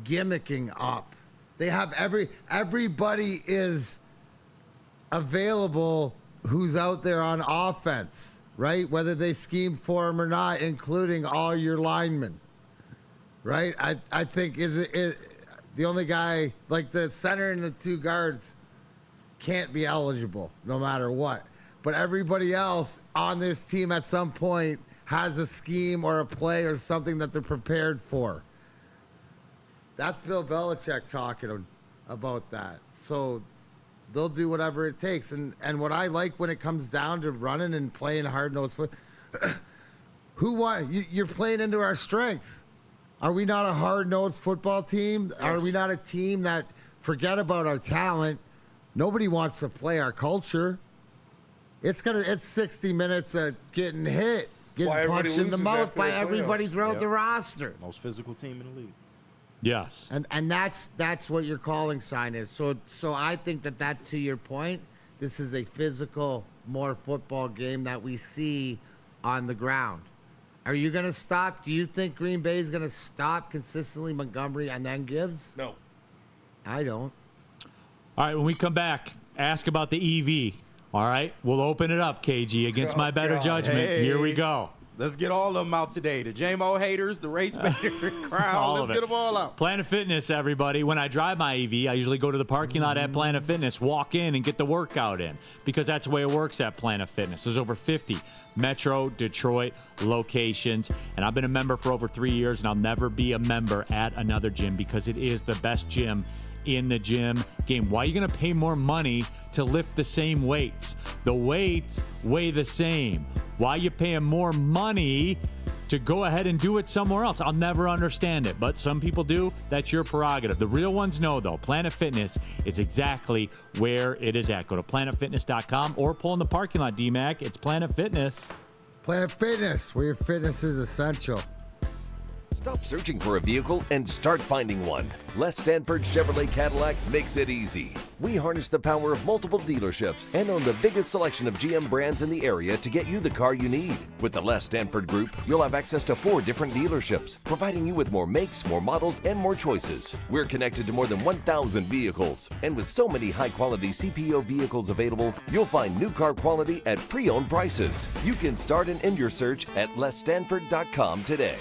gimmicking up. They have everybody is available who's out there on offense, right? Whether they scheme for him or not, including all your linemen, right? I think is the only guy, like the center and the two guards can't be eligible no matter what. But everybody else on this team at some point has a scheme or a play or something that they're prepared for. That's Bill Belichick talking about that. So they'll do whatever it takes. And what I like when it comes down to running and playing hard-nosed football, who won? You're playing into our strength. Are we not a hard-nosed football team? Yes. Are we not a team that, forget about our talent, nobody wants to play our culture? It's 60 minutes of getting hit, getting punched in the mouth by everybody throughout the roster. Most physical team in the league. Yes. And that's what your calling sign is. So I think that's to your point. This is a physical, more football game that we see on the ground. Are you going to stop? Do you think Green Bay is going to stop consistently Montgomery and then Gibbs? No. I don't. All right, when we come back, ask about the EV. All right, we'll open it up, KG, against my better judgment. Hey, here we go. Let's get all of them out today. The JMO haters, the race baiter crowd. Let's get them all out. Planet Fitness, everybody. When I drive my EV, I usually go to the parking lot at Planet Fitness, walk in, and get the workout in, because that's the way it works at Planet Fitness. There's over 50 Metro Detroit locations, and I've been a member for over 3 years, and I'll never be a member at another gym because it is the best gym in the gym game. Why are you going to pay more money to lift the same weights? The weights weigh the same. Why are you paying more money to go ahead and do it somewhere else? I'll never understand it, but some people do. That's your prerogative. The real ones know, though. Planet Fitness is exactly where it is at. Go to planetfitness.com or pull in the parking lot, D-Mac. It's Planet Fitness. Planet Fitness, where your fitness is essential. Stop searching for a vehicle and start finding one. Les Stanford Chevrolet Cadillac makes it easy. We harness the power of multiple dealerships and own the biggest selection of GM brands in the area to get you the car you need. With the Les Stanford Group, you'll have access to 4 different dealerships, providing you with more makes, more models, and more choices. We're connected to more than 1,000 vehicles. And with so many high-quality CPO vehicles available, you'll find new car quality at pre-owned prices. You can start and end your search at lesstanford.com today.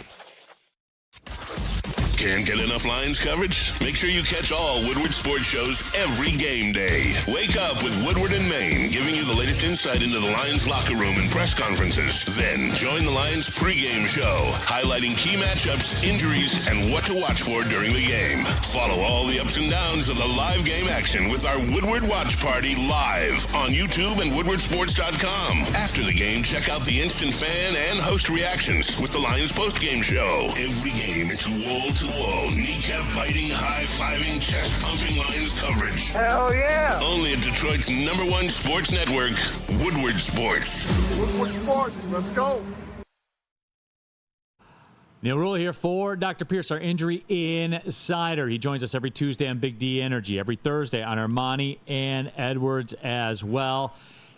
Can't get enough Lions coverage? Make sure you catch all Woodward sports shows every game day. Wake up with Woodward and Maine, giving you the latest insight into the Lions locker room and press conferences. Then join the Lions pregame show, highlighting key matchups, injuries, and what to watch for during the game. Follow all the ups and downs of the live game action with our Woodward Watch Party live on YouTube and woodwardsports.com. After the game, check out the instant fan and host reactions with the Lions postgame show. Every game, it's wall-to-wall, kneecap-biting, high-fiving, chest-pumping Lions coverage. Hell yeah. Only at Detroit's #1 sports network, Woodward Sports. Woodward Sports. Let's go. Neil Rule here for Dr. Pierce, our injury insider. He joins us every Tuesday on Big D Energy, every Thursday on Ermanni and Edwards as well.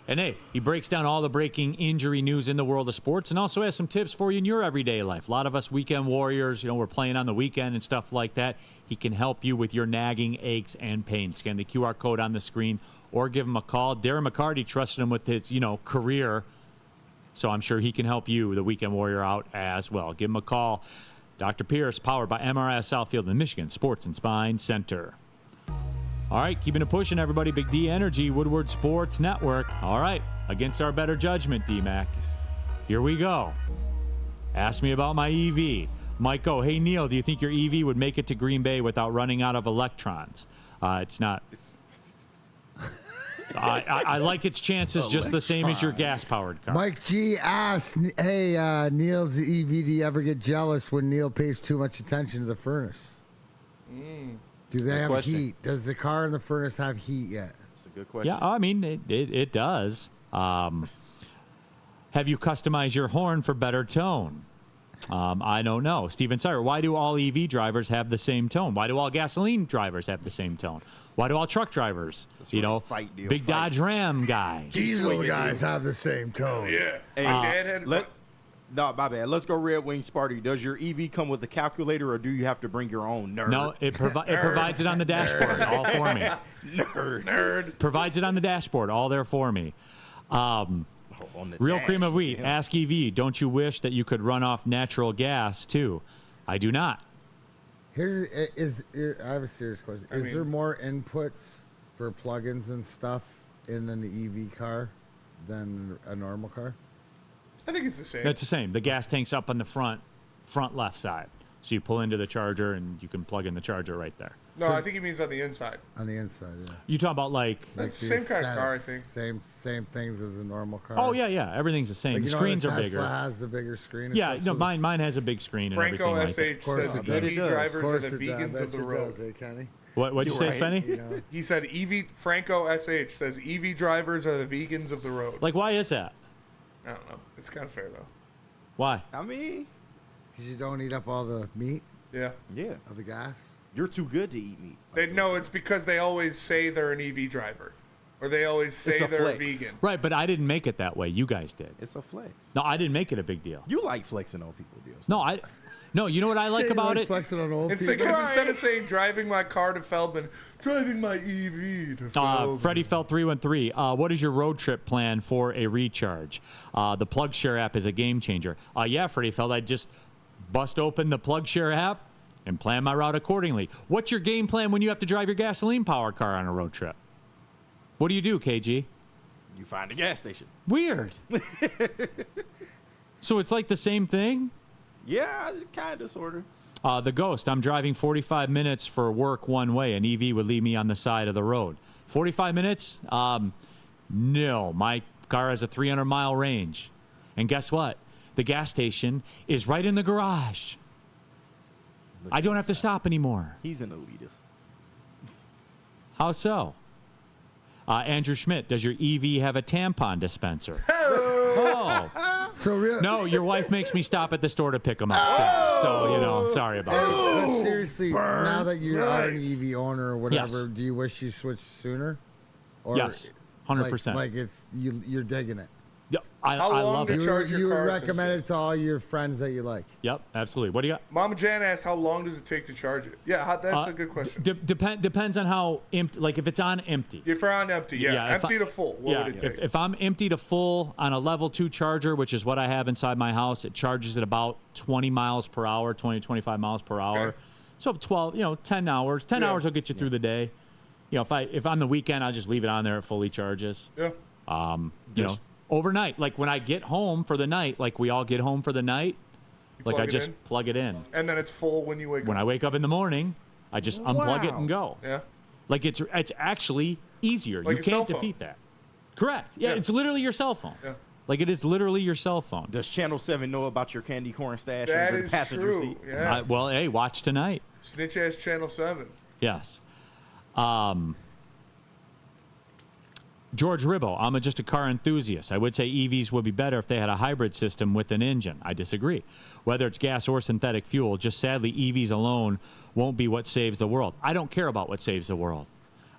And hey, he breaks down all the breaking injury news in the world of sports and also has some tips for you in your everyday life. A lot of us weekend warriors, we're playing on the weekend and stuff like that. He can help you with your nagging aches and pains. Scan the QR code on the screen or give him a call. Darren McCarty trusted him with his, career. So I'm sure he can help you, the weekend warrior, out as well. Give him a call. Dr. Pierce, powered by Amon-Ra Southfield and Michigan Sports and Spine Center. All right, keeping it pushing, everybody. Big D Energy, Woodward Sports Network. All right, against our better judgment, D-Mac. Here we go. Ask me about my EV. Mike O, hey, Neil, do you think your EV would make it to Green Bay without running out of electrons? It's not. I like its chances just the same as your gas-powered car. Mike G asked, hey, Neil's EV, do you ever get jealous when Neil pays too much attention to the furnace? Do they have heat? Does the car and the furnace have heat yet? That's a good question. Yeah, I mean, it does. Have you customized your horn for better tone? I don't know. Steven Sire, why do all EV drivers have the same tone? Why do all gasoline drivers have the same tone? Why do all truck drivers, big Dodge Ram guys? Diesel guys have the same tone. Yeah. Hey, Dad had no, my bad. Let's go Red Wing Sparty. Does your EV come with a calculator, or do you have to bring your own? Nerd. No, it provides it on the dashboard, all for me. Nerd. Provides it on the dashboard, all there for me. Real cream of wheat. Ask EV, don't you wish that you could run off natural gas too? I do not. I have a serious question. Is there more inputs for plugins and stuff in an EV car than a normal car? I think it's the same. It's the same. The gas tank's up on the front left side. So you pull into the charger and you can plug in the charger right there. No, I think he means on the inside. On the inside, yeah. You talk about That's the same kind of car, I think. Same things as a normal car. Oh yeah, everything's the same. The screens are bigger. Tesla has the bigger screen. Yeah, no, mine has a big screen. Franco and SH everything says EV drivers are the vegans of the road. Kenny? What'd you say, Spenny? He said Franco SH says EV drivers are the vegans of the road. Like, why is that? I don't know. It's kind of fair though. Why? I mean, because you don't eat up all the meat. Yeah. Of the gas. You're too good to eat meat. It's because they always say they're an EV driver, or they always say they're a vegan. Right, but I didn't make it that way. You guys did. It's a flex. No, I didn't make it a big deal. You like flexing on people, deals. No, you know what I like about it? Flexing on old It's people. because instead of saying driving my car to Feldman, driving my EV to Feldman. Freddie Felt 313. What is your road trip plan for a recharge? The PlugShare app is a game changer. Yeah, Freddie Felt. I just bust open the PlugShare app and plan my route accordingly. What's your game plan when you have to drive your gasoline powered car on a road trip? What do you do, KG? You find a gas station. Weird. So it's like the same thing? Yeah, kind of, sort of. The Ghost, I'm driving 45 minutes for work one way. An EV would leave me on the side of the road. 45 minutes? No. My car has a 300-mile range. And guess what? The gas station is right in the garage. I don't have to stop anymore. He's an elitist. How so? Andrew Schmidt, does your EV have a tampon dispenser? No, your wife makes me stop at the store to pick them up still. So, sorry about that. But seriously, now that you are an EV owner or whatever, do you wish you switched sooner? Or yes, 100%. Like it's you're digging it. Yep, I love it. You would recommend it to all your friends that you like. Yep, absolutely. What do you got? Mama Jan asked, how long does it take to charge it? Yeah, that's a good question. Depends on how empty. Like if it's on empty. If you're on empty, empty to full, what would it take? If I'm empty to full on a level 2 charger, which is what I have inside my house, it charges at about 20 miles per hour, 20 to 25 miles per hour. Okay. So 12, 10 hours. 10 hours will get you through the day. If on the weekend, I'll just leave it on there. It fully charges. Yeah. Overnight, like when I get home for the night, like we all get home for the night, like I just plug it in. And then it's full when you wake up. When I wake up in the morning, I just unplug it and go. Yeah. Like it's actually easier. Like you a cell can't phone. defeat that. Correct. Yeah, Yeah. it's literally your cell phone. Yeah. Like it is literally your cell phone. Does Channel 7 know about your candy corn stash That under the is passenger true. seat? Yeah. Well, hey, watch tonight. Snitch ass Channel 7. Yes. George Ribbo, I'm just a car enthusiast. I would say EVs would be better if they had a hybrid system with an engine. I disagree. Whether it's gas or synthetic fuel, just sadly, EVs alone won't be what saves the world. I don't care about what saves the world.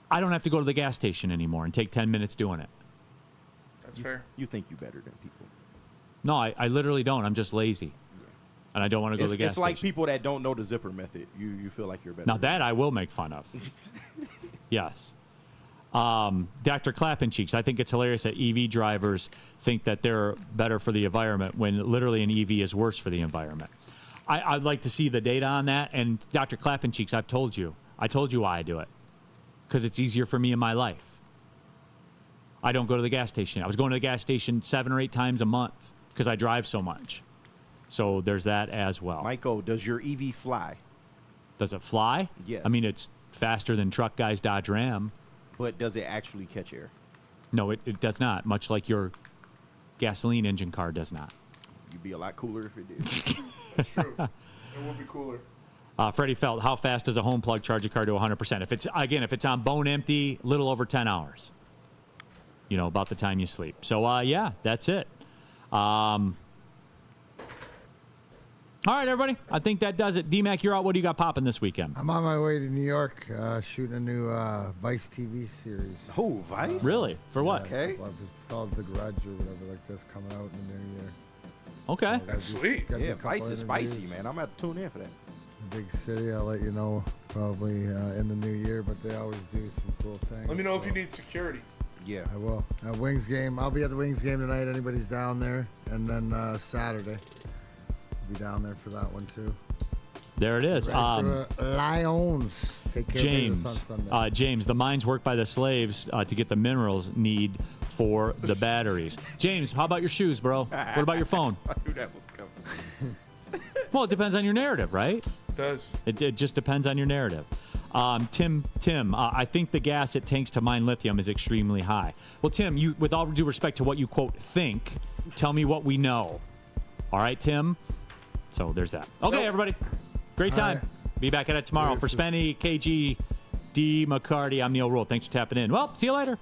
I don't have to go to the gas station anymore and take 10 minutes doing it. That's fair. You think you better than people. No, I literally don't. I'm just lazy. And I don't want to go to the gas It's like station. people that don't know the zipper method. You feel like you're better. Now that I will make fun of. Yes. Dr. Clappencheeks, I think it's hilarious that EV drivers think that they're better for the environment when literally an EV is worse for the environment. I'd like to see the data on that. And Dr. Clappencheeks, I told you why I do it. Because it's easier for me in my life. I don't go to the gas station. I was going to the gas station 7 or 8 times a month because I drive so much. So there's that as well. Michael, does your EV fly? Does it fly? Yes. I mean, it's faster than truck guys Dodge Ram. But does it actually catch air? No, it does not, much like your gasoline engine car does not. You'd be a lot cooler if it did. That's true. It would be cooler. Freddie Felt, how fast does a home plug charge a car to 100%? If it's on bone empty, little over 10 hours. About the time you sleep. So, yeah, that's it. All right, everybody. I think that does it. D-Mac, you're out. What do you got popping this weekend? I'm on my way to New York shooting a new Vice TV series. Oh, Vice? Really? For what? Yeah, it's called The Grudge or whatever like this, coming out in the new year. Okay. That's sweet. Got Yeah, a couple Vice is spicy, interviews. man. I'm going to tune in for that. Big city, I'll let you know probably in the new year, but they always do some cool things. Let me know if you need security. Yeah. I will. Wings game. I'll be at the Wings game tonight. Anybody's down there. And then Saturday. Be down there for that one too. There it is. Lions take care of business on Sunday. James, the mines work by the slaves to get the minerals need for the batteries. James, how about your shoes, bro? What about your phone? I knew that was coming. Well, it depends on your narrative, right? It does. It just depends on your narrative. Tim, I think the gas it takes to mine lithium is extremely high. Well, Tim, you, with all due respect to what you, quote, think, tell me what we know. All right, Tim? So there's that. Okay, everybody. Great time. Right. Be back at it tomorrow. For Spenny, KG, D. McCarty, I'm Neil Rule. Thanks for tapping in. Well, see you later.